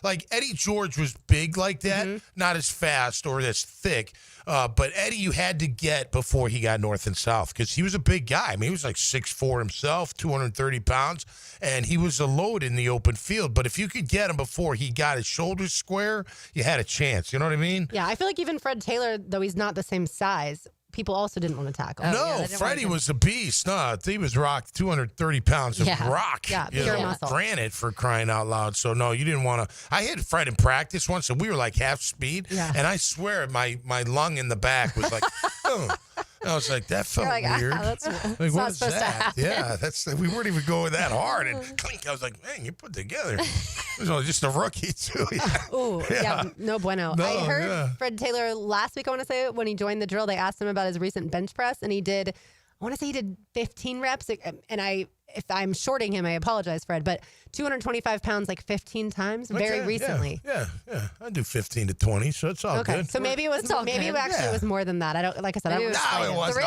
Speaker 4: like Eddie George was big like that, not as fast or as thick. But Eddie, you had to get before he got north and south because he was a big guy. I mean, he was like 6'4" himself, 230 pounds, and he was a load in the open field. But if you could get him before he got his shoulders square, you had a chance. You know what I mean?
Speaker 3: Yeah, I feel like even Fred Taylor, though he's not the same size, people also didn't want to tackle.
Speaker 4: No, Freddie was a beast. No, he was rocked 230 pounds of rock.
Speaker 3: Yeah, pure muscle.
Speaker 4: Granite, for crying out loud. So, no, you didn't want to. I hit Fred in practice once, and we were like half speed.
Speaker 3: Yeah.
Speaker 4: And I swear my lung in the back was like, oh. I was like, that felt weird.
Speaker 2: That's
Speaker 4: like, what is that? Yeah, we weren't even going that hard. And clink, I was like, man, you put together. It was only just a rookie, too.
Speaker 3: Ooh, no bueno.
Speaker 4: No,
Speaker 3: I heard Fred Taylor last week, I want to say, when he joined the drill, they asked him about his recent bench press, and he did, I want to say he did 15 reps. And if I'm shorting him, I apologize, Fred, but 225 pounds like 15 times very recently.
Speaker 4: Yeah. I do 15 to 20, so it's all good.
Speaker 3: So maybe it was it was more than that. I don't, like I said, I don't
Speaker 4: No, it wasn't.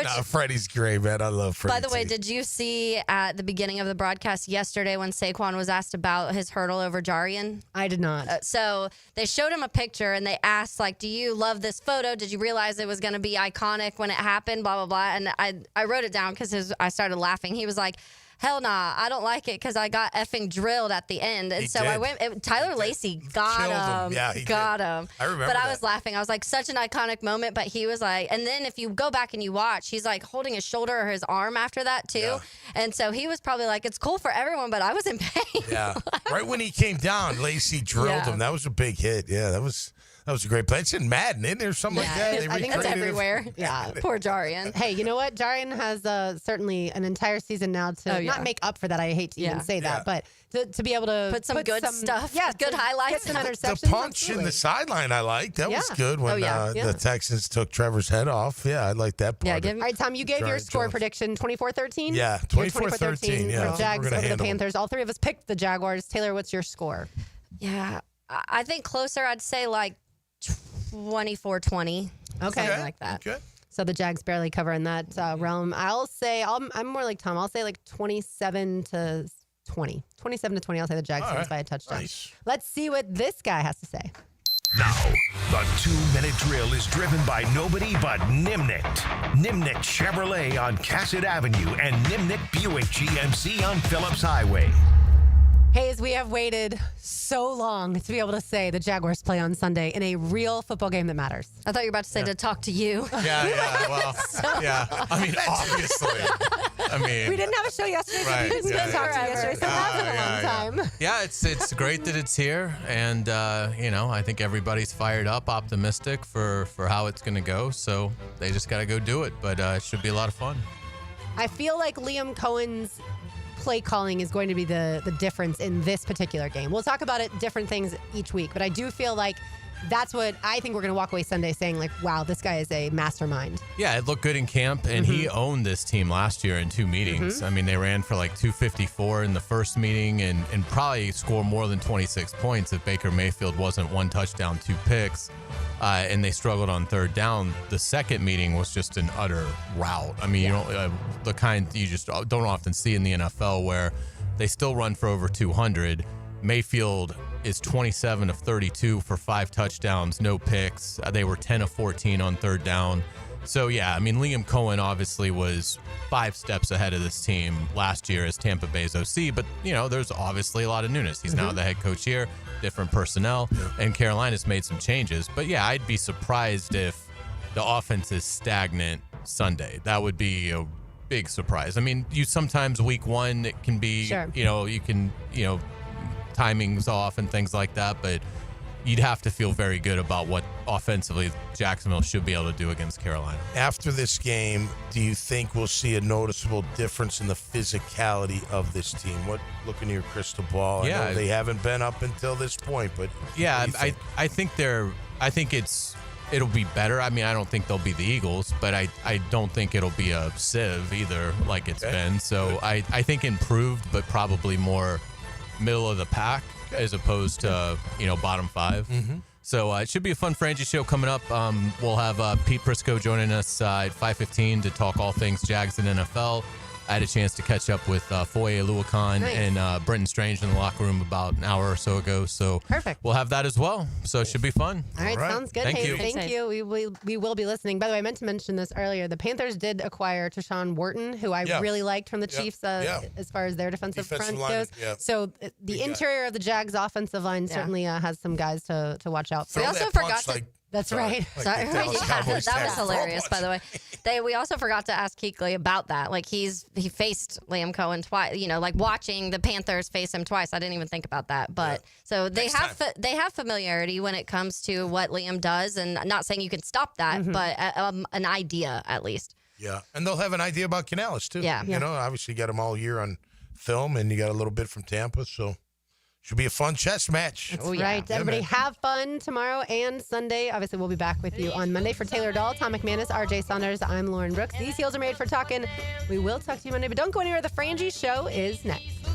Speaker 4: No, Freddie's great, man. I love Freddie.
Speaker 2: By the way, did you see at the beginning of the broadcast yesterday when Saquon was asked about his hurdle over Jarian?
Speaker 3: I did not.
Speaker 2: So they showed him a picture and they asked, like, do you love this photo? Did you realize it was going to be iconic when it happened? Blah, blah, blah. And I wrote it down because I started laughing. He was like, hell nah, I don't like it because I got effing drilled at the end. And I went, Tyler Lacey got him.
Speaker 4: Yeah, he
Speaker 2: got him.
Speaker 4: I remember
Speaker 2: But I was laughing. I was like, such an iconic moment. But he was like, and then if you go back and you watch, he's like holding his shoulder or his arm after that too. Yeah. And so he was probably like, it's cool for everyone, but I was in pain.
Speaker 4: Yeah. Right when he came down, Lacey drilled him. That was a big hit. Yeah, that was a great play. It's in Madden, isn't there? Something like that.
Speaker 2: I think it's everywhere. Yeah. Poor Jarian.
Speaker 3: Hey, you know what? Jarian has certainly an entire season now to not make up for that. I hate to even say that, but to be able to
Speaker 2: put some good stuff. Yeah, good highlights.
Speaker 3: Get some interceptions.
Speaker 4: The punch in the sideline I liked. That was good when the Texans took Trevor's head off. Yeah, I like that part.
Speaker 3: All right, Tom, you gave your score prediction 24-13?
Speaker 4: Yeah, 24-13.
Speaker 3: Yeah, for Jags over the Panthers. All three of us picked the Jaguars. Taylor, what's your score?
Speaker 2: Yeah, I think closer, I'd say like 24-20.
Speaker 3: Okay.
Speaker 2: Something like that.
Speaker 4: Okay.
Speaker 3: So the Jags barely cover in that realm. I'm more like Tom. I'll say like 27 to 20. 27 to 20. I'll say the Jags wins by a touchdown.
Speaker 4: Nice.
Speaker 3: Let's see what this guy has to say.
Speaker 1: Now, the 2-minute drill is driven by nobody but Nimnik. Nimnik Chevrolet on Cassett Avenue and Nimnik Buick GMC on Phillips Highway.
Speaker 3: Hayes, we have waited so long to be able to say the Jaguars play on Sunday in a real football game that matters.
Speaker 2: I thought you were about to say to talk to you.
Speaker 7: Yeah. I mean, obviously.
Speaker 3: We didn't have a show yesterday, so we didn't get to talk to you yesterday, so that's been a long time.
Speaker 7: Yeah, it's great that it's here, and I think everybody's fired up, optimistic for how it's going to go. So they just got to go do it, but it should be a lot of fun.
Speaker 3: I feel like Liam Cohen's play calling is going to be the difference in this particular game. We'll talk about it, different things each week, but I do feel like that's what I think we're going to walk away Sunday saying, like, wow, this guy is a mastermind.
Speaker 7: Yeah, it looked good in camp, and he owned this team last year in 2 meetings. I mean, they ran for like 254 in the first meeting and probably scored more than 26 points if Baker Mayfield wasn't 1 touchdown, 2 picks. And they struggled on third down. The second meeting was just an utter rout. I mean, you don't the kind you just don't often see in the NFL where they still run for over 200. Mayfield is 27 of 32 for 5 touchdowns, no picks. They were 10 of 14 on third down. So, yeah, I mean, Liam Cohen obviously was 5 steps ahead of this team last year as Tampa Bay's OC, but, there's obviously a lot of newness. He's now the head coach here, different personnel, and Carolina's made some changes. But, yeah, I'd be surprised if the offense is stagnant Sunday. That would be a big surprise. I mean, sometimes week 1, it can be, you can, timing's off and things like that, but you'd have to feel very good about what offensively Jacksonville should be able to do against Carolina.
Speaker 4: After this game, do you think we'll see a noticeable difference in the physicality of this team? Look into your crystal ball. I know they haven't been up until this point, but
Speaker 7: yeah, I think it'll be better. I mean, I don't think they'll be the Eagles, but I don't think it'll be a sieve either like it's been. So I think improved, but probably more middle of the pack as opposed to bottom 5. So it should be a fun Frangie show coming up. We'll have Pete Prisco joining us at 5:15 to talk all things Jags and NFL. I had a chance to catch up with Foye Aluakan and Brenton Strange in the locker room about an hour or so ago. So
Speaker 3: perfect.
Speaker 7: We'll have that as well. So it should be fun.
Speaker 3: All right. Sounds good.
Speaker 7: Thank you.
Speaker 3: Thank you. We will be listening. By the way, I meant to mention this earlier. The Panthers did acquire Tashawn Wharton, who I really liked from the Chiefs as far as their defensive front goes. So the interior of the Jags offensive line certainly has some guys to watch out for.
Speaker 2: We also forgot to...
Speaker 3: That's right.
Speaker 2: Sorry. That was hilarious, by the way. We also forgot to ask Kuechly about that. Like he faced Liam Cohen twice. Like watching the Panthers face him twice. I didn't even think about that. But so they have familiarity when it comes to what Liam does, and I'm not saying you can stop that, but an idea at least.
Speaker 4: Yeah, and they'll have an idea about Canales too.
Speaker 2: Yeah,
Speaker 4: obviously you got him all year on film, and you got a little bit from Tampa, so. Should be a fun chess match.
Speaker 3: That's right. Everybody have fun tomorrow and Sunday. Obviously, we'll be back with you on Monday. For Taylor Dahl, Tom McManus, RJ Saunders, I'm Lauren Brooks. These heels are made for talking. We will talk to you Monday, but don't go anywhere. The Frangie Show is next.